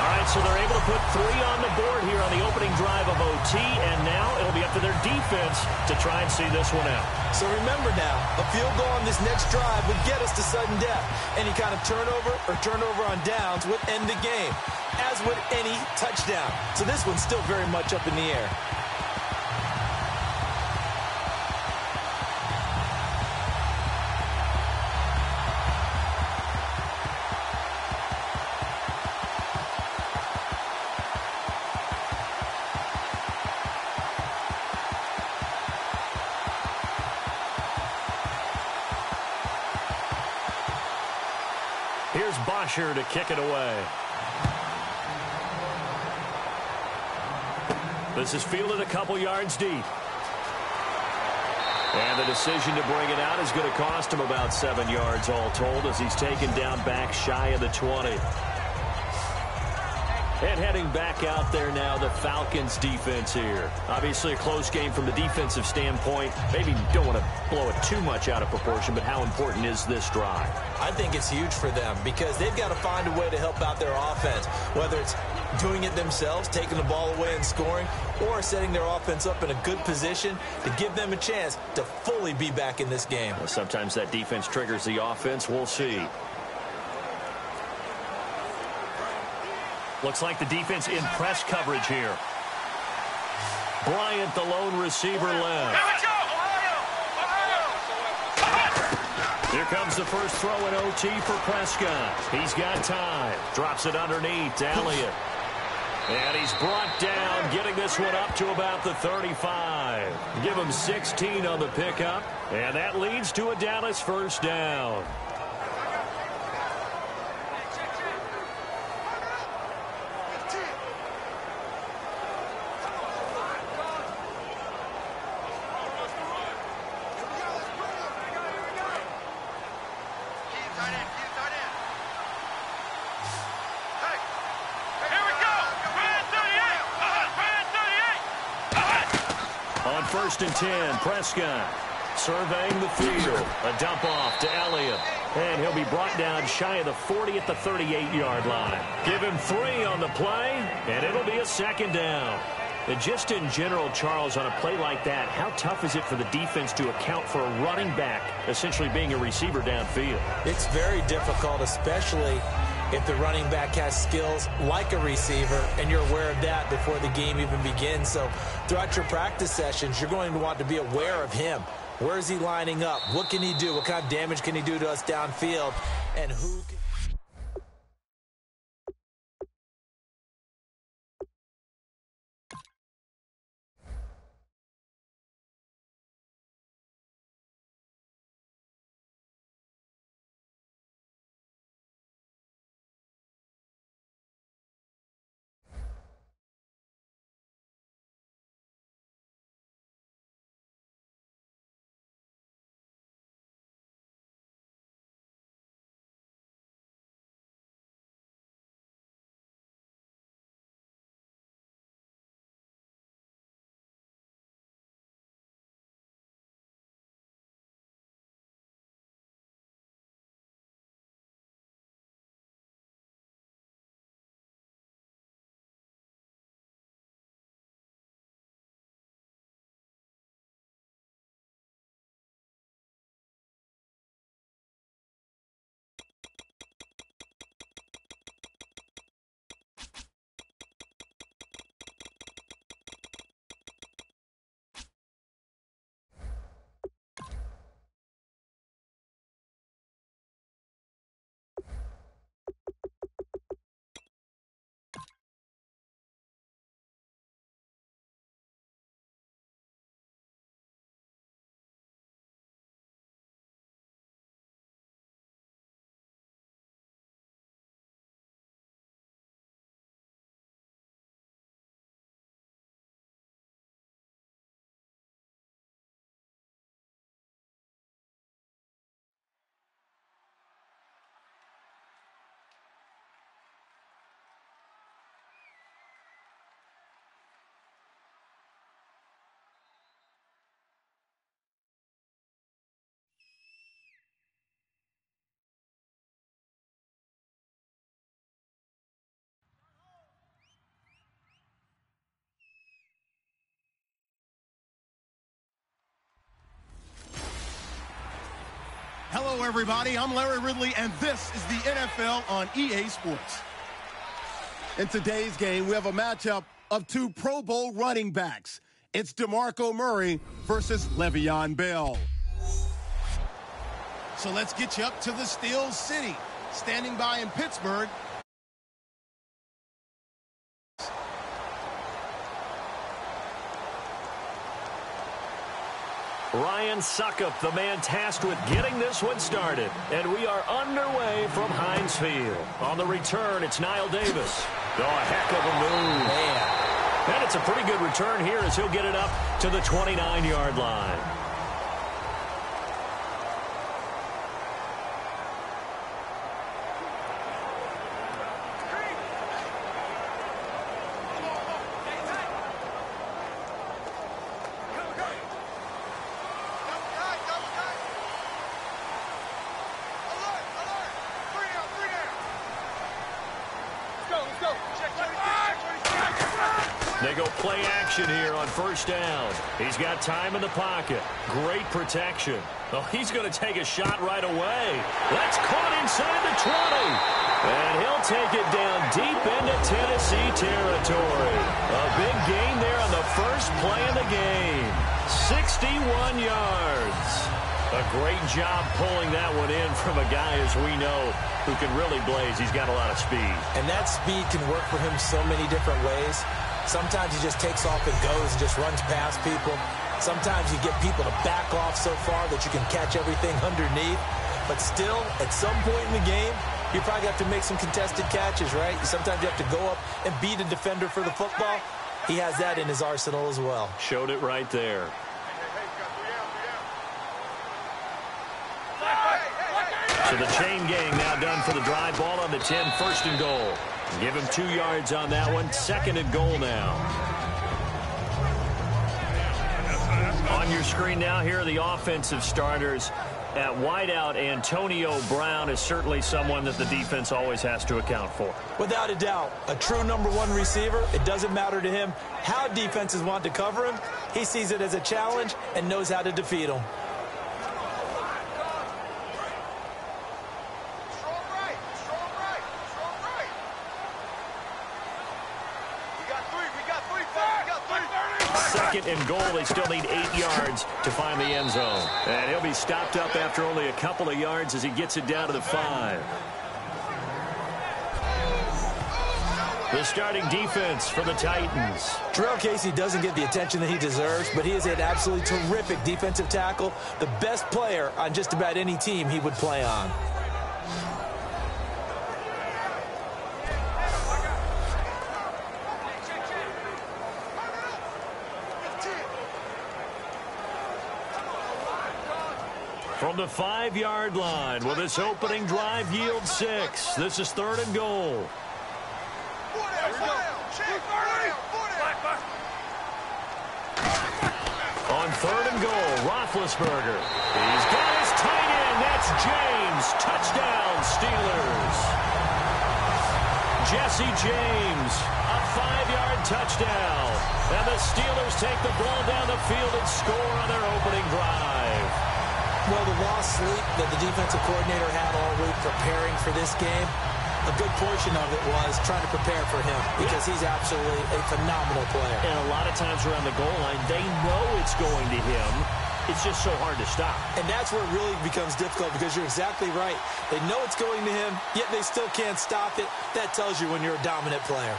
All right, so they're able to put 3 on the board here on the opening drive of OT. And now it'll be up to their defense to try and see this one out. So remember now, a field goal on this next drive would get us to sudden death. Any kind of turnover or turnover on downs would end the game, as would any touchdown. So this one's still very much up in the air. Here's Bosher to kick it away. This is fielded a couple yards deep. And the decision to bring it out is going to cost him about 7 yards all told as he's taken down back shy of the 20. And heading back out there now, the Falcons defense here. Obviously a close game from the defensive standpoint. Maybe don't want to blow it too much out of proportion, but how important is this drive? I think it's huge for them because they've got to find a way to help out their offense, whether it's doing it themselves, taking the ball away and scoring, or setting their offense up in a good position to give them a chance to fully be back in this game. Well, sometimes that defense triggers the offense. We'll see. Looks like the defense in press coverage here. Bryant, the lone receiver, left. Here comes the first throw in OT for Prescott. He's got time. Drops it underneath to Elliott. And he's brought down, getting this one up to about the 35. Give him 16 on the pickup, and that leads to a Dallas first down. First and 10, Prescott surveying the field. A dump off to Elliott. And he'll be brought down shy of the 40 at the 38-yard line. Give him 3 on the play, and it'll be a second down. And just in general, Charles, on a play like that, how tough is it for the defense to account for a running back essentially being a receiver downfield? It's very difficult, especially if the running back has skills like a receiver, and you're aware of that before the game even begins. So throughout your practice sessions, you're going to want to be aware of him. Where is he lining up? What can he do? What kind of damage can he do to us downfield? And who can Hello, everybody. I'm Larry Ridley, and this is the NFL on EA Sports. In today's game, we have a matchup of two Pro Bowl running backs. It's DeMarco Murray versus Le'Veon Bell. So let's get you up to the Steel City. Standing by in Pittsburgh, Ryan Suckup, the man tasked with getting this one started. And we are underway from Heinz Field. On the return, it's Niall Davis. Oh, a heck of a move. Man. And it's a pretty good return here as he'll get it up to the 29-yard line. They go play action here on first down. He's got time in the pocket. Great protection. Oh, he's going to take a shot right away. That's caught inside the 20. And he'll take it down deep into Tennessee territory. A big gain there on the first play of the game. 61 yards. A great job pulling that one in from a guy, as we know, who can really blaze. He's got a lot of speed. And that speed can work for him so many different ways. Sometimes he just takes off and goes and just runs past people. Sometimes you get people to back off so far that you can catch everything underneath. But still, at some point in the game, you probably have to make some contested catches, right? Sometimes you have to go up and beat a defender for the football. He has that in his arsenal as well. Showed it right there. So the chain gang now done for the drive. Ball on the 10, first and goal. Give him 2 yards on that one. Second and goal now. On your screen now, here are the offensive starters. At wideout, Antonio Brown is certainly someone that the defense always has to account for. Without a doubt, a true number one receiver. It doesn't matter to him how defenses want to cover him. He sees it as a challenge and knows how to defeat them. Second and goal. They still need 8 yards to find the end zone. And he'll be stopped up after only a couple of yards as he gets it down to the 5. The starting defense for the Titans. Jarrell Casey doesn't get the attention that he deserves, but he is an absolutely terrific defensive tackle, the best player on just about any team he would play on. From the 5-yard line, will this opening drive yield 6? This is third and goal. On third and goal, Roethlisberger. He's got his tight end. That's James. Touchdown, Steelers. Jesse James, a 5-yard touchdown. And the Steelers take the ball down the field and score on their opening drive. Well, the lost sleep that the defensive coordinator had all week preparing for this game, a good portion of it was trying to prepare for him because he's absolutely a phenomenal player. And a lot of times around the goal line, they know it's going to him. It's just so hard to stop. And that's where it really becomes difficult because you're exactly right. They know it's going to him, yet they still can't stop it. That tells you when you're a dominant player.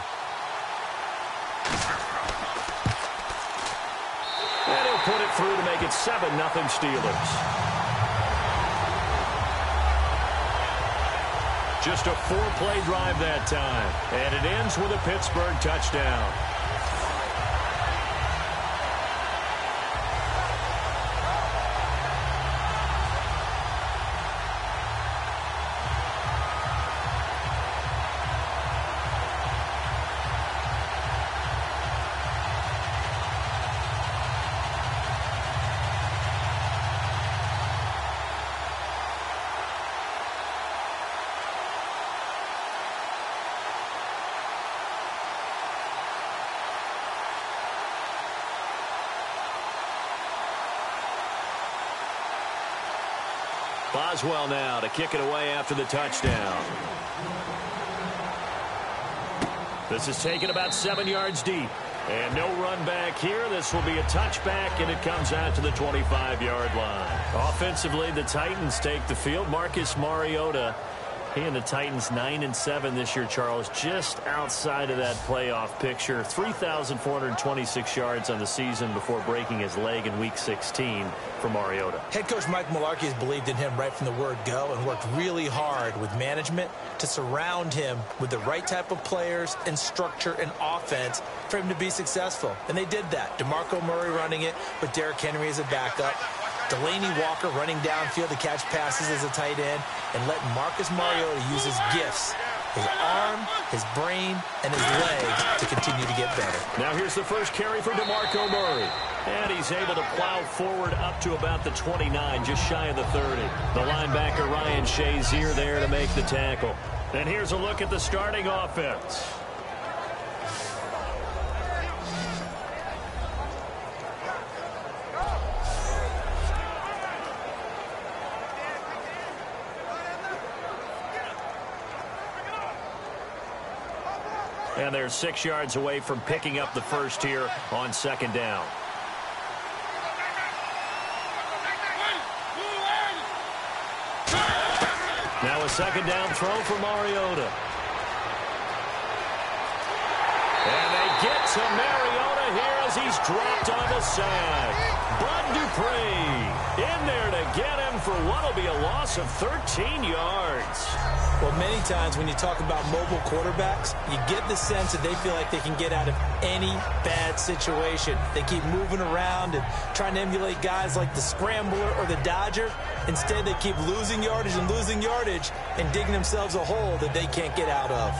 And he'll put it through to make it 7-0 Steelers. Just a 4-play drive that time. And it ends with a Pittsburgh touchdown. Boswell now to kick it away after the touchdown. This is taken about 7 yards deep. And no run back here. This will be a touchback, and it comes out to the 25-yard line. Offensively, the Titans take the field. Marcus Mariota, he and the Titans 9-7 this year, Charles, just outside of that playoff picture. 3,426 yards on the season before breaking his leg in Week 16 for Mariota. Head coach Mike Mularkey has believed in him right from the word go and worked really hard with management to surround him with the right type of players and structure and offense for him to be successful. And they did that. DeMarco Murray running it with Derrick Henry as a backup. Delaney Walker running downfield to catch passes as a tight end, and letting Marcus Mariota use his gifts, his arm, his brain, and his legs to continue to get better. Now here's the first carry for DeMarco Murray. And he's able to plow forward up to about the 29, just shy of the 30. The linebacker Ryan Shazier there to make the tackle. And here's a look at the starting offense. And they're 6 yards away from picking up the first here on second down. Now a second down throw for Mariota. And they get to Mariota here as he's dropped on the sack. Bud Dupree in there to get him for what will be a loss of 13 yards. Well, many times when you talk about mobile quarterbacks, you get the sense that they feel like they can get out of any bad situation. They keep moving around and trying to emulate guys like the Scrambler or the Dodger. Instead, they keep losing yardage and digging themselves a hole that they can't get out of.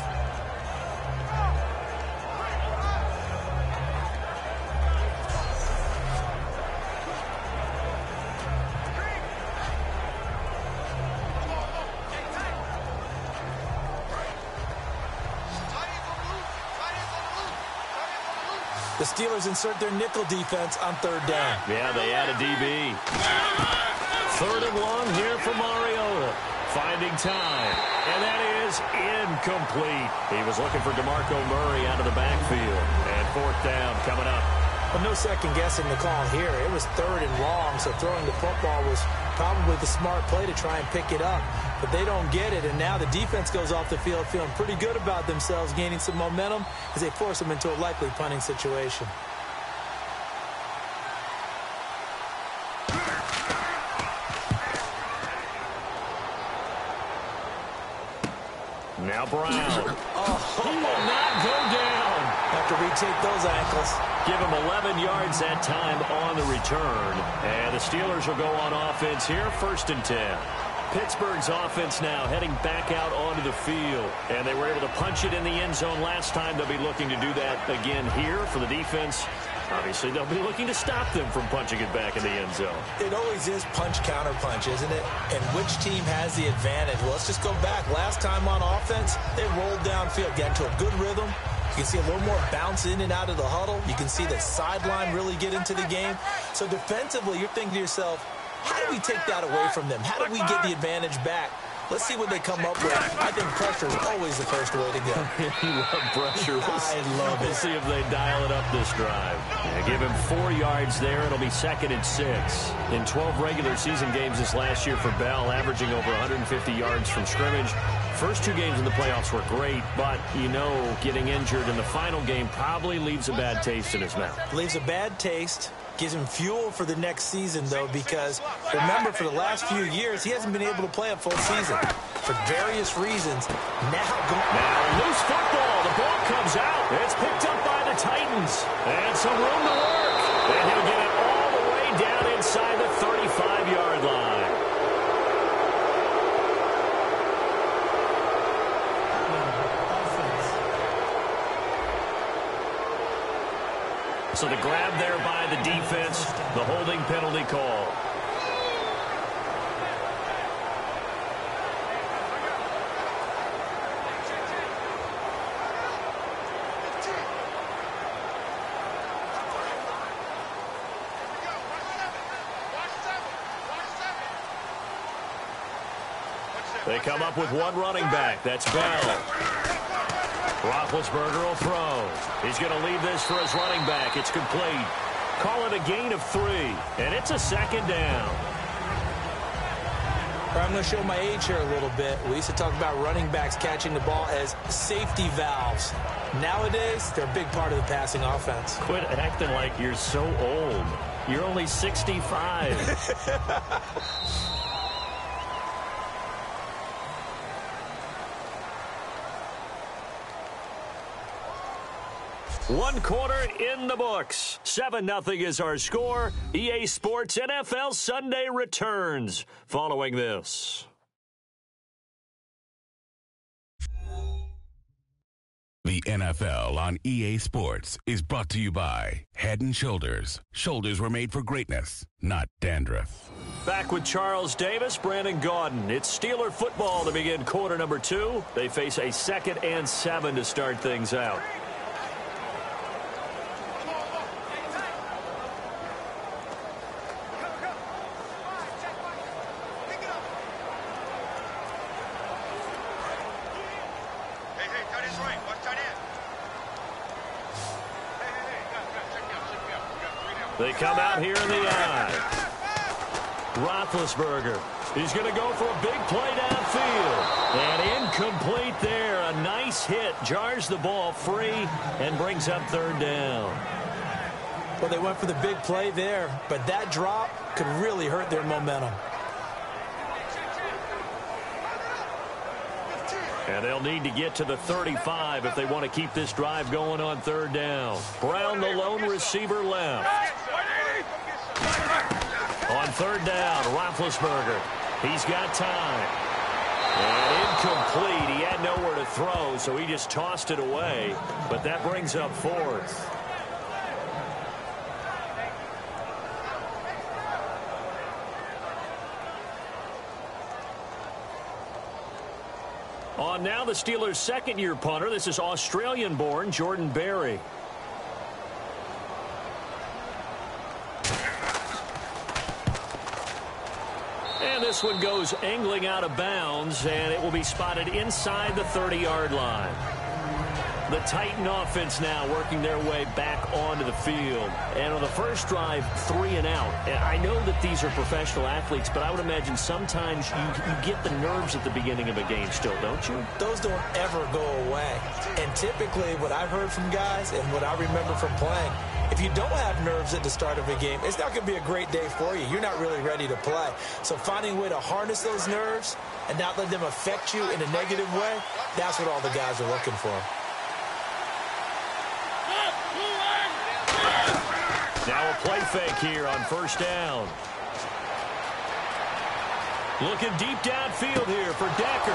The Steelers insert their nickel defense on third down. Yeah, they add a DB. Third and long here for Mariota. Finding time. And that is incomplete. He was looking for DeMarco Murray out of the backfield. And fourth down coming up. Well, no second guessing the call here. It was third and long, so throwing the football was probably the smart play to try and pick it up. But they don't get it, and now the defense goes off the field feeling pretty good about themselves, gaining some momentum as they force them into a likely punting situation. Now Brown. He will not go down. Have to retake those ankles. Give him 11 yards that time on the return. And the Steelers will go on offense here, 1st and 10. Pittsburgh's offense now heading back out onto the field. And they were able to punch it in the end zone last time. They'll be looking to do that again here for the defense. Obviously, they'll be looking to stop them from punching it back in the end zone. It always is punch-counter-punch, isn't it? And which team has the advantage? Well, let's just go back. Last time on offense, they rolled downfield, got into a good rhythm. You can see a little more bounce in and out of the huddle. You can see the sideline really get into the game. So defensively, you're thinking to yourself, how do we take that away from them? How do we get the advantage back? Let's see what they come up with. I think pressure is always the first way to go. You love pressure. I love it. We'll see if they dial it up this drive. Yeah, give him 4 yards there. It'll be 2nd and 6. In 12 regular season games this last year for Bell, averaging over 150 yards from scrimmage. First 2 games in the playoffs were great, but, you know, getting injured in the final game probably leaves a bad taste in his mouth. Leaves a bad taste. Gives him fuel for the next season, though, because remember, for the last few years, he hasn't been able to play a full season for various reasons. Now loose football. The ball comes out. It's picked up by the Titans. And some room to work. And he'll get it all the way down inside the 35-yard line. So the grab there by the defense, the holding penalty call. They come up with one running back. That's Bell. Roethlisberger will throw. He's going to leave this for his running back. It's complete. Call it a gain of 3, and it's a second down. I'm going to show my age here a little bit. We used to talk about running backs catching the ball as safety valves. Nowadays, they're a big part of the passing offense. Quit acting like you're so old. You're only 65. One quarter in the books. 7-0 is our score. EA Sports NFL Sunday returns following this. The NFL on EA Sports is brought to you by Head & Shoulders. Shoulders were made for greatness, not dandruff. Back with Charles Davis, Brandon Gaudin. It's Steeler football to begin quarter number 2. They face a 2nd and 7 to start things out. They come out here in the eye. Roethlisberger. He's going to go for a big play downfield. And incomplete there. A nice hit. Jars the ball free and brings up 3rd down. Well, they went for the big play there, but that drop could really hurt their momentum. And they'll need to get to the 35 if they want to keep this drive going on 3rd down. Brown, the lone receiver, left. On 3rd down, Roethlisberger. He's got time. And incomplete. He had nowhere to throw, so he just tossed it away. But that brings up 4th. On now the Steelers' 2nd-year punter. This is Australian-born Jordan Berry. And this one goes angling out of bounds, and it will be spotted inside the 30-yard line. The Titan offense now working their way back onto the field. And on the first drive, 3 and out. And I know that these are professional athletes, but I would imagine sometimes you get the nerves at the beginning of a game still, don't you? Those don't ever go away. And typically what I've heard from guys and what I remember from playing, if you don't have nerves at the start of a game, it's not going to be a great day for you. You're not really ready to play. So finding a way to harness those nerves and not let them affect you in a negative way, that's what all the guys are looking for. Now a play fake here on 1st down. Looking deep downfield here for Decker.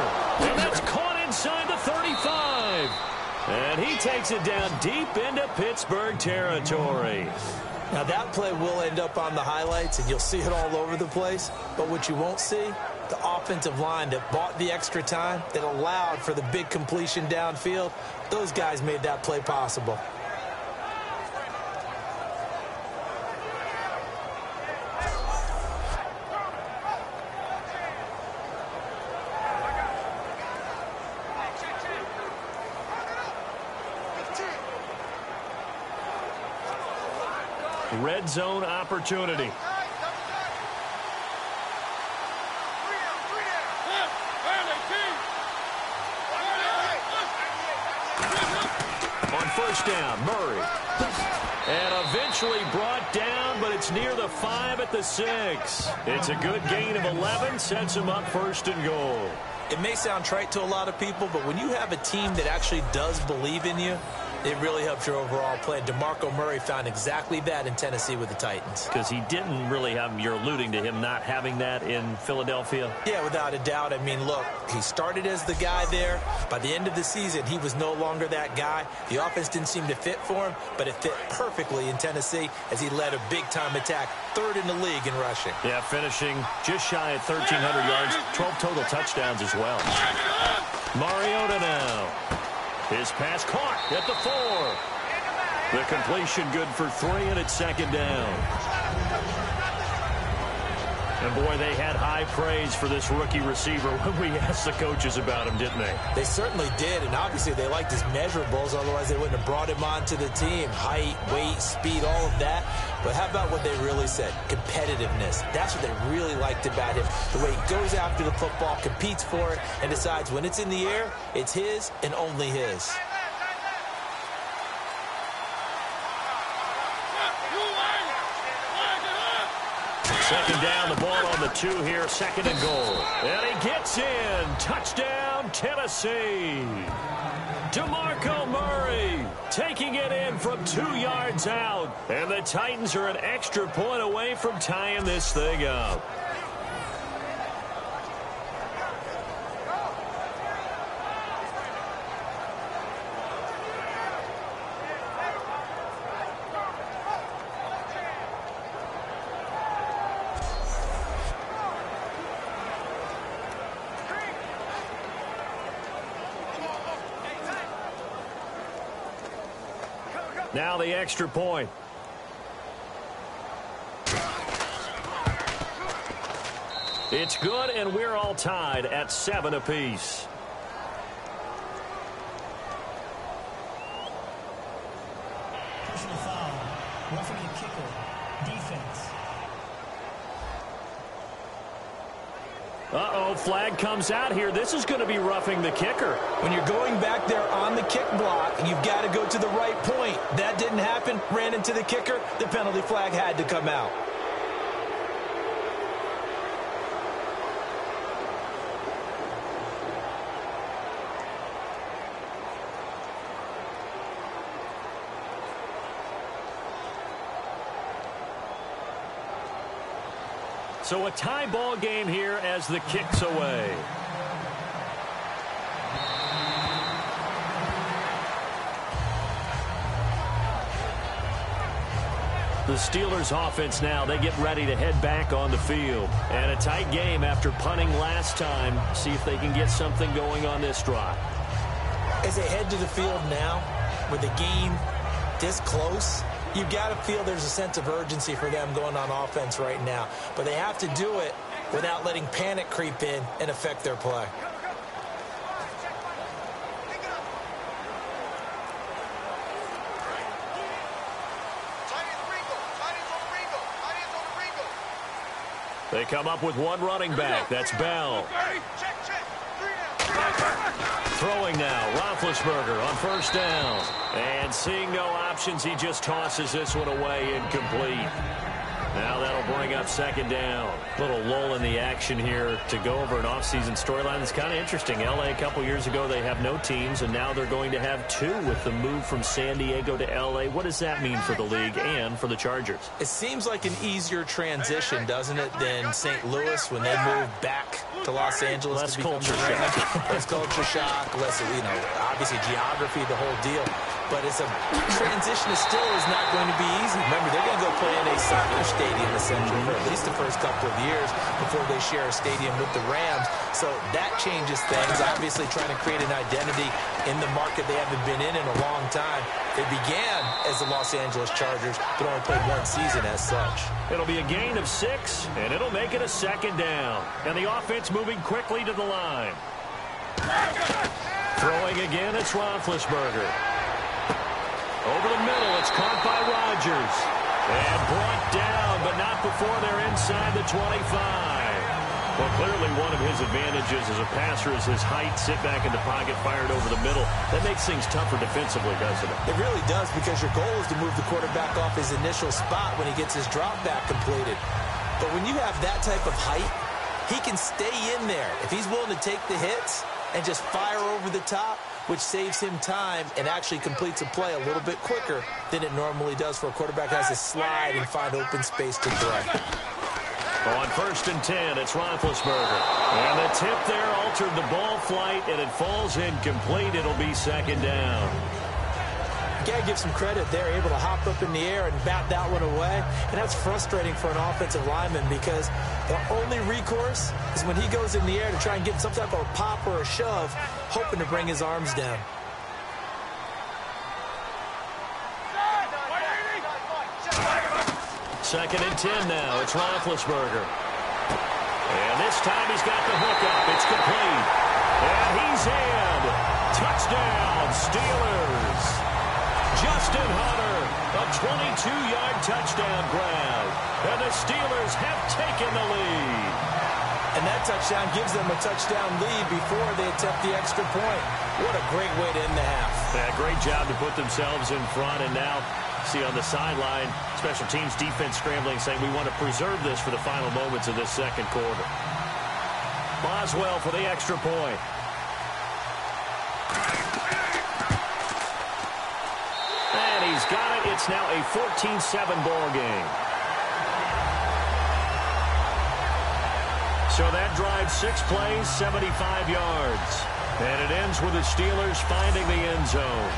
And that's caught inside the 35. And he takes it down deep into Pittsburgh territory. Now that play will end up on the highlights, and you'll see it all over the place. But what you won't see, the offensive line that bought the extra time, that allowed for the big completion downfield, those guys made that play possible. Red zone opportunity. On 1st down, Murray. And eventually brought down, but it's near the 5 at the 6. It's a good gain of 11, sets him up 1st and goal. It may sound trite to a lot of people, but when you have a team that actually does believe in you, it really helps your overall play. DeMarco Murray found exactly that in Tennessee with the Titans. Because he didn't really have, you're alluding to him not having that in Philadelphia? Yeah, without a doubt. I mean, look, he started as the guy there. By the end of the season, he was no longer that guy. The offense didn't seem to fit for him, but it fit perfectly in Tennessee as he led a big-time attack, 3rd in the league in rushing. Yeah, finishing just shy of 1,300 yards, 12 total touchdowns as well. Mariota now. His pass caught at the 4. The completion good for 3, and it's 2nd down. And, boy, they had high praise for this rookie receiver when we asked the coaches about him, didn't they? They certainly did, and obviously they liked his measurables. Otherwise, they wouldn't have brought him onto the team. Height, weight, speed, all of that. But how about what they really said? Competitiveness. That's what they really liked about him. The way he goes after the football, competes for it, and decides when it's in the air, it's his and only his. Second down, the ball on the 2 here, 2nd and goal. And he gets in. Touchdown, Tennessee. DeMarco Murray taking it in from 2 yards out. And the Titans are an extra point away from tying this thing up. Now the extra point. It's good, and we're all tied at 7 apiece. Personal foul. Roughing the kicker. Defense. Uh-oh, flag comes out here. This is going to be roughing the kicker. When you're going back there on the kick block, you've got to go to the right point. That didn't happen. Ran into the kicker. The penalty flag had to come out. So a tie ball game here as the kick's away. The Steelers offense now, they get ready to head back on the field. And a tight game after punting last time. See if they can get something going on this drive. As they head to the field now, with the game this close, you've got to feel there's a sense of urgency for them going on offense right now. But they have to do it without letting panic creep in and affect their play. They come up with one running back. That's Bell. Throwing now, Roethlisberger on 1st down. And seeing no options, he just tosses this one away, incomplete. Now that'll bring up 2nd down. Little lull in the action here to go over an offseason storyline that's kind of interesting. L.A. a couple years ago, they have no teams, and now they're going to have 2 with the move from San Diego to L.A. What does that mean for the league and for the Chargers? It seems like an easier transition, doesn't it, than St. Louis when they moved back to Los Angeles. Less culture shock. Less culture shock, less, obviously geography, the whole deal. But it's a transition that still is not going to be easy. Remember, they're going to go play in a soccer stadium, essentially, for at least the first couple of years before they share a stadium with the Rams. So that changes things. Obviously, trying to create an identity in the market they haven't been in a long time. They began as the Los Angeles Chargers, but only played 1 season as such. It'll be a gain of 6, and it'll make it a 2nd down. And the offense moving quickly to the line. Throwing again, it's Roethlisberger. Over the middle, it's caught by Rodgers. And brought down, but not before they're inside the 25. Well, clearly one of his advantages as a passer is his height. Sit back in the pocket, fired over the middle. That makes things tougher defensively, doesn't it? It really does, because your goal is to move the quarterback off his initial spot when he gets his drop back completed. But when you have that type of height, he can stay in there. If he's willing to take the hits and just fire over the top, which saves him time and actually completes a play a little bit quicker than it normally does for a quarterback who has to slide and find open space to throw. On 1st and 10, it's Roethlisberger. And the tip there altered the ball flight, and it falls incomplete. It'll be 2nd down. You got to give some credit. They're able to hop up in the air and bat that one away. And that's frustrating for an offensive lineman, because the only recourse is when he goes in the air to try and get some type of a pop or a shove, hoping to bring his arms down. Second and 10 now. It's Roethlisberger. And this time he's got the hook up. It's complete. And he's in. Touchdown, Steelers. Justin Hunter, a 22-yard touchdown grab. And the Steelers have taken the lead. And that touchdown gives them a touchdown lead before they attempt the extra point. What a great way to end the half. Yeah, great job to put themselves in front. And now, see on the sideline, special teams defense scrambling, saying we want to preserve this for the final moments of this second quarter. Boswell for the extra point. And he's got it. It's now a 14-7 ball game. So that drive, 6 plays, 75 yards. And it ends with the Steelers finding the end zone.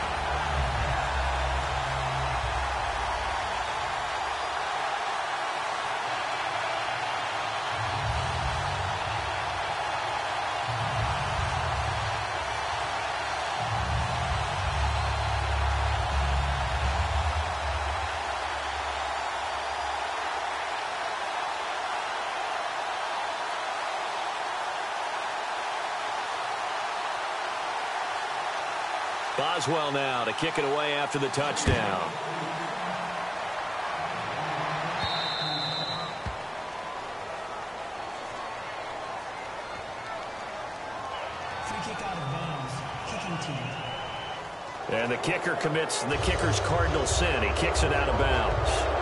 Boswell now to kick it away after the touchdown. Free kick out of bounds. Kicking team. And the kicker commits the kicker's cardinal sin. He kicks it out of bounds.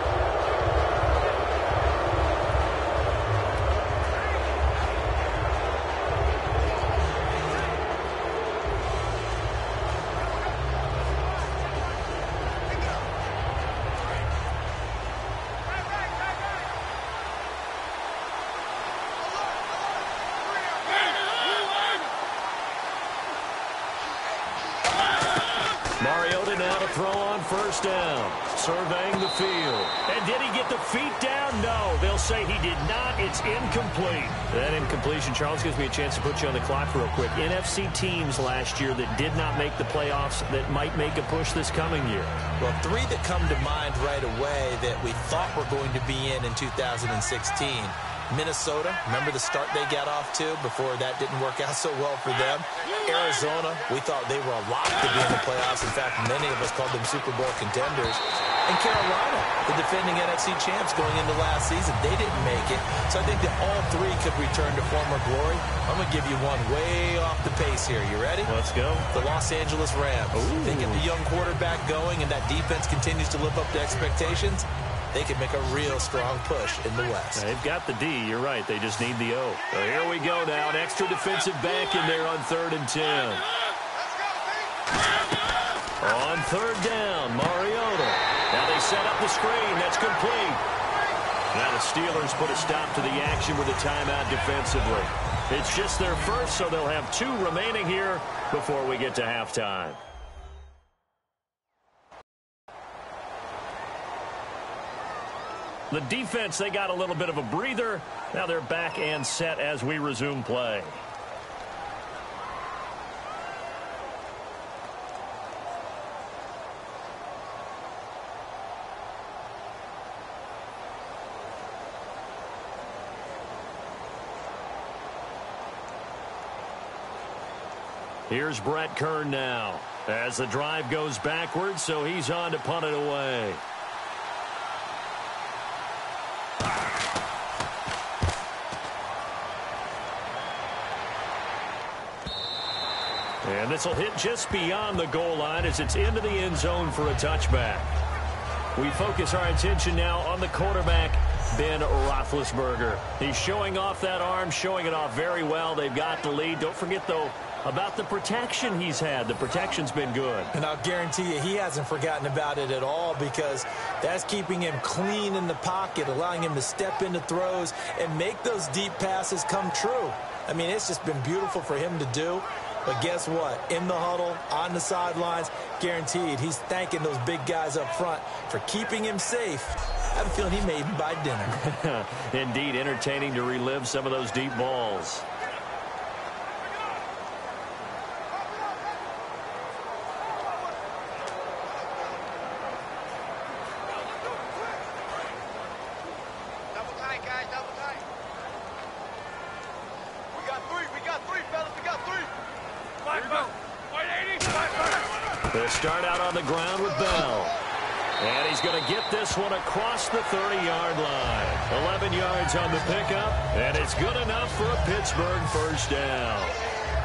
First down, surveying the field. And did he get the feet down? No, they'll say he did not. It's incomplete. That incompletion, Charles, gives me a chance to put you on the clock real quick. NFC teams last year that did not make the playoffs that might make a push this coming year. Well, 3 that come to mind right away that we thought were going to be in 2016. Minnesota, remember the start they got off to before that didn't work out so well for them. Arizona, we thought they were a lock to be in the playoffs. In fact, many of us called them Super Bowl contenders. And Carolina, the defending NFC champs going into last season, they didn't make it. So I think that all 3 could return to former glory. I'm going to give you one way off the pace here. You ready? Let's go. The Los Angeles Rams. They get the young quarterback going, and that defense continues to live up to expectations. They can make a real strong push in the West. They've got the D. You're right. They just need the O. So here we go now. An extra defensive back in there on 3rd and 10. On 3rd down, Mariota. Now they set up the screen. That's complete. Now the Steelers put a stop to the action with a timeout defensively. It's just their first, so they'll have 2 remaining here before we get to halftime. The defense, they got a little bit of a breather. Now they're back and set as we resume play. Here's Brett Kern now as the drive goes backwards, so he's on to punt it away. And this will hit just beyond the goal line as it's into the end zone for a touchback. We focus our attention now on the quarterback, Ben Roethlisberger. He's showing off that arm, showing it off very well. They've got the lead. Don't forget, though, about the protection he's had. The protection's been good. And I'll guarantee you he hasn't forgotten about it at all, because that's keeping him clean in the pocket, allowing him to step into throws and make those deep passes come true. I mean, it's just been beautiful for him to do. But guess what? In the huddle, on the sidelines, guaranteed he's thanking those big guys up front for keeping him safe. I have a feeling he may even buy dinner. Indeed, entertaining to relive some of those deep balls. They'll start out on the ground with Bell. And he's going to get this one across the 30-yard line. 11 yards on the pickup, and it's good enough for a Pittsburgh first down.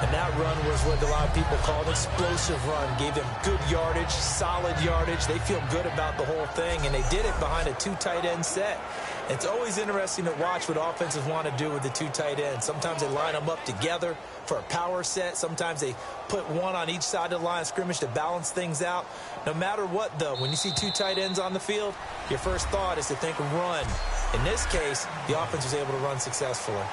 And that run was what a lot of people call an explosive run. Gave them good yardage, solid yardage. They feel good about the whole thing, and they did it behind a two tight end set. It's always interesting to watch what offenses want to do with the two tight ends. Sometimes they line them up together for a power set. Sometimes they put one on each side of the line of scrimmage to balance things out. No matter what, though, when you see two tight ends on the field, your first thought is to think run. In this case, the offense was able to run successfully.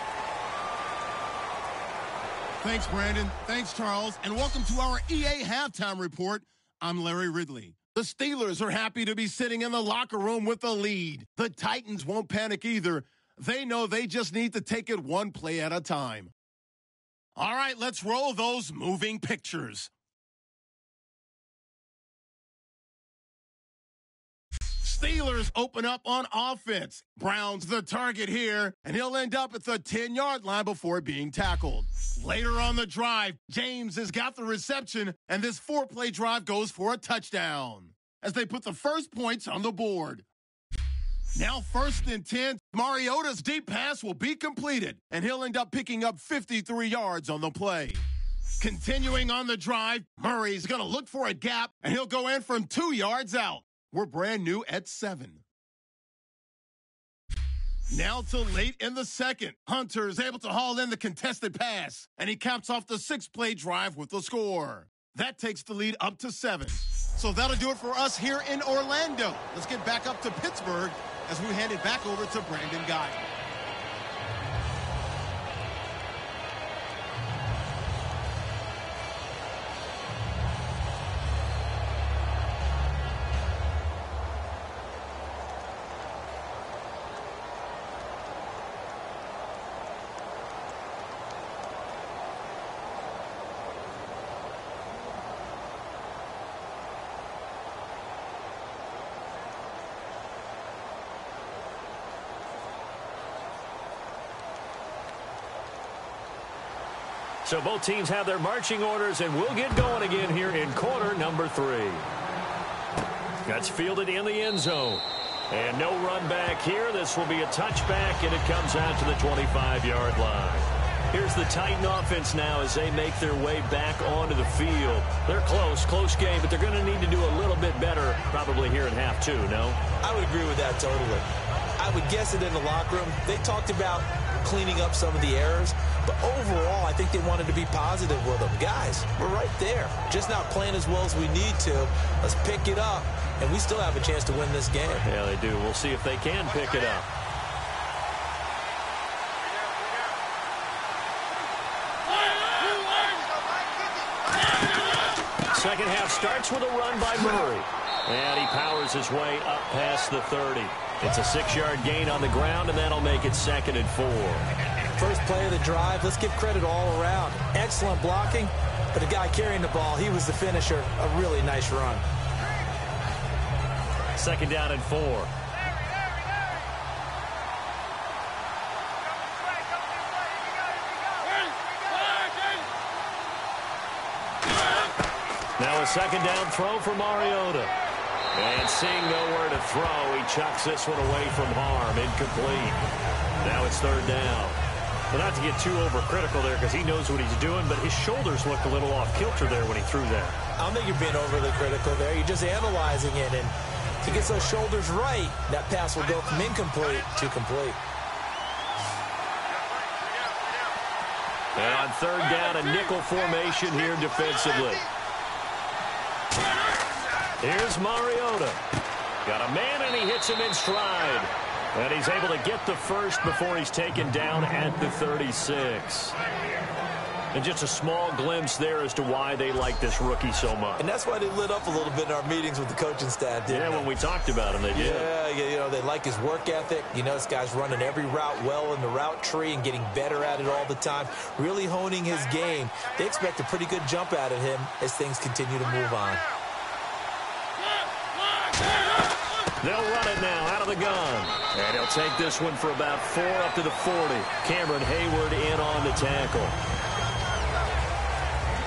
Thanks, Brandon. Thanks, Charles. And welcome to our EA Halftime Report. I'm Larry Ridley. The Steelers are happy to be sitting in the locker room with the lead. The Titans won't panic either. They know they just need to take it one play at a time. All right, let's roll those moving pictures. Steelers open up on offense. Brown's the target here, and he'll end up at the 10-yard line before being tackled. Later on the drive, James has got the reception, and this 4-play drive goes for a touchdown as they put the first points on the board. Now 1st and 10, Mariota's deep pass will be completed, and he'll end up picking up 53 yards on the play. Continuing on the drive, Murray's going to look for a gap, and he'll go in from 2 yards out. We're brand new at 7. Now to late in the second, Hunter is able to haul in the contested pass, and he caps off the 6-play drive with the score. That takes the lead up to 7. So that'll do it for us here in Orlando. Let's get back up to Pittsburgh as we hand it back over to Brandon Guy. So both teams have their marching orders, and we'll get going again here in quarter number 3. That's fielded in the end zone. And no run back here. This will be a touchback, and it comes out to the 25-yard line. Here's the Titan offense now as they make their way back onto the field. They're close game, but they're going to need to do a little bit better probably here in half 2, no? I would agree with that totally. I would guess it in the locker room. They talked about cleaning up some of the errors, but overall, I think they wanted to be positive with them. Guys, we're right there. Just not playing as well as we need to. Let's pick it up, and we still have a chance to win this game. Yeah, they do. We'll see if they can pick it up. Second half starts with a run by Murray. And he powers his way up past the 30. It's a 6-yard gain on the ground, and that'll make it 2nd and 4. First play of the drive, let's give credit all around. Excellent blocking, but the guy carrying the ball, he was the finisher. A really nice run. 2nd down and 4. Now a 2nd down throw for Mariota. And seeing nowhere to throw, he chucks this one away from harm. Incomplete. Now it's 3rd down. Well, not to get too overcritical there because he knows what he's doing, but his shoulders looked a little off kilter there when he threw that. I don't think you're being overly critical there. You're just analyzing it, and if he gets those shoulders right, that pass will go from incomplete to complete. And on 3rd down, a nickel formation here defensively. Here's Mariota. Got a man, and he hits him in stride. And he's able to get the first before he's taken down at the 36. And just a small glimpse there as to why they like this rookie so much. And that's why they lit up a little bit in our meetings with the coaching staff, didn't they? When we talked about him, they did. Yeah, you know, they like his work ethic. You know, this guy's running every route well in the route tree and getting better at it all the time, really honing his game. They expect a pretty good jump out of him as things continue to move on. They'll run it now out of the gun. And he'll take this one for about 4 up to the 40. Cameron Hayward in on the tackle.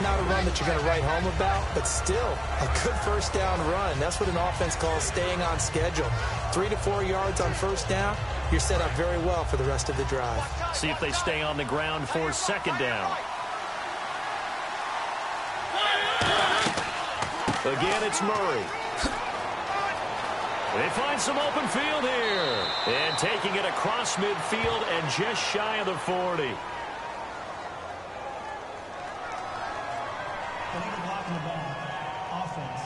Not a run that you're going to write home about, but still a good first down run. That's what an offense calls staying on schedule. 3 to 4 yards on first down, you're set up very well for the rest of the drive. See if they stay on the ground for second down. Again, it's Murray. They find some open field here. And taking it across midfield and just shy of the 40. Illegal blocking the ball. Offense.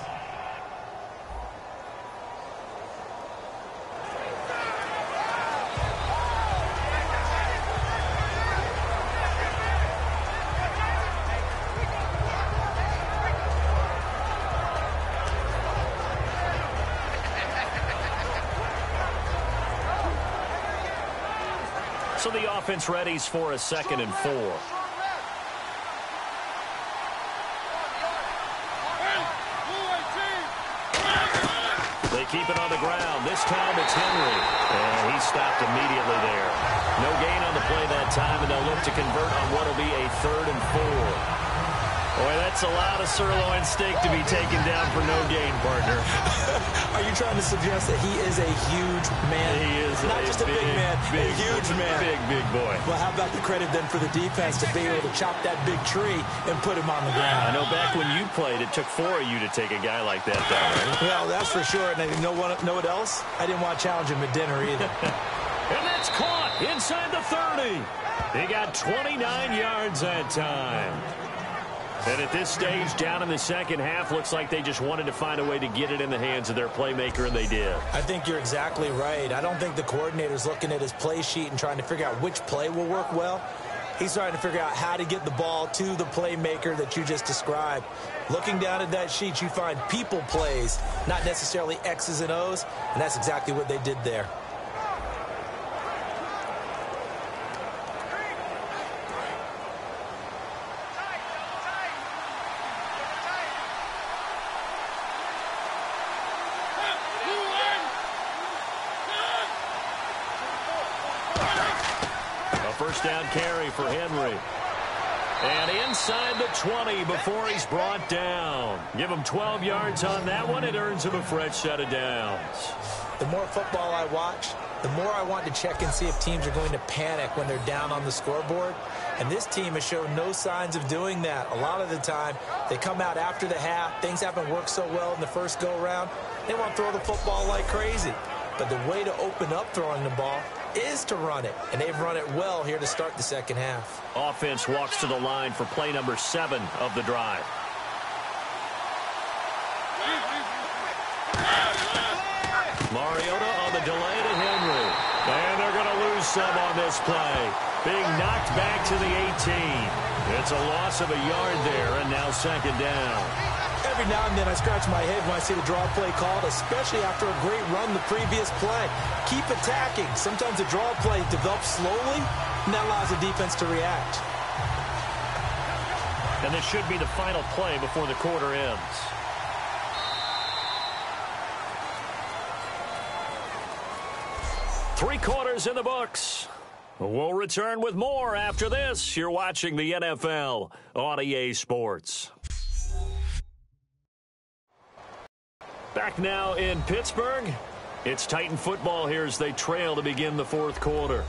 So the offense readies for a 2nd and 4. They keep it on the ground. This time it's Henry. And he stopped immediately there. No gain on the play that time, and they'll look to convert on what will be a 3rd and 4. Boy, that's a lot of sirloin steak to be taken down for no gain, partner. Are you trying to suggest that he is a huge man? He is not just a big man, a huge man. Big boy. Well, how about the credit then for the defense to be able to chop that big tree and put him on the ground? I know back when you played, it took 4 of you to take a guy like that down. Right? Well, that's for sure. And you know what else? I didn't want to challenge him at dinner either. And that's caught inside the 30. They got 29 yards that time. And at this stage, down in the second half, looks like they just wanted to find a way to get it in the hands of their playmaker, and they did. I think you're exactly right. I don't think the coordinator's looking at his play sheet and trying to figure out which play will work well. He's trying to figure out how to get the ball to the playmaker that you just described. Looking down at that sheet, you find people plays, not necessarily X's and O's, and that's exactly what they did there. First down carry for Henry. And inside the 20 before he's brought down. Give him 12 yards on that one. It earns him a fresh set of downs. The more football I watch, the more I want to check and see if teams are going to panic when they're down on the scoreboard. And this team has shown no signs of doing that. A lot of the time, they come out after the half. Things haven't worked so well in the first go-around. They want to throw the football like crazy. But the way to open up throwing the ball is to run it, and they've run it well here to start the second half. Offense walks to the line for play number 7 of the drive. Mariota on the delay to Henry. And they're going to lose some on this play. Being knocked back to the 18. It's a loss of a yard there, and now second down. Every now and then I scratch my head when I see the draw play called, especially after a great run the previous play. Keep attacking. Sometimes the draw play develops slowly, and that allows the defense to react. And this should be the final play before the quarter ends. Three quarters in the books. We'll return with more after this. You're watching the NFL on EA Sports. Back now in Pittsburgh. It's Titan football here as they trail to begin the fourth quarter.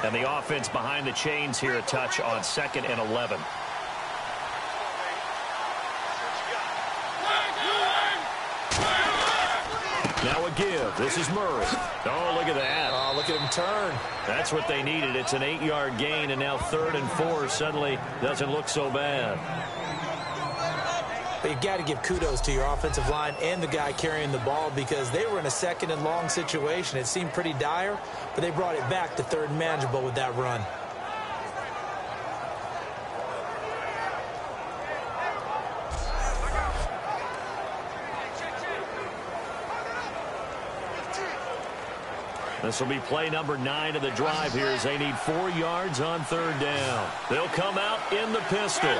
And the offense behind the chains here, a touch on 2nd and 11. Now a give. This is Murray. Oh, look at that. Oh, look at him turn. That's what they needed. It's an 8-yard gain, and now 3rd and 4 suddenly doesn't look so bad. But you've got to give kudos to your offensive line and the guy carrying the ball because they were in a 2nd and long situation. It seemed pretty dire, but they brought it back to 3rd and manageable with that run. This will be play number 9 of the drive here as they need 4 yards on 3rd down. They'll come out in the pistol.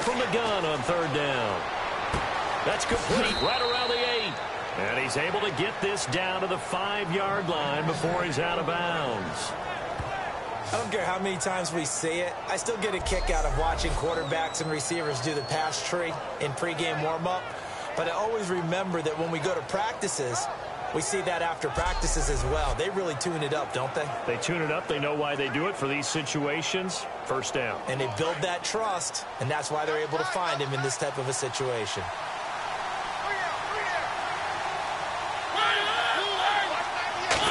from the gun on third down. That's complete right around the 8. And he's able to get this down to the 5-yard line before he's out of bounds. I don't care how many times we see it. I still get a kick out of watching quarterbacks and receivers do the pass tree in pregame warm-up. But I always remember that when we go to practices, we see that after practices as well. They really tune it up, don't they? They tune it up. They know why they do it for these situations. First down. And they build that trust, and that's why they're able to find him in this type of a situation.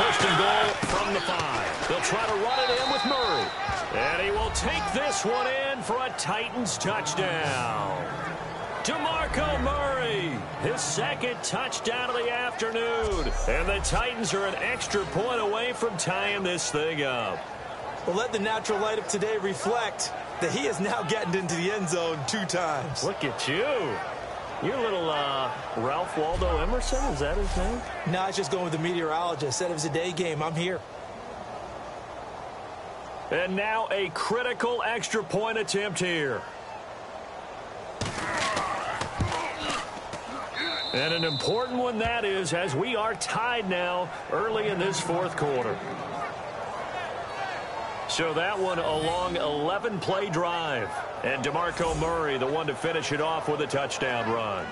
First and goal from the 5. They'll try to run it in with Murray. And he will take this one in for a Titans touchdown. DeMarco Murray, his second touchdown of the afternoon. And the Titans are an extra point away from tying this thing up. Well, let the natural light of today reflect that he is now getting into the end zone 2 times. Look at you. You're a little Ralph Waldo Emerson, is that his name? No, I was just going with the meteorologist. Said it was a day game. I'm here. And now a critical extra point attempt here. And an important one that is, as we are tied now early in this fourth quarter. So that one a long 11-play drive. And DeMarco Murray, the one to finish it off with a touchdown run.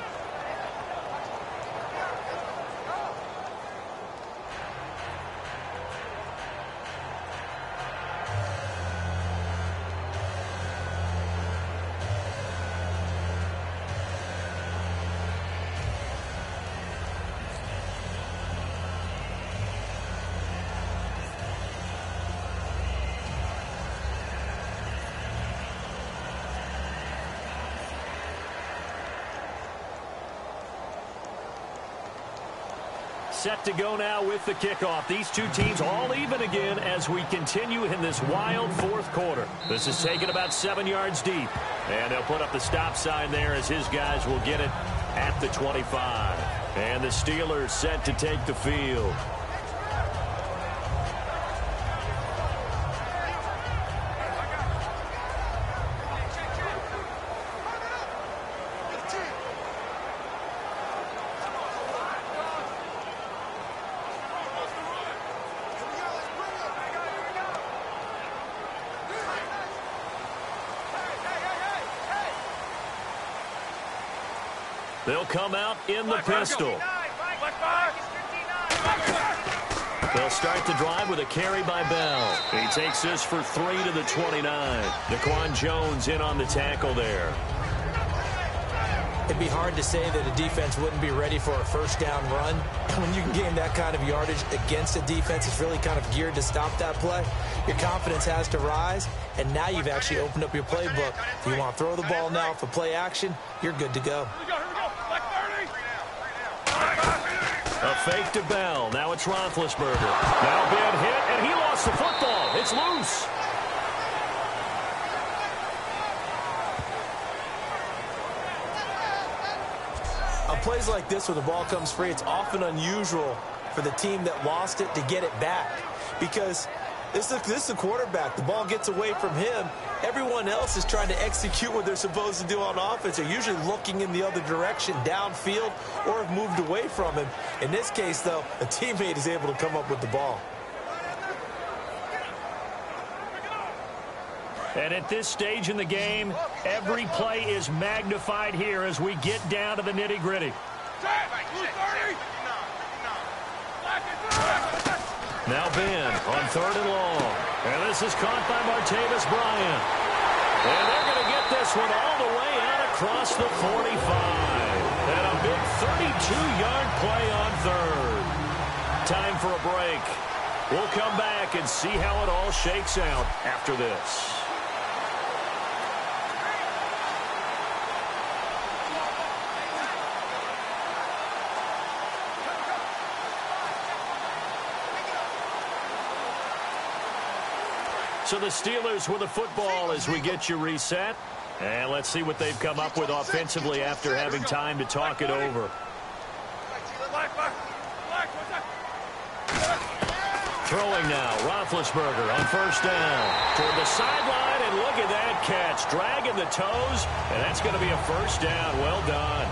Set to go now with the kickoff. These two teams all even again as we continue in this wild fourth quarter. This is taken about 7 yards deep. And they'll put up the stop sign there as his guys will get it at the 25. And the Steelers set to take the field. They'll come out in the pistol. They'll start the drive with a carry by Bell. He takes this for 3 to the 29. Daquan Jones in on the tackle there. It'd be hard to say that a defense wouldn't be ready for a first down run. When you can gain that kind of yardage against a defense, it's really kind of geared to stop that play. Your confidence has to rise, and now you've actually opened up your playbook. If you want to throw the ball now for play action, you're good to go. A fake to Bell. Now it's Roethlisberger. Now bad hit, and he lost the football. It's loose. On plays like this where the ball comes free, it's often unusual for the team that lost it to get it back. Because this is the quarterback. The ball gets away from him. Everyone else is trying to execute what they're supposed to do on offense. They're usually looking in the other direction, downfield, or have moved away from him. In this case, though, a teammate is able to come up with the ball. And at this stage in the game, every play is magnified here as we get down to the nitty-gritty. Now Ben on 3rd and long. And this is caught by Martavis Bryant. And they're going to get this one all the way out across the 45. And a big 32-yard play on 3rd. Time for a break. We'll come back and see how it all shakes out after this. So the Steelers with the football as we get you reset. And let's see what they've come up with offensively after having time to talk it over. Throwing now, Roethlisberger on 1st down. Toward the sideline, and look at that catch. Dragging the toes, and that's going to be a first down. Well done.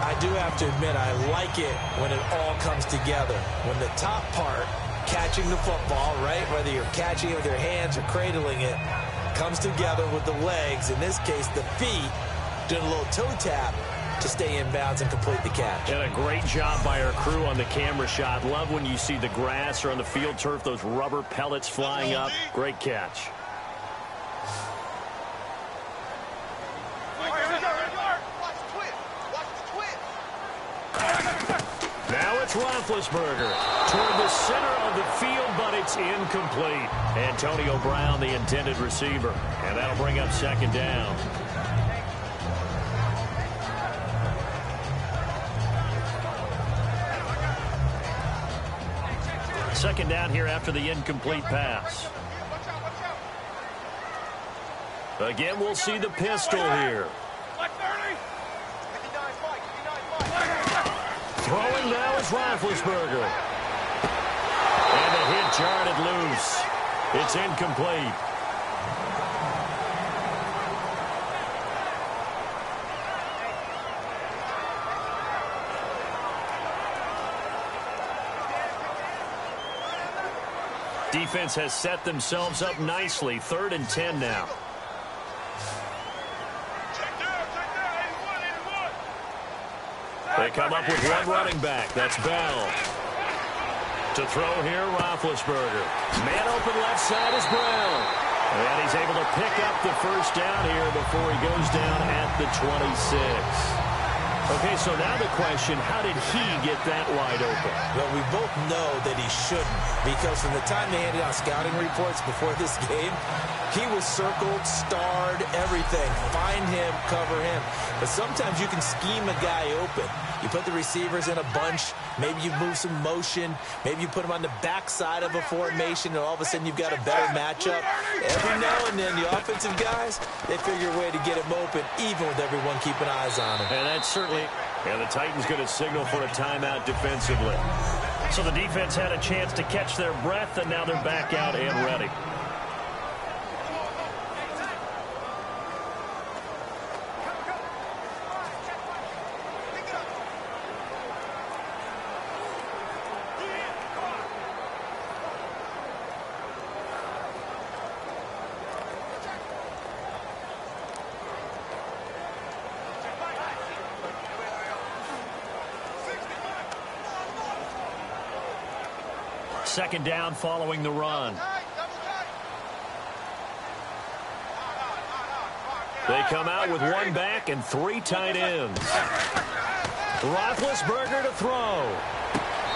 I do have to admit, I like it when it all comes together. When the top part, catching the football, right, whether you're catching it with your hands or cradling it, comes together with the legs, in this case the feet, doing a little toe tap to stay in bounds and complete the catch. And a great job by our crew on the camera shot. Love when you see the grass or on the field turf, those rubber pellets flying up. Great catch. Now it's Roethlisberger toward the center of the field, but it's incomplete. Antonio Brown, the intended receiver. And that'll bring up second down. Second down here after the incomplete pass. Again, we'll see the pistol here. Throwing now is Roethlisberger. And the hit jarred it loose. It's incomplete. Defense has set themselves up nicely. 3rd and 10 now. They come up with one running back. That's Bell. To throw here, Roethlisberger. Man open left side is Brown. And he's able to pick up the first down here before he goes down at the 26. Okay, so now the question, how did he get that wide open? Well, we both know that he shouldn't, because from the time they handed out scouting reports before this game, he was circled, starred, everything. Find him, cover him. But sometimes you can scheme a guy open. You put the receivers in a bunch. Maybe you move some motion. Maybe you put them on the backside of a formation, and all of a sudden you've got a better matchup. Every now and then, the offensive guys, they figure a way to get him open, even with everyone keeping eyes on him. And that's certainly... And the Titans going to signal for a timeout defensively. So the defense had a chance to catch their breath, and now they're back out and ready. Second down following the run. They come out with one back and 3 tight ends. Roethlisberger to throw.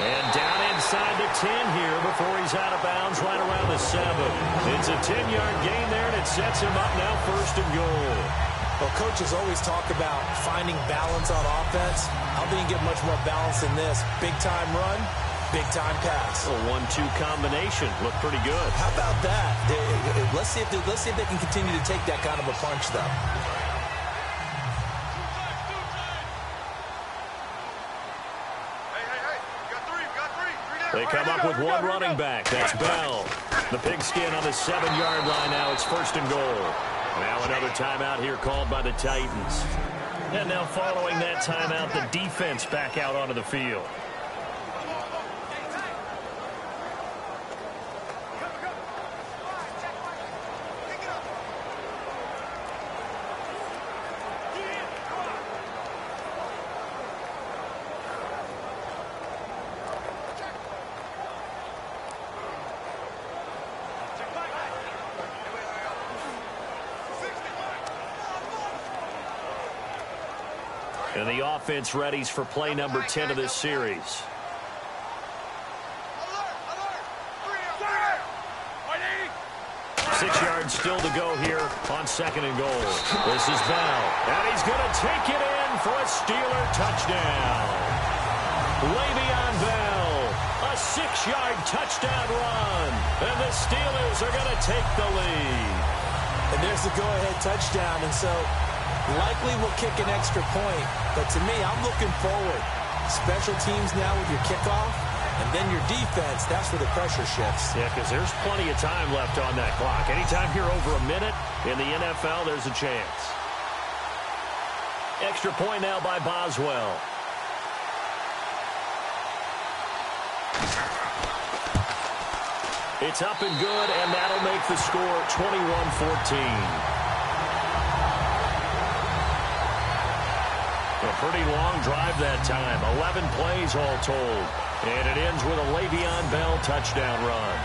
And down inside the 10 here before he's out of bounds right around the 7. It's a 10-yard gain there, and it sets him up now 1st and goal. Well, coaches always talk about finding balance on offense. How do you get much more balance than this? Big-time run, big-time pass. A 1-2 combination. Looked pretty good. How about that? Let's see if they can continue to take that kind of a punch, though. They come up with one running back. That's Bell. The pigskin on the 7-yard line now. It's 1st and goal. Now another timeout here called by the Titans. And now following that timeout, the defense back out onto the field. And the offense readies for play number 10 of this series. Six yards still to go here on 2nd and goal. This is Bell. And he's going to take it in for a Steeler touchdown. Le'Veon Bell, a 6-yard touchdown run. And the Steelers are going to take the lead. And there's the go-ahead touchdown. And so likely will kick an extra point. But to me, I'm looking forward. Special teams now with your kickoff. And then your defense, that's where the pressure shifts. Yeah, because there's plenty of time left on that clock. Anytime you're over a minute in the NFL, there's a chance. Extra point now by Boswell. It's up and good, and that'll make the score 21-14. A pretty long drive that time. 11 plays all told. And it ends with a Le'Veon Bell touchdown run.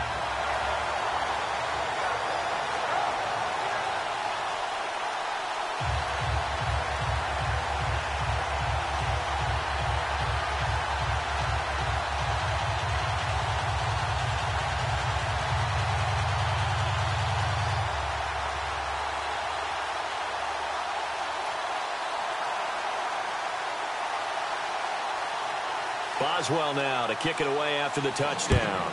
Boswell now to kick it away after the touchdown.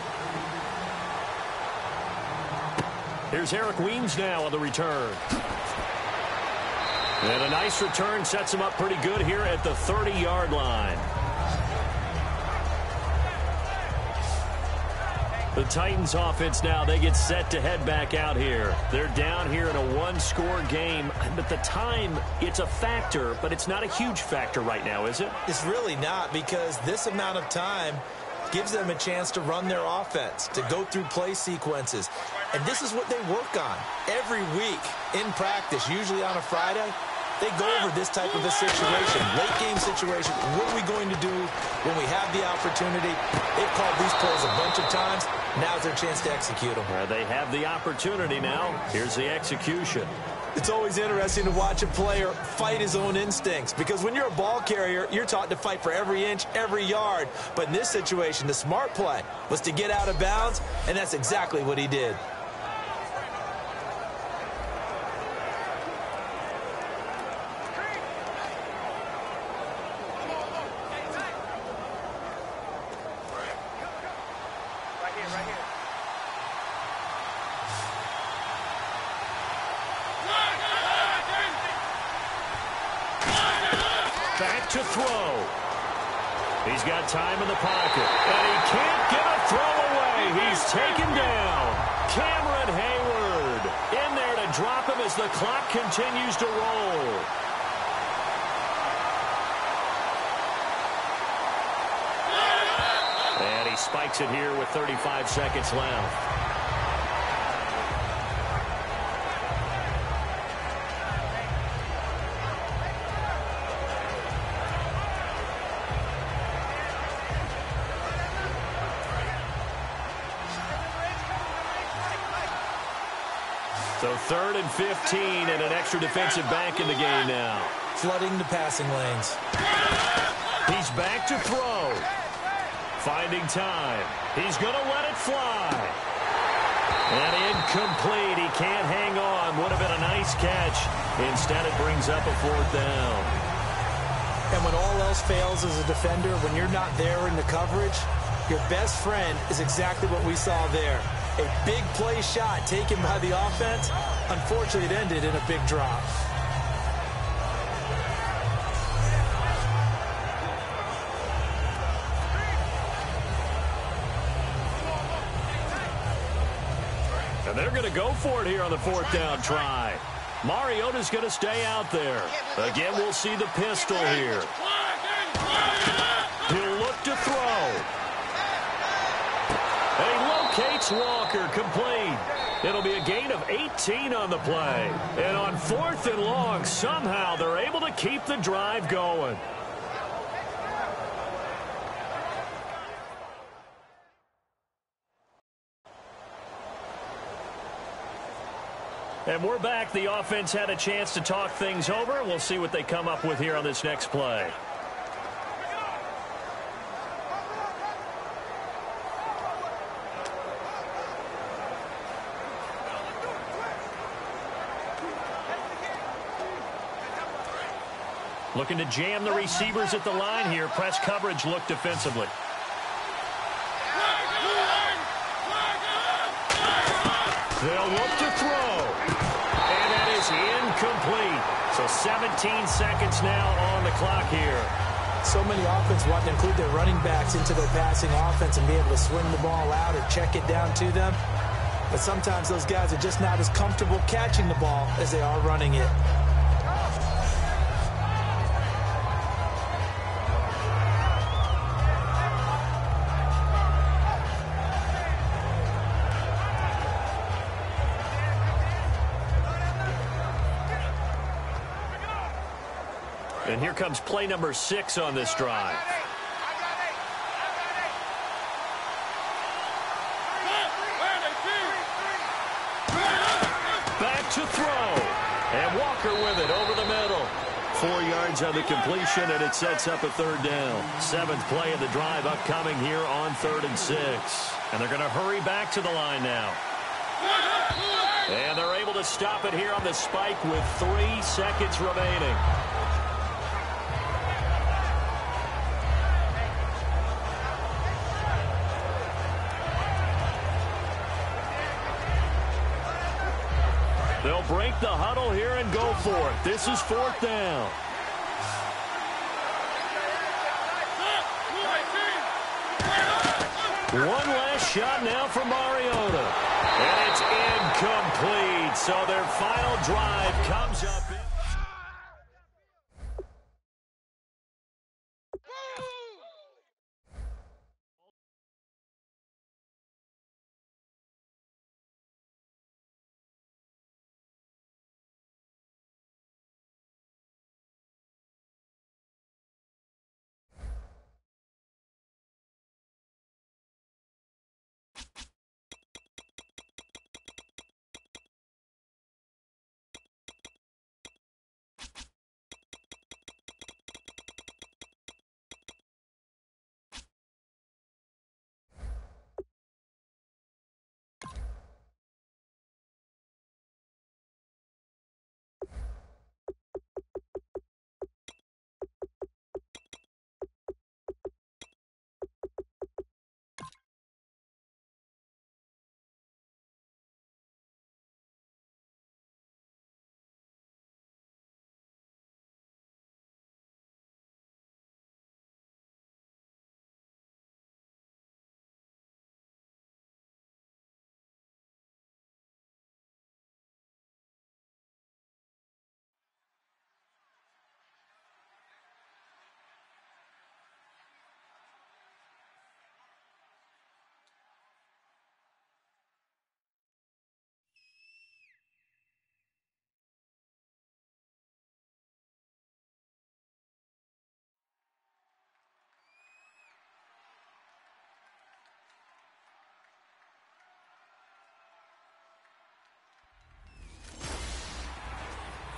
Here's Eric Weems now on the return. And a nice return sets him up pretty good here at the 30-yard line. The Titans offense now, they get set to head back out here. They're down here in a one-score game. But the time, it's a factor, but it's not a huge factor right now, is it? It's really not, because this amount of time gives them a chance to run their offense, to go through play sequences. And this is what they work on every week in practice, usually on a Friday. They go over this type of a situation, late game situation. What are we going to do when we have the opportunity? They've called these plays a bunch of times. Now's their chance to execute them. Well, they have the opportunity now. Here's the execution. It's always interesting to watch a player fight his own instincts, because when you're a ball carrier, you're taught to fight for every inch, every yard. But in this situation, the smart play was to get out of bounds, and that's exactly what he did. Back to throw. He's got time in the pocket, and he can't get a throw away. He's taken down. Cameron Hayward in there to drop him as the clock continues to roll. And he spikes it here with 35 seconds left. So 3rd and 15 and an extra defensive back in the game now. Flooding the passing lanes. He's back to throw. Finding time. He's going to let it fly. And incomplete. He can't hang on. Would have been a nice catch. Instead, it brings up a 4th down. And when all else fails as a defender, when you're not there in the coverage, your best friend is exactly what we saw there. A big play shot taken by the offense. Unfortunately, it ended in a big drop. And they're going to go for it here on the 4th down try. Mariota's going to stay out there. Again, we'll see the pistol here. He'll look to throw. And he locates Walker, complete. It'll be a gain of 18 on the play. And on 4th and long, somehow they're able to keep the drive going. And we're back. The offense had a chance to talk things over. We'll see what they come up with here on this next play. Looking to jam the receivers at the line here. Press coverage look defensively. They'll look to throw. And that is incomplete. So 17 seconds now on the clock here. So many offense want to include their running backs into their passing offense and be able to swing the ball out or check it down to them. But sometimes those guys are just not as comfortable catching the ball as they are running it. And here comes play number 6 on this drive. Back to throw. And Walker with it over the middle. 4 yards on the completion, and it sets up a 3rd down. 7th play of the drive upcoming here on 3rd and 6. And they're going to hurry back to the line now. And they're able to stop it here on the spike with 3 seconds remaining. They'll break the huddle here and go for it. This is 4th down. One last shot now for Mariota. And it's incomplete. So their final drive comes up.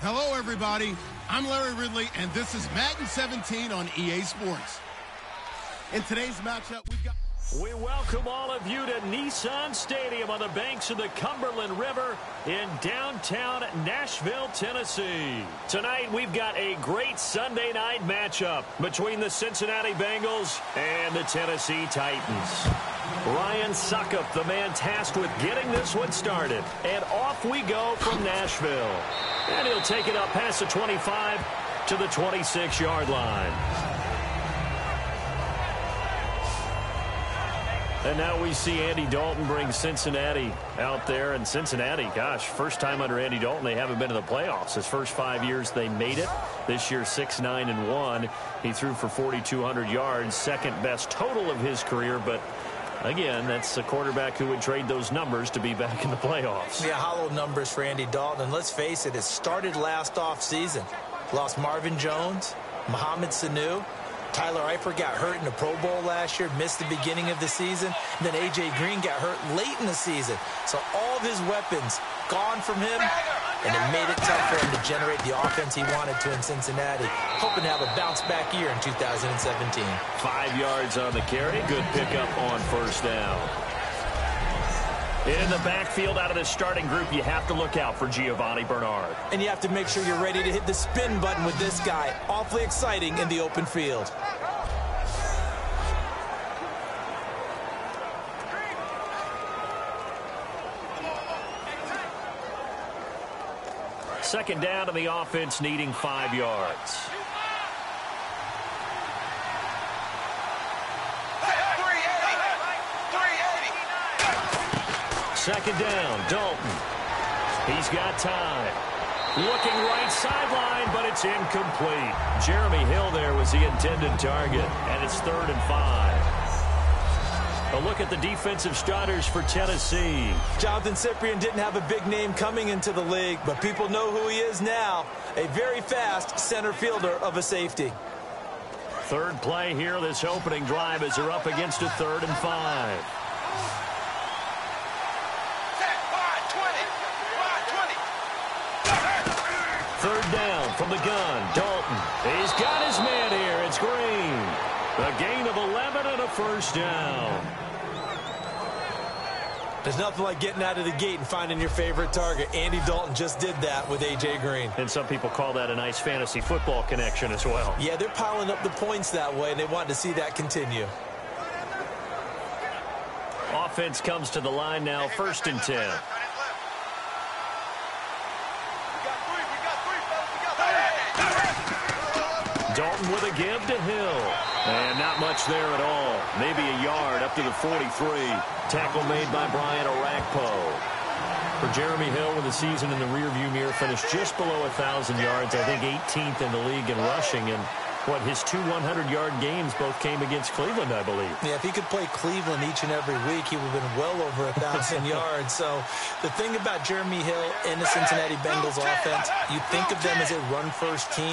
Hello, everybody. I'm Larry Ridley, and this is Madden 17 on EA Sports. In today's matchup, we've got... We welcome all of you to Nissan Stadium on the banks of the Cumberland River in downtown Nashville, Tennessee. Tonight, we've got a great Sunday night matchup between the Cincinnati Bengals and the Tennessee Titans. Ryan Suckup, the man tasked with getting this one started. And off we go from Nashville. And he'll take it up past the 25 to the 26-yard line. And now we see Andy Dalton bring Cincinnati out there. And Cincinnati, gosh, first time under Andy Dalton, they haven't been to the playoffs. His first 5 years, they made it. This year, 6-9-1. He threw for 4,200 yards, second best total of his career. But again, that's a quarterback who would trade those numbers to be back in the playoffs. Yeah, hollow numbers for Andy Dalton. And let's face it, it started last offseason. Lost Marvin Jones, Mohamed Sanu. Tyler Eifert got hurt in the Pro Bowl last year, missed the beginning of the season. And then A.J. Green got hurt late in the season. So all of his weapons gone from him, and it made it tough for him to generate the offense he wanted to in Cincinnati. Hoping to have a bounce-back year in 2017. 5 yards on the carry. Good pickup on first down. In the backfield out of the starting group, you have to look out for Giovanni Bernard. And you have to make sure you're ready to hit the spin button with this guy. Awfully exciting in the open field. Second down to the offense, needing 5 yards. second down. Dalton. He's got time. Looking right sideline, but it's incomplete. Jeremy Hill there was the intended target, and it's 3rd and 5. A look at the defensive starters for Tennessee. Jonathan Cyprien didn't have a big name coming into the league, but people know who he is now. A very fast center fielder of a safety. Third play here, this opening drive, as they're up against a 3rd and 5. Third down from the gun. Dalton. He's got his man here. It's Green. A gain of 11 and a first down. There's nothing like getting out of the gate and finding your favorite target. Andy Dalton just did that with A.J. Green. And some people call that a nice fantasy football connection as well. Yeah, they're piling up the points that way, and they want to see that continue. Offense comes to the line now, 1st and 10. Dalton with a give to Hill. And not much there at all. Maybe a yard up to the 43. Tackle made by Brian Orakpo. For Jeremy Hill, with the season in the rearview mirror, finished just below 1,000 yards. I think 18th in the league in rushing. And his 2 100-yard games both came against Cleveland, I believe. Yeah, if he could play Cleveland each and every week, he would have been well over 1,000 yards. So the thing about Jeremy Hill in the Cincinnati Bengals offense, you think of them as a run-first team.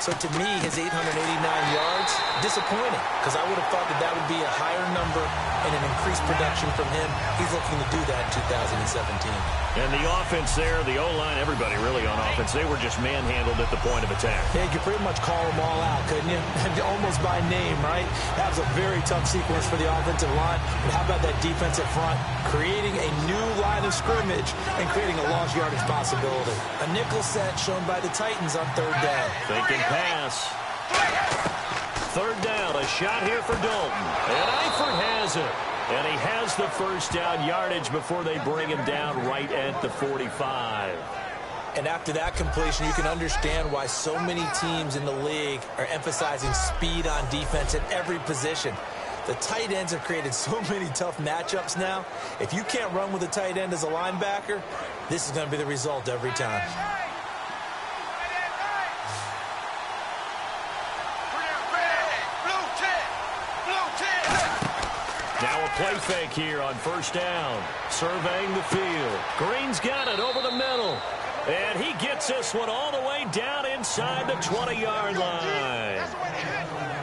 So to me, his 889 yards, disappointing, because I would have thought that would be a higher number and an increased production from him. He's looking to do that in 2017. And the offense there, the O-line, everybody really on offense, they were just manhandled at the point of attack. Yeah, you could pretty much call them all out, couldn't you? Almost by name, right? That was a very tough sequence for the offensive line. But how about that defensive front? Creating a new line of scrimmage and creating a lost yardage possibility. A nickel set shown by the Titans on 3rd down. Thinking pass. 3rd down, a shot here for Dalton. And Eifert has it. And he has the first down yardage before they bring him down right at the 45. And after that completion, you can understand why so many teams in the league are emphasizing speed on defense at every position. The tight ends have created so many tough matchups now. If you can't run with a tight end as a linebacker, this is going to be the result every time. Now a play fake here on 1st down. Surveying the field. Green's got it over the middle. And he gets this one all the way down inside the 20-yard line.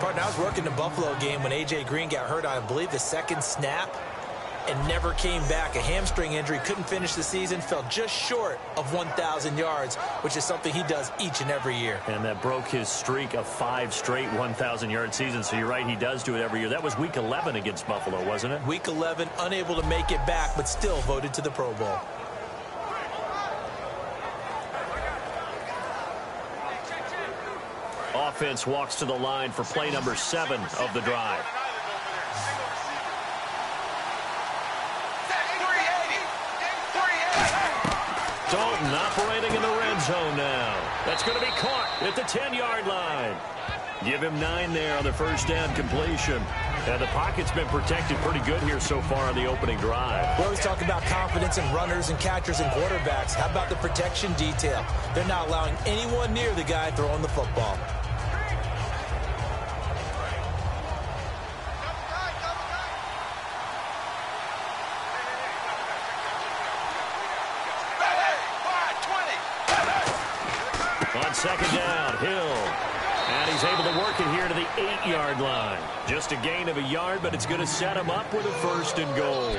Partner, I was working the Buffalo game when A.J. Green got hurt on, I believe, the 2nd snap and never came back. A hamstring injury, couldn't finish the season, fell just short of 1,000 yards, which is something he does each and every year. And that broke his streak of 5 straight 1,000-yard seasons. So you're right, he does do it every year. That was Week 11 against Buffalo, wasn't it? Week 11, unable to make it back, but still voted to the Pro Bowl. Offense walks to the line for play number 7 of the drive. Dalton operating in the red zone now. That's going to be caught at the 10-yard line. Give him 9 there on the first down completion. And the pocket's been protected pretty good here so far on the opening drive. We always talk about confidence in runners and catchers and quarterbacks. How about the protection detail? They're not allowing anyone near the guy throwing the football. On second down, Hill. And he's able to work it here to the 8-yard line. Just a gain of a yard, but it's going to set him up with a 1st and goal.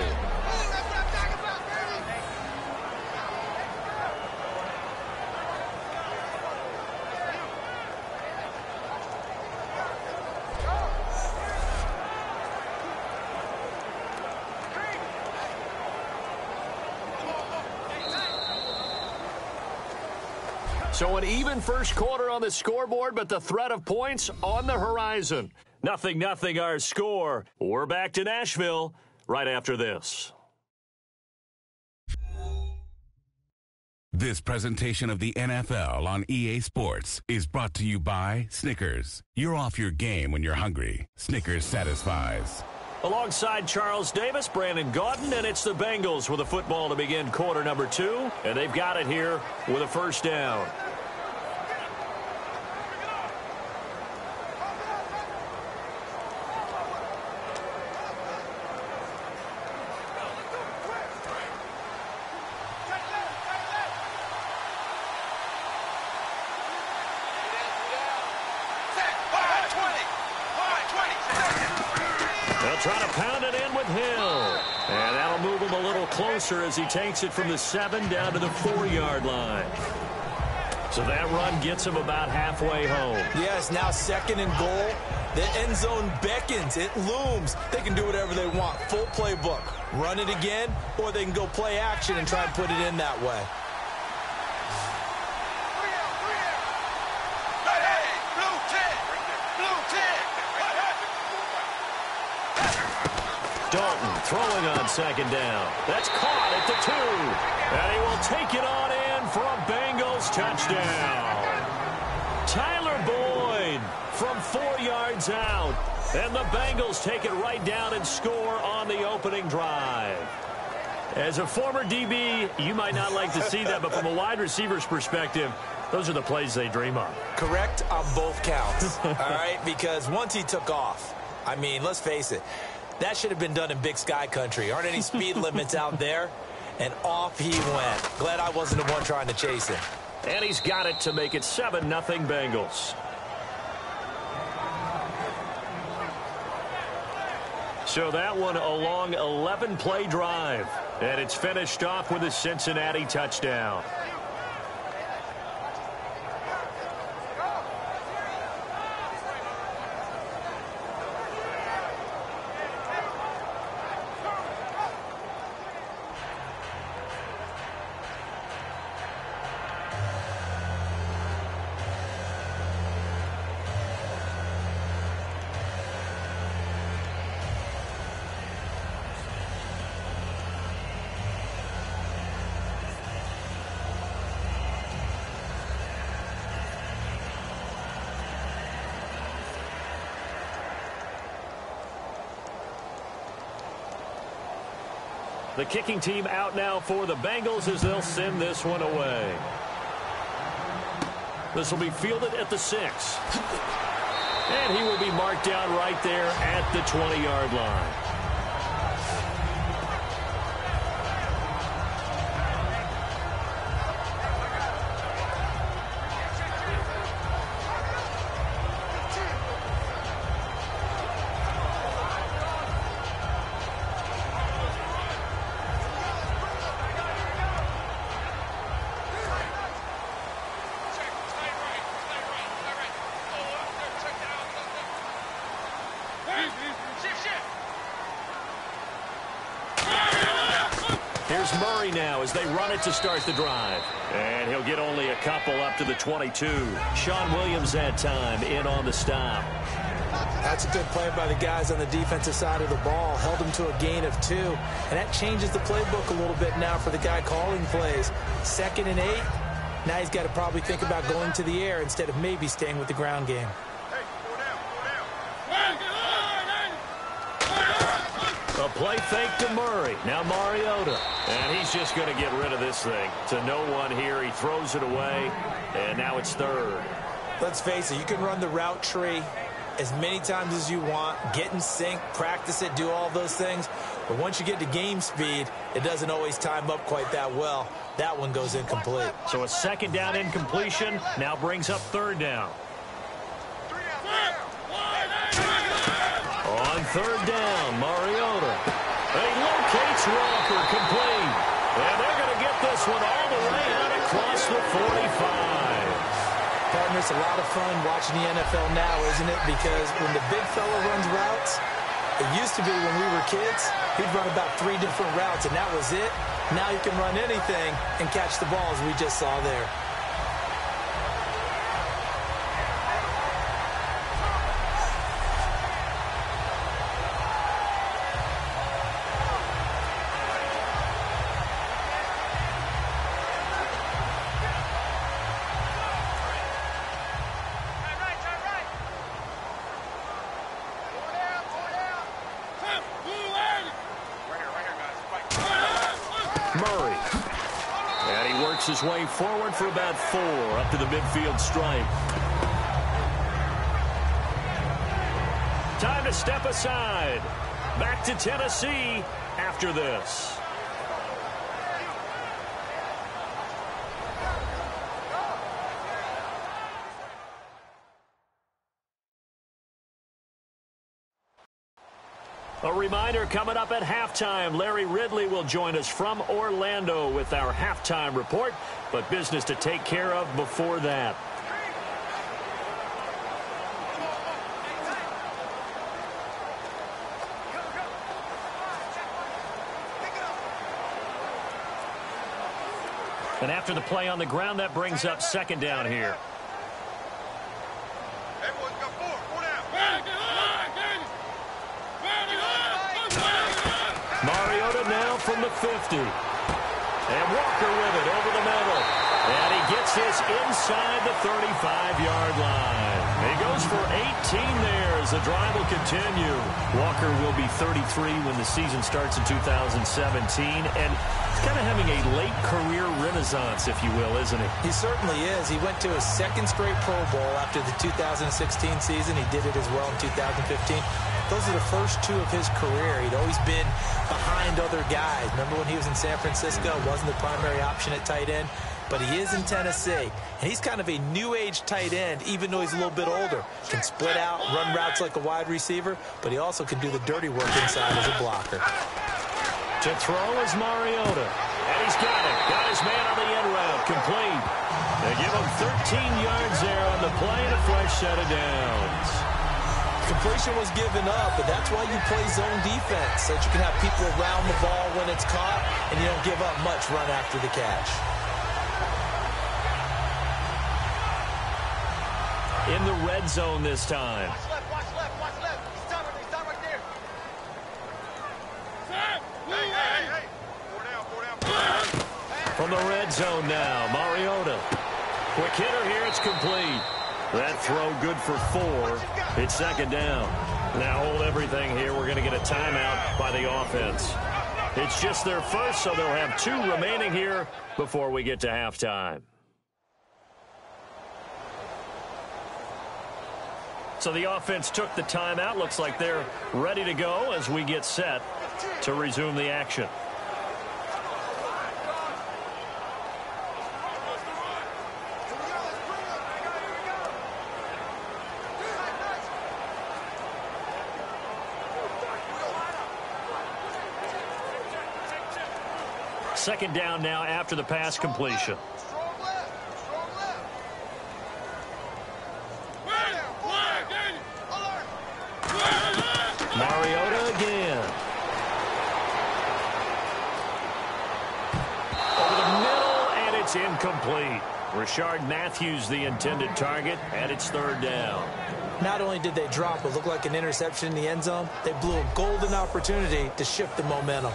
So an even first quarter on the scoreboard, but the threat of points on the horizon. 0-0 our score. We're back to Nashville right after this. This presentation of the NFL on EA Sports is brought to you by Snickers. You're off your game when you're hungry. Snickers satisfies. Alongside Charles Davis, Brandon Gaudin, and it's the Bengals with the football to begin quarter number 2, and they've got it here with a first down. They'll try to pound it in with Hill. And that'll move him a little closer as he takes it from the 7 down to the 4-yard line. So that run gets him about halfway home. Yes, now 2nd and goal. The end zone beckons. It looms. They can do whatever they want. Full playbook. Run it again, or they can go play action and try and put it in that way. Dalton throwing on 2nd down. That's caught at the 2. And he will take it on in for a Bengals touchdown. Tyler Boyd from 4 yards out. And the Bengals take it right down and score on the opening drive. As a former DB, you might not like to see that, but from a wide receiver's perspective, those are the plays they dream of. Correct on both counts. All right, because once he took off, I mean, let's face it, that should have been done in Big Sky country. Aren't any speed limits out there? And off he went. Glad I wasn't the one trying to chase him. And he's got it to make it 7-0 Bengals. So that one a long 11-play drive. And it's finished off with a Cincinnati touchdown. The kicking team out now for the Bengals as they'll send this one away. This will be fielded at the 6. And he will be marked down right there at the 20-yard line. Here's Murray now as they run it to start the drive. And he'll get only a couple up to the 22. Sean Williams had time in on the stop. That's a good play by the guys on the defensive side of the ball. Held him to a gain of 2. And that changes the playbook a little bit now for the guy calling plays. 2nd and 8. Now he's got to probably think about going to the air instead of maybe staying with the ground game. A play fake to Murray. Now Mariota. And he's just going to get rid of this thing. To no one here. He throws it away. And now it's 3rd. Let's face it, you can run the route tree as many times as you want, get in sync, practice it, do all those things. But once you get to game speed, it doesn't always time up quite that well. That one goes incomplete. So a 2nd down incompletion now brings up 3rd down. On 3rd down, Mariota. He locates Walker complete. And they're going to get this one all the way out across the 45. Partner, it's a lot of fun watching the NFL now, isn't it? Because when the big fella runs routes, it used to be when we were kids, he'd run about 3 different routes, and that was it. Now he can run anything and catch the ball, as we just saw there. works his way forward for about 4 up to the midfield stripe. Time to step aside. Back to Tennessee after this. A reminder, coming up at halftime, Larry Ridley will join us from Orlando with our halftime report, but business to take care of before that. And after the play on the ground, that brings up second down here. Mariota now from the 50. And Walker with it over the middle. And he gets his inside the 35-yard line. He goes for 18 there as the drive will continue. Walker will be 33 when the season starts in 2017. And he's kind of having a late career renaissance, if you will, isn't he? He certainly is. He went to his second straight Pro Bowl after the 2016 season. He did it as well in 2015. Those are the first 2 of his career. He'd always been behind other guys. Remember when he was in San Francisco? Wasn't the primary option at tight end. But he is in Tennessee. And he's kind of a new-age tight end, even though he's a little bit older. Can split out, run routes like a wide receiver, but he also can do the dirty work inside as a blocker. To throw is Mariota. And he's got it. Got his man on the end route. Complete. They give him 13 yards there on the play and a fresh set of downs. Completion was given up, but that's why you play zone defense, so that you can have people around the ball when it's caught, and you don't give up much run after the catch. In the red zone this time. Watch left, watch left, watch left. Stop right there. Hey. 4 down. From the red zone now, Mariota. Quick hitter here, it's complete. That throw good for 4. It's second down. Now hold everything here. We're going to get a timeout by the offense. It's just their first, so they'll have 2 remaining here before we get to halftime. So the offense took the timeout. Looks like they're ready to go as we get set to resume the action. Second down now after the pass completion. Mariota again. Over the middle, and it's incomplete. Rashard Matthews, the intended target, and it's third down. Not only did they drop what looked like an interception in the end zone, they blew a golden opportunity to shift the momentum.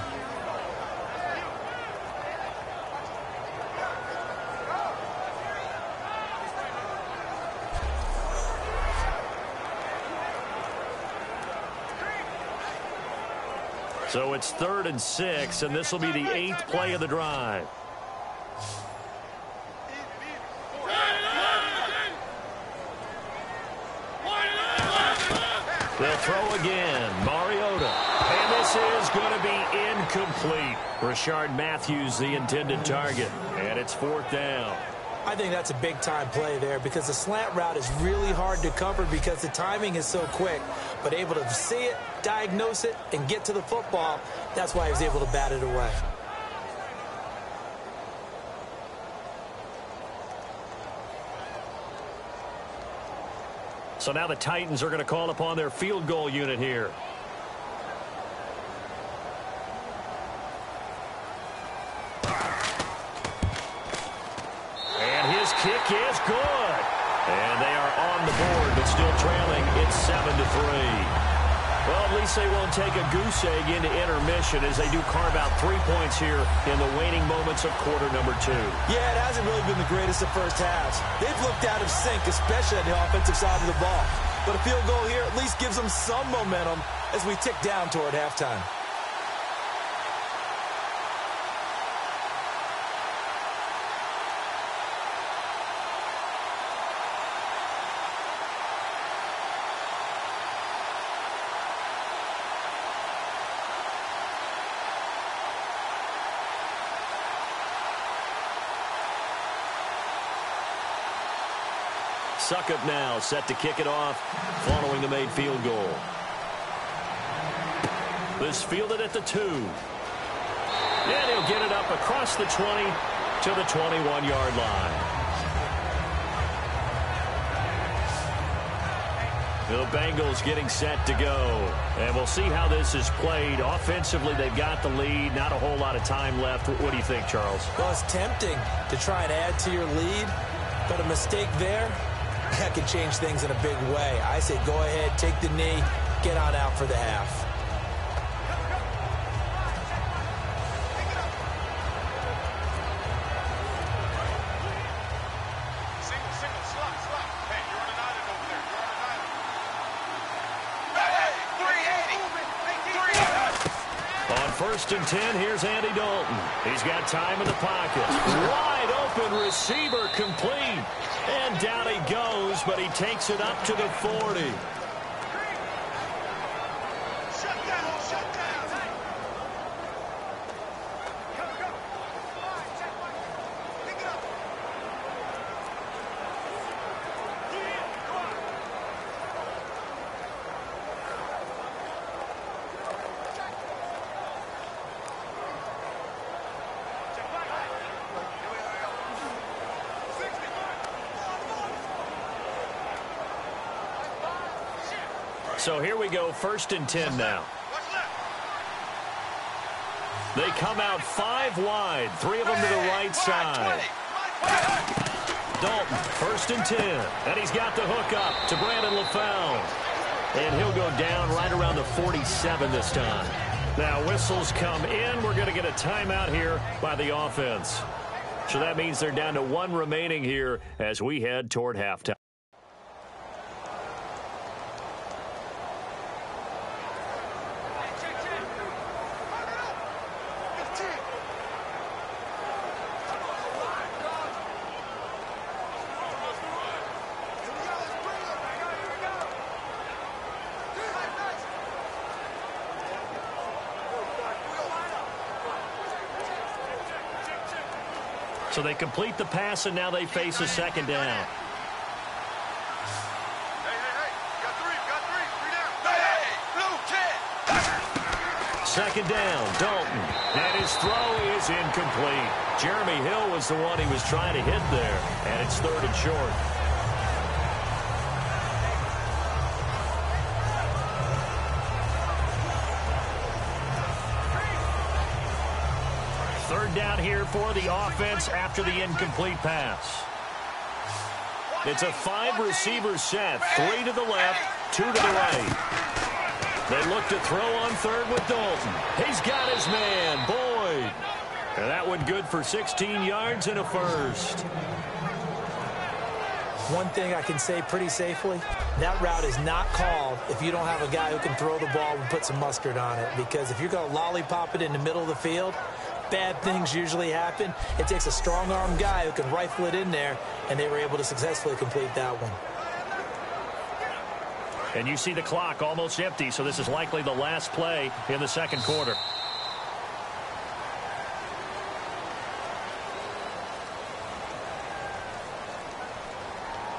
So it's 3rd and 6, and this will be the 8th play of the drive. They'll throw again. Mariota. And this is going to be incomplete. Rashard Matthews, the intended target. And it's 4th down. I think that's a big-time play there because the slant route is really hard to cover because the timing is so quick. But able to see it, diagnose it, and get to the football, that's why he was able to bat it away. So now the Titans are going to call upon their field goal unit here. And his kick is good. And they are on the board, but still trailing. It's 7-3. Well, at least they won't take a goose egg into intermission as they do carve out 3 points here in the waning moments of quarter number 2. Yeah, it hasn't really been the greatest of first halves. They've looked out of sync, especially on the offensive side of the ball. But a field goal here at least gives them some momentum as we tick down toward halftime. Succop now set to kick it off following the made field goal. This fielded at the 2. And he'll get it up across the 20 to the 21-yard line. The Bengals getting set to go. And we'll see how this is played. Offensively, they've got the lead. Not a whole lot of time left. What do you think, Charles? Well, it's tempting to try and add to your lead, but a mistake there, that could change things in a big way. I say go ahead, take the knee, get on out for the half. First and 10, here's Andy Dalton. He's got time in the pocket. Wide open receiver complete. And down he goes, but he takes it up to the 40. So here we go, first and 10 now. They come out 5 wide, 3 of them to the right side. Dalton, first and 10. And he's got the hook up to Brandon LaFell. And he'll go down right around the 47 this time. Now whistles come in. We're going to get a timeout here by the offense. So that means they're down to 1 remaining here as we head toward halftime. So they complete the pass, and now they face a second down. Second down, Dalton. And his throw is incomplete. Jeremy Hill was the one he was trying to hit there, and it's 3rd and short. Third down here for the offense after the incomplete pass. It's a 5-receiver set. 3 to the left, 2 to the right. They look to throw on third with Dalton. He's got his man, Boyd. And that one good for 16 yards and a first. One thing I can say pretty safely, that route is not called if you don't have a guy who can throw the ball and put some mustard on it. Because if you're going to lollipop it in the middle of the field, bad things usually happen. It takes a strong-arm guy who can rifle it in there, and they were able to successfully complete that one. And you see the clock almost empty, so this is likely the last play in the second quarter.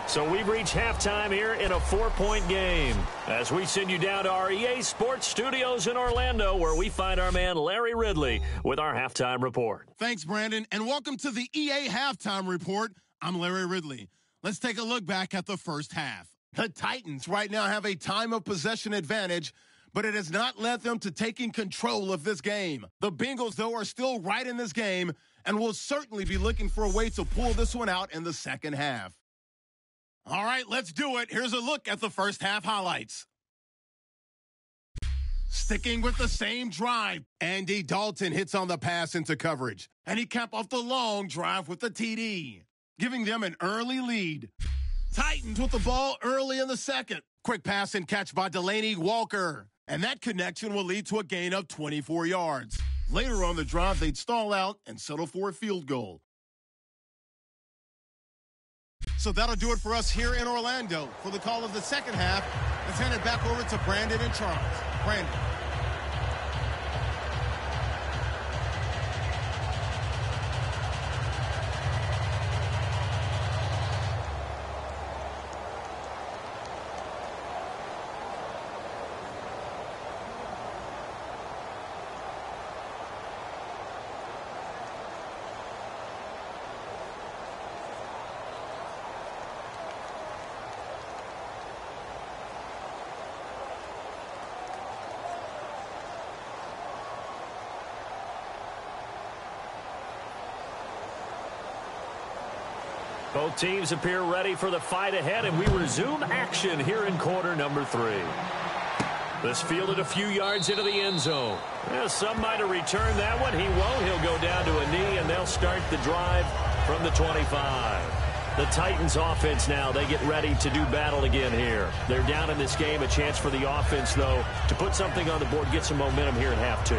So we've reached halftime here in a 4-point game as we send you down to our EA Sports Studios in Orlando, where we find our man Larry Ridley with our halftime report. Thanks, Brandon, and welcome to the EA Halftime Report. I'm Larry Ridley. Let's take a look back at the first half. The Titans right now have a time of possession advantage, but it has not led them to taking control of this game. The Bengals, though, are still right in this game and will certainly be looking for a way to pull this one out in the second half. All right, let's do it. Here's a look at the first half highlights. Sticking with the same drive, Andy Dalton hits on the pass into coverage, and he capped off the long drive with the TD, giving them an early lead. Titans with the ball early in the second. Quick pass and catch by Delaney Walker, and that connection will lead to a gain of 24 yards. Later on the drive, they'd stall out and settle for a field goal. So that'll do it for us here in Orlando. For the call of the second half, let's hand it back over to Brandon and Charles. Brandon. Both teams appear ready for the fight ahead, and we resume action here in quarter number 3. This fielded a few yards into the end zone. Yeah, some might have returned that one. He won't. He'll go down to a knee, and they'll start the drive from the 25. The Titans offense now, they get ready to do battle again here. They're down in this game. A chance for the offense, though, to put something on the board, get some momentum here in half 2.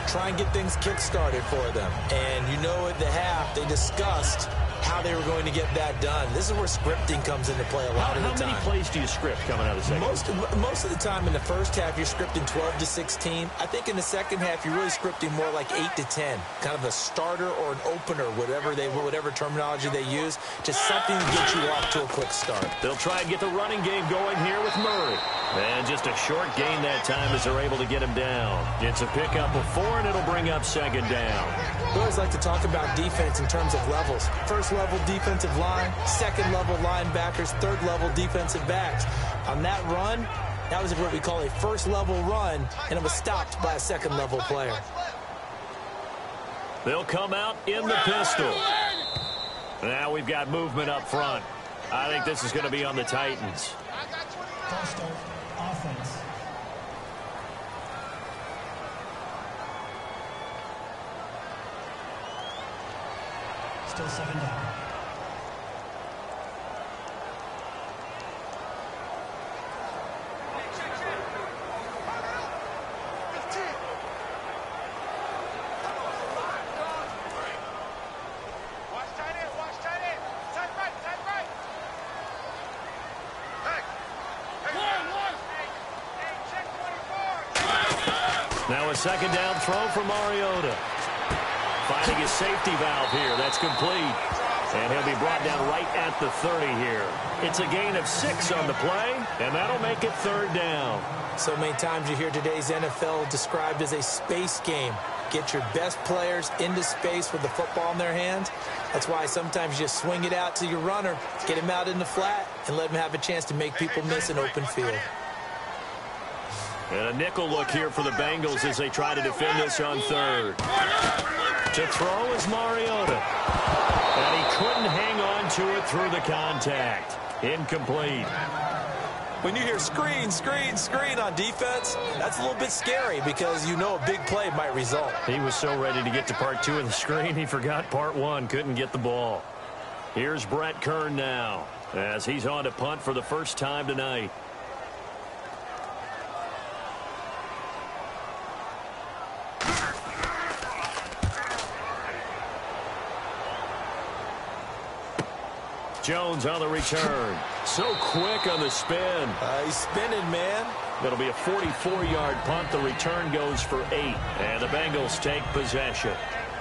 Try and get things kick-started for them. And you know at the half, they discussed how they were going to get that done. This is where scripting comes into play a lot of the time. How many plays do you script coming out of the second? Most of the time in the first half, you're scripting 12 to 16. I think in the second half, you're really scripting more like 8 to 10. Kind of a starter or an opener, whatever terminology they use. Just something to get you off to a quick start. They'll try and get the running game going here with Murray. And just a short gain that time as they're able to get him down. It's a pickup of 4, and it'll bring up second down. We always like to talk about defense in terms of levels. First level defensive line, second level linebackers, third level defensive backs. On that run, that was what we call a first level run, and it was stopped by a second level player. They'll come out in the pistol. Now we've got movement up front. I think this is going to be on the Titans. False start, offense. Still 7 down. Now a second down throw from Mariota. Finding his safety valve here. That's complete. And he'll be brought down right at the 30 here. It's a gain of 6 on the play, and that'll make it third down. So many times you hear today's NFL described as a space game. Get your best players into space with the football in their hands. That's why sometimes you just swing it out to your runner, get him out in the flat, and let him have a chance to make people miss an open field. And a nickel look here for the Bengals as they try to defend this on third. To throw is Mariota. And he couldn't hang on to it through the contact. Incomplete. When you hear screen, screen, screen on defense, that's a little bit scary because you know a big play might result. He was so ready to get to part 2 of the screen, he forgot part 1, couldn't get the ball. Here's Brett Kern now as he's on to punt for the first time tonight. Jones on the return. So quick on the spin. He's spinning, man. That'll be a 44-yard punt. The return goes for 8. And the Bengals take possession.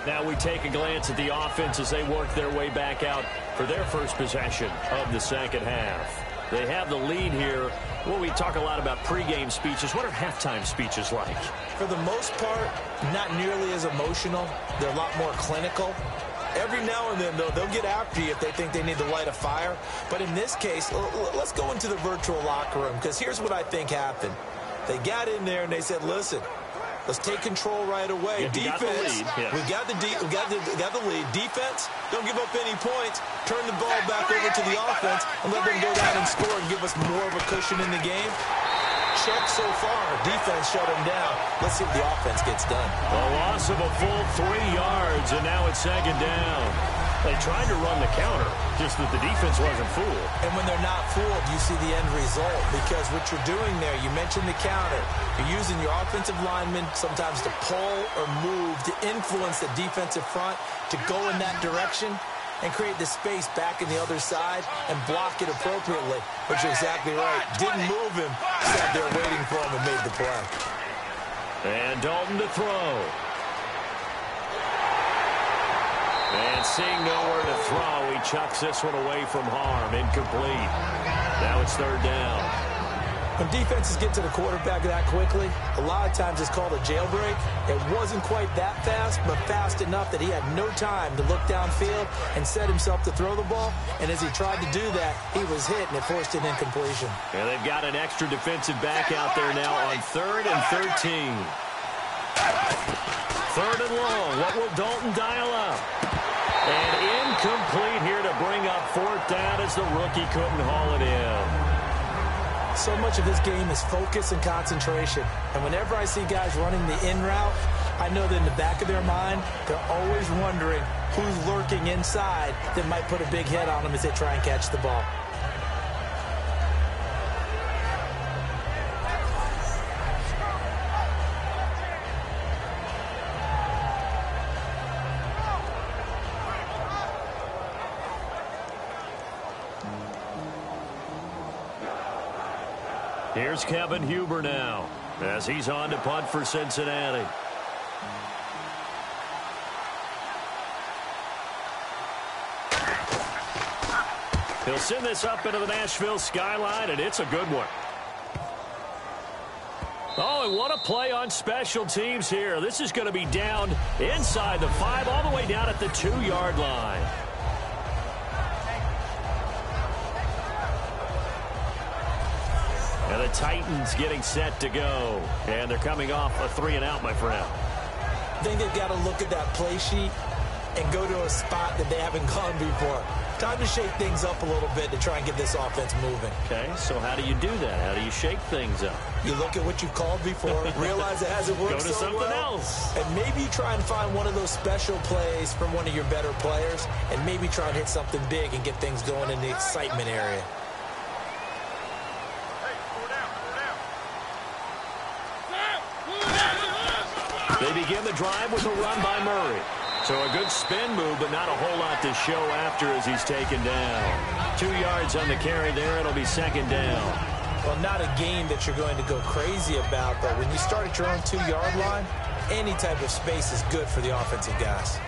Now we take a glance at the offense as they work their way back out for their first possession of the second half. They have the lead here. Well, we talk a lot about pregame speeches. What are halftime speeches like? For the most part, not nearly as emotional. They're a lot more clinical. Every now and then, though, they'll get after you if they think they need to light a fire. But in this case, let's go into the virtual locker room, because here's what I think happened. They got in there and they said, listen, let's take control right away. Yeah, Defense, we got the lead. Defense, don't give up any points. Turn the ball back over to the offense and let them go down and score and give us more of a cushion in the game. Check so far. Defense shut him down. Let's see if the offense gets done. A loss of a full 3 yards, and now it's second down. They tried to run the counter, just that the defense wasn't fooled. And when they're not fooled, you see the end result, because what you're doing there, you mentioned the counter. You're using your offensive linemen sometimes to pull or move to influence the defensive front to go in that direction and create the space back in the other side and block it appropriately, which is exactly right. Didn't move him, sat there waiting for him and made the play. And Dalton to throw. And seeing nowhere to throw, he chucks this one away from harm. Incomplete. Now it's third down. When defenses get to the quarterback that quickly, a lot of times it's called a jailbreak. It wasn't quite that fast, but fast enough that he had no time to look downfield and set himself to throw the ball. And as he tried to do that, he was hit, and it forced an incompletion. And they've got an extra defensive back out there now on 3rd and 13. 3rd and long. What will Dalton dial up? And incomplete here to bring up fourth down as the rookie couldn't haul it in. So much of this game is focus and concentration. And whenever I see guys running the in route, I know that in the back of their mind, they're always wondering who's lurking inside that might put a big hit on them as they try and catch the ball. Here's Kevin Huber now as he's on to punt for Cincinnati. He'll send this up into the Nashville skyline, and it's a good one. Oh, and what a play on special teams here. This is going to be down inside the 5, all the way down at the 2-yard line. And the Titans getting set to go. And they're coming off a 3-and-out, my friend. I think they've got to look at that play sheet and go to a spot that they haven't gone before. Time to shake things up a little bit to try and get this offense moving. Okay, so how do you do that? How do you shake things up? You look at what you've called before, realize it hasn't worked Go to so something well, else. and maybe you try and find one of those special plays from one of your better players, and maybe try and hit something big and get things going in the excitement area. They begin the drive with a run by Murray. So a good spin move, but not a whole lot to show after as he's taken down. 2 yards on the carry there. It'll be second down. Well, not a game that you're going to go crazy about, but when you start at your own 2-yard line, any type of space is good for the offensive guys.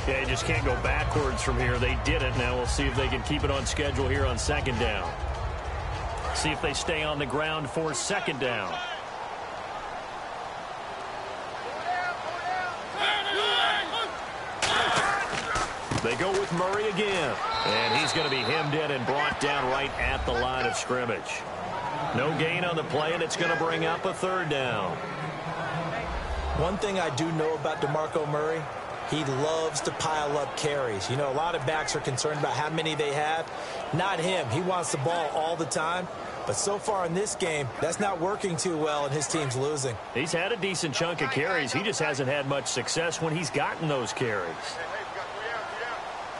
Yeah, you just can't go backwards from here. They did it. Now we'll see if they can keep it on schedule here on second down. See if they stay on the ground for second down. They go with Murray again. And he's going to be hemmed in and brought down right at the line of scrimmage. No gain on the play, and it's going to bring up a third down. One thing I do know about DeMarco Murray, he loves to pile up carries. You know, a lot of backs are concerned about how many they have. Not him. He wants the ball all the time. But so far in this game, that's not working too well, and his team's losing. He's had a decent chunk of carries. He just hasn't had much success when he's gotten those carries.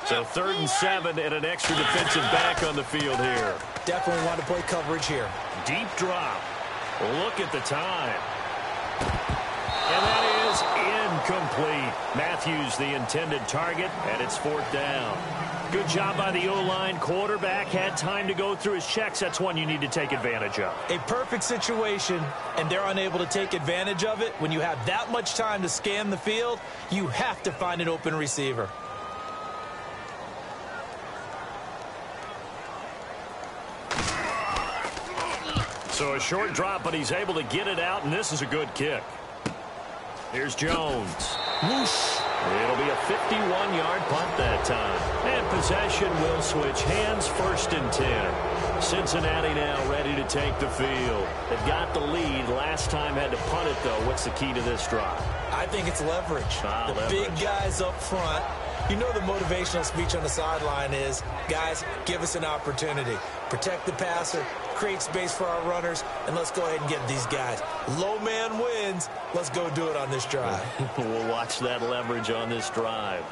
So 3rd and 7 and an extra defensive back on the field here. Definitely want to play coverage here. Deep drop. Look at the time. And that is incomplete. Matthews the intended target, and it's 4th down. Good job by the O-line. Quarterback had time to go through his checks. That's one you need to take advantage of. A perfect situation, and they're unable to take advantage of it. When you have that much time to scan the field, you have to find an open receiver. So a short drop, but he's able to get it out, and this is a good kick. Here's Jones. Whoosh. It'll be a 51-yard punt that time. And possession will switch hands, 1st and 10. Cincinnati now ready to take the field. They've got the lead. Last time had to punt it, though. What's the key to this drive? I think it's leverage. Leverage. Big guys up front. You know the motivational speech on the sideline is, guys, give us an opportunity. Protect the passer, create space for our runners, and let's go ahead and get these guys. Low man wins. Let's go do it on this drive. We'll watch that leverage on this drive.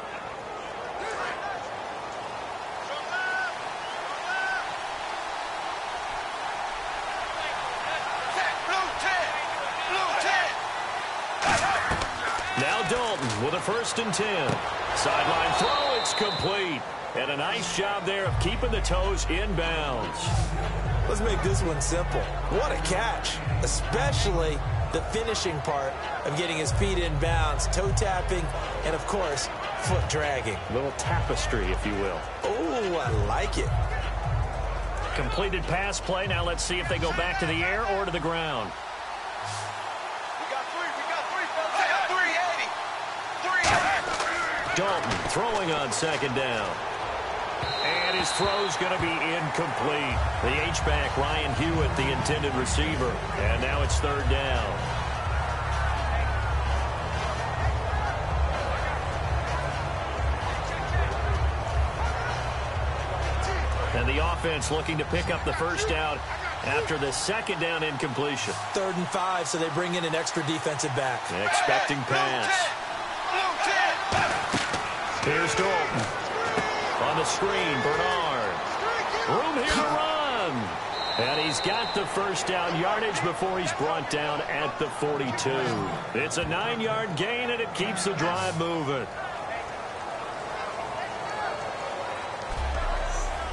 Now Dalton with a 1st and 10. Sideline throw, it's complete. And a nice job there of keeping the toes in bounds. Let's make this one simple. What a catch, especially the finishing part of getting his feet in bounds, toe tapping, and, of course, foot dragging. A little tapestry, if you will. Oh, I like it. Completed pass play. Now let's see if they go back to the air or to the ground. Dalton throwing on 2nd down. And his throw's going to be incomplete. The H-back, Ryan Hewitt, the intended receiver. And now it's 3rd down. the offense looking to pick up the first down after the second down incompletion. 3rd and 5, so they bring in an extra defensive back. Expecting pass. Here's Dalton. On the screen, Bernard. Room here to run. And he's got the first down yardage before he's brought down at the 42. It's a 9-yard gain, and it keeps the drive moving.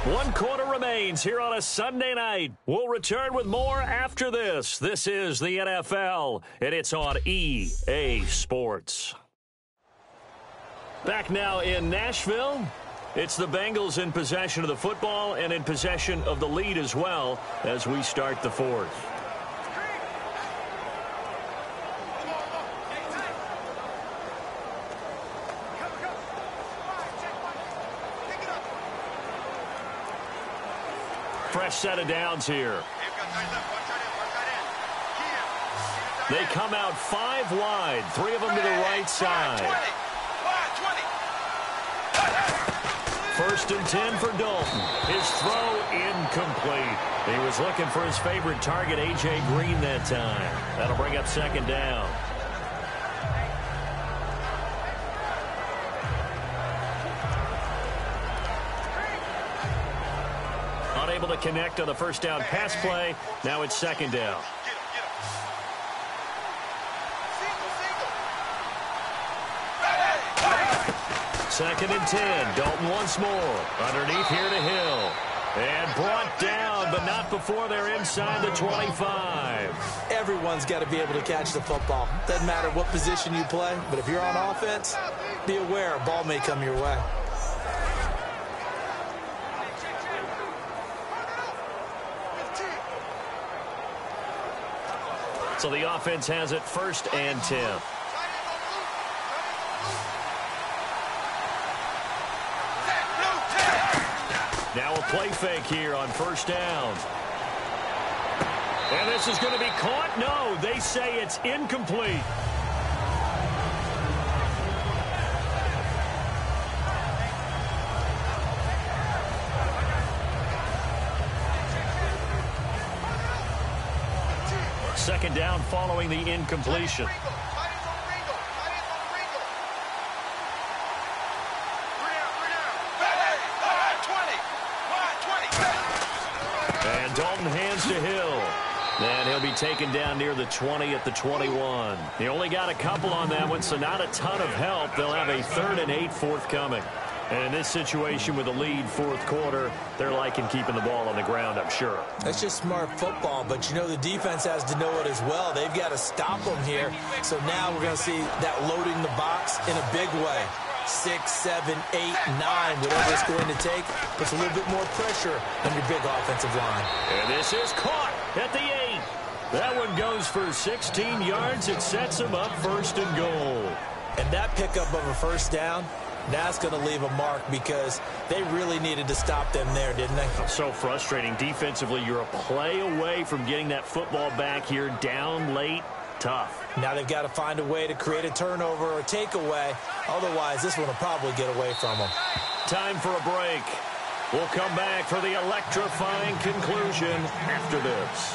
1 quarter remains here on a Sunday night. We'll return with more after this. This is the NFL, and it's on EA Sports. Back now in Nashville. It's the Bengals in possession of the football and in possession of the lead as well as we start the fourth. Fresh set of downs here. They come out 5 wide, 3 of them to the right side. 1st and 10 for Dalton. His throw incomplete. He was looking for his favorite target, A.J. Green, that time. That'll bring up 2nd down. Unable to connect on the first down pass play. Now it's 2nd down. Second and 10. Dalton once more. Underneath here to Hill. And brought down, but not before they're inside the 25. Everyone's got to be able to catch the football. Doesn't matter what position you play, but if you're on offense, be aware a ball may come your way. So the offense has it 1st and 10. Now a play fake here on 1st down. And this is going to be caught. No, they say it's incomplete. Second down following the incompletion. And Dalton hands to Hill. And he'll be taken down near the 20 at the 21. He only got a couple on that one, so not a ton of help. They'll have a 3rd and 8 forthcoming. And in this situation with a lead 4th quarter, they're liking keeping the ball on the ground, I'm sure. That's just smart football, but you know the defense has to know it as well. They've got to stop them here. So now we're going to see that loading the box in a big way. 6, 7, 8, 9, whatever it's going to take, puts a little bit more pressure on your big offensive line. And this is caught at the 8. That one goes for 16 yards. It sets them up 1st and goal. And that pickup of a 1st down, that's going to leave a mark because they really needed to stop them there, didn't they? So frustrating. Defensively, you're a play away from getting that football back here down late. Tough. Now they've got to find a way to create a turnover or takeaway. Otherwise, this one will probably get away from them. Time for a break. We'll come back for the electrifying conclusion after this.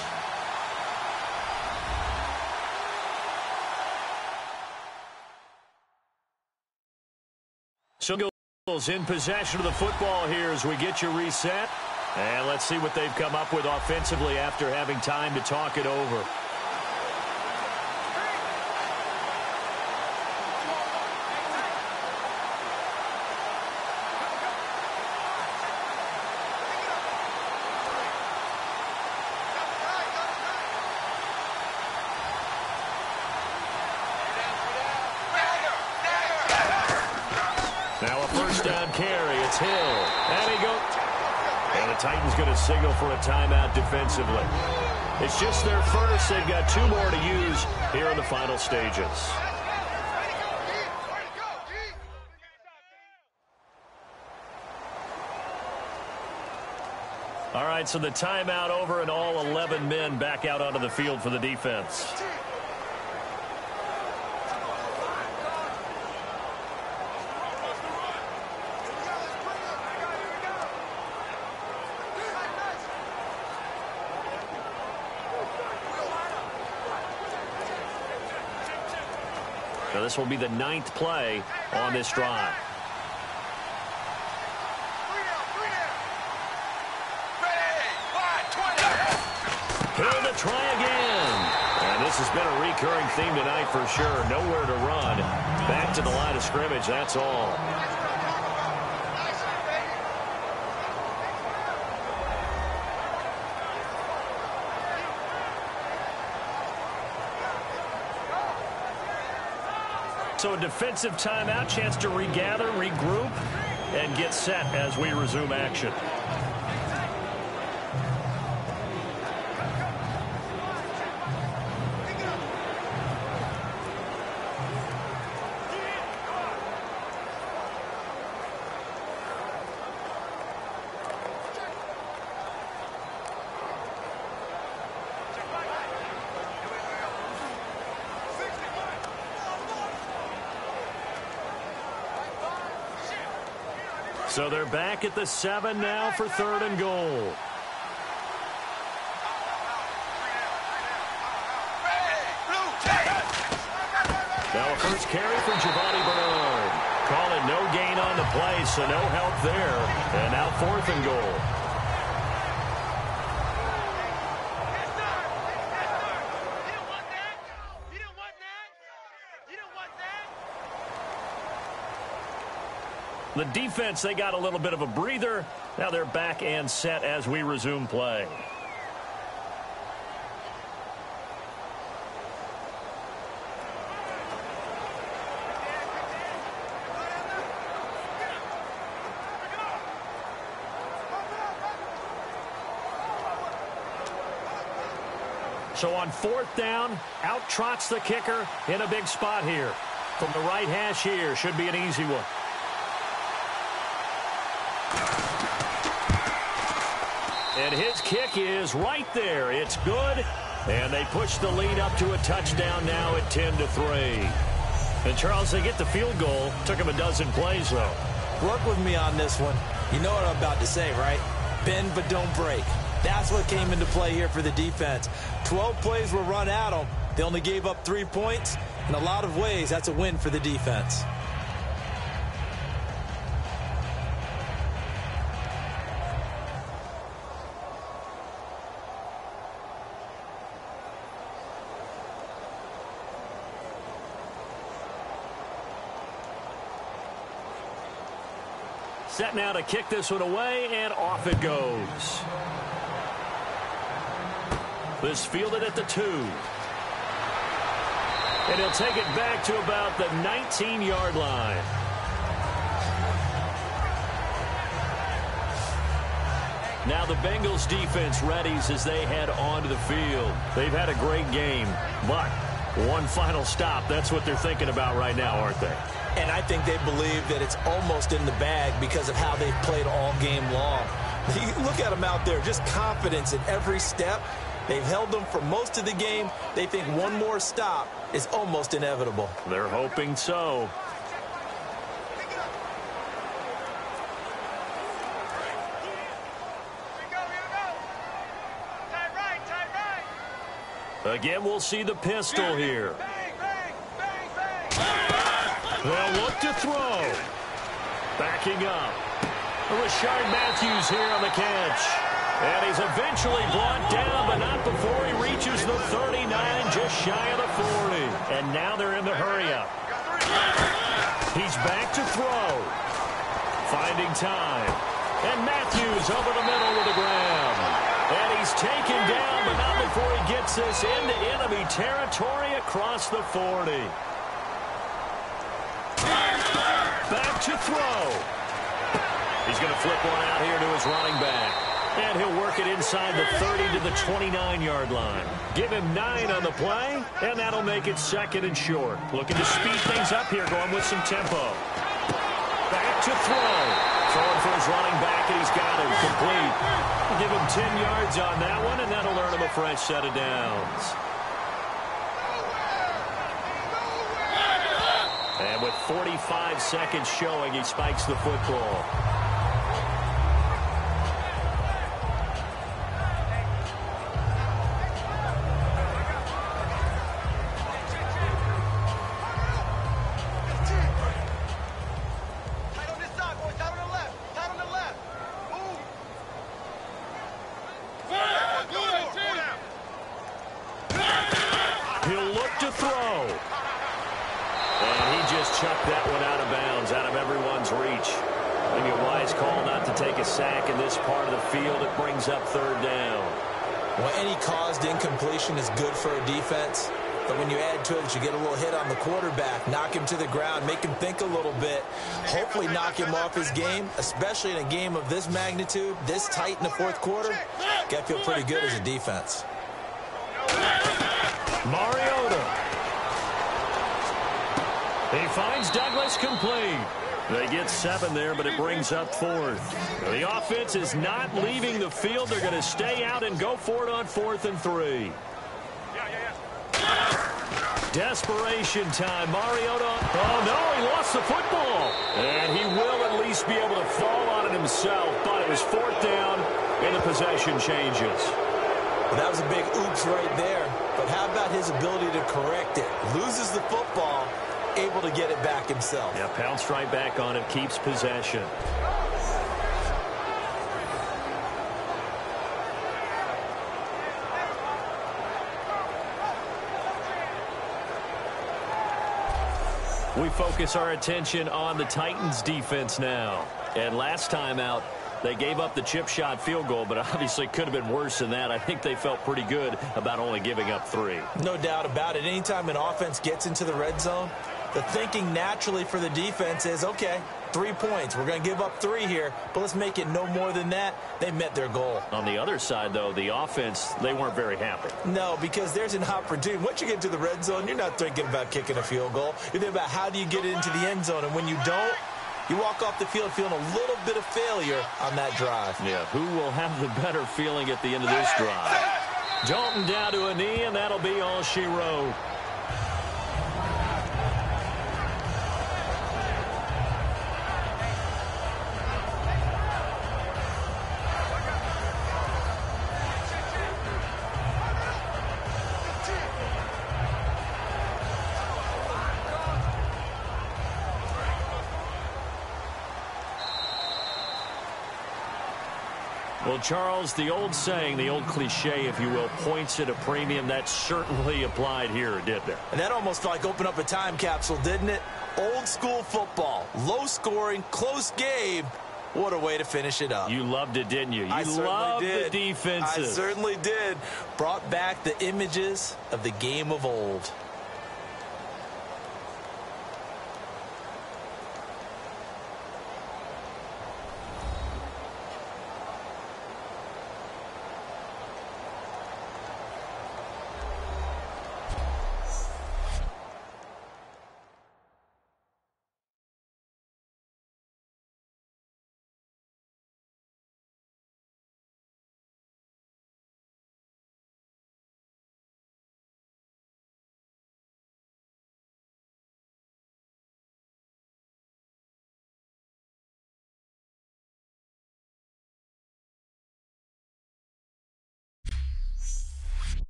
So Bengals in possession of the football here as we get you reset. And let's see what they've come up with offensively after having time to talk it over. Now a 1st down carry. It's Hill. And he goes. And the Titans going to signal for a timeout defensively. It's just their first. They've got 2 more to use here in the final stages. All right, so the timeout over and all 11 men back out onto the field for the defense. Now this will be the 9th play on this drive. Hill to try again. And this has been a recurring theme tonight for sure. Nowhere to run. Back to the line of scrimmage, that's all. So a defensive timeout, chance to regather, regroup, and get set as we resume action. So they're back at the 7 now for 3rd and goal. Now a first carry for Giovanni Bernard. Calling no gain on the play, so no help there. And now 4th and goal. The defense, they got a little bit of a breather. Now they're back and set as we resume play. So on 4th down, out trots the kicker in a big spot here. From the right hash here, should be an easy one. And his kick is right there. It's good. And they push the lead up to a touchdown now at 10-3. And, Charles, they get the field goal. Took him a dozen plays, though. Work with me on this one. You know what I'm about to say, right? Bend but don't break. That's what came into play here for the defense. 12 plays were run at them. They only gave up 3 points. In a lot of ways, that's a win for the defense. Set now to kick this one away, and off it goes. This fielded at the 2. And he'll take it back to about the 19-yard line. Now the Bengals defense readies as they head onto the field. They've had a great game, but one final stop, that's what they're thinking about right now, aren't they? And I think they believe that it's almost in the bag because of how they've played all game long. Look at them out there, just confidence in every step. They've held them for most of the game. They think one more stop is almost inevitable. They're hoping so. Again, we'll see the pistol here. They'll look to throw. Backing up. Rashard Matthews here on the catch. And he's eventually brought down, but not before he reaches the 39, just shy of the 40. And now they're in the hurry-up. He's back to throw. Finding time. And Matthews over the middle with the ground. And he's taken down, but not before he gets this into enemy territory across the 40. Back to throw. He's going to flip one out here to his running back. And he'll work it inside the 30 to the 29-yard line. Give him 9 on the play, and that'll make it 2nd and short. Looking to speed things up here, going with some tempo. Back to throw. Throwing for his running back, and he's got him complete. Give him 10 yards on that one, and that'll earn him a fresh set of downs. And with 45 seconds showing, he spikes the football. chucked that one out of bounds, out of everyone's reach. Maybe a wise call not to take a sack in this part of the field. It brings up third down. Well, any caused incompletion is good for a defense. But when you add to it that you get a little hit on the quarterback, knock him to the ground, make him think a little bit, hopefully knock him off his game, especially in a game of this magnitude, this tight in the fourth quarter, got to feel pretty good as a defense. Mariota. He finds Douglas complete. They get 7 there, but it brings up fourth. The offense is not leaving the field. They're going to stay out and go for it on 4th and 3. Desperation time. Mariota. Oh, no, he lost the football. And he will at least be able to fall on it himself. But it was 4th down, and the possession changes. Well, that was a big oops right there. But how about his ability to correct it? Loses the football, able to get it back himself. Yeah, pounced right back on it, keeps possession. We focus our attention on the Titans defense now. And last time out, they gave up the chip shot field goal, but obviously could have been worse than that. I think they felt pretty good about only giving up 3. No doubt about it. Anytime an offense gets into the red zone, the thinking naturally for the defense is, okay, 3 points. We're going to give up 3 here, but let's make it no more than that. They met their goal. On the other side, though, the offense, they weren't very happy. No, because there's an opportunity. Once you get to the red zone, you're not thinking about kicking a field goal. You're thinking about how do you get it into the end zone, and when you don't, you walk off the field feeling a little bit of failure on that drive. Yeah, who will have the better feeling at the end of this drive? Dalton down to a knee, and that'll be all she wrote. Well, Charles, the old saying, the old cliche, if you will, points at a premium, that certainly applied here, didn't it? And that almost like opened up a time capsule, didn't it? Old school football, low scoring, close game. What a way to finish it up. You loved it, didn't you? You loved the defenses. I certainly did. Brought back the images of the game of old.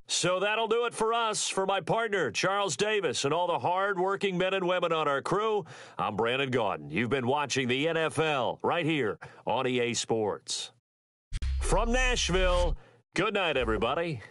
So that'll do it for us. For my partner, Charles Davis, and all the hard-working men and women on our crew, I'm Brandon Gaudin. You've been watching the NFL right here on EA Sports. From Nashville, good night, everybody.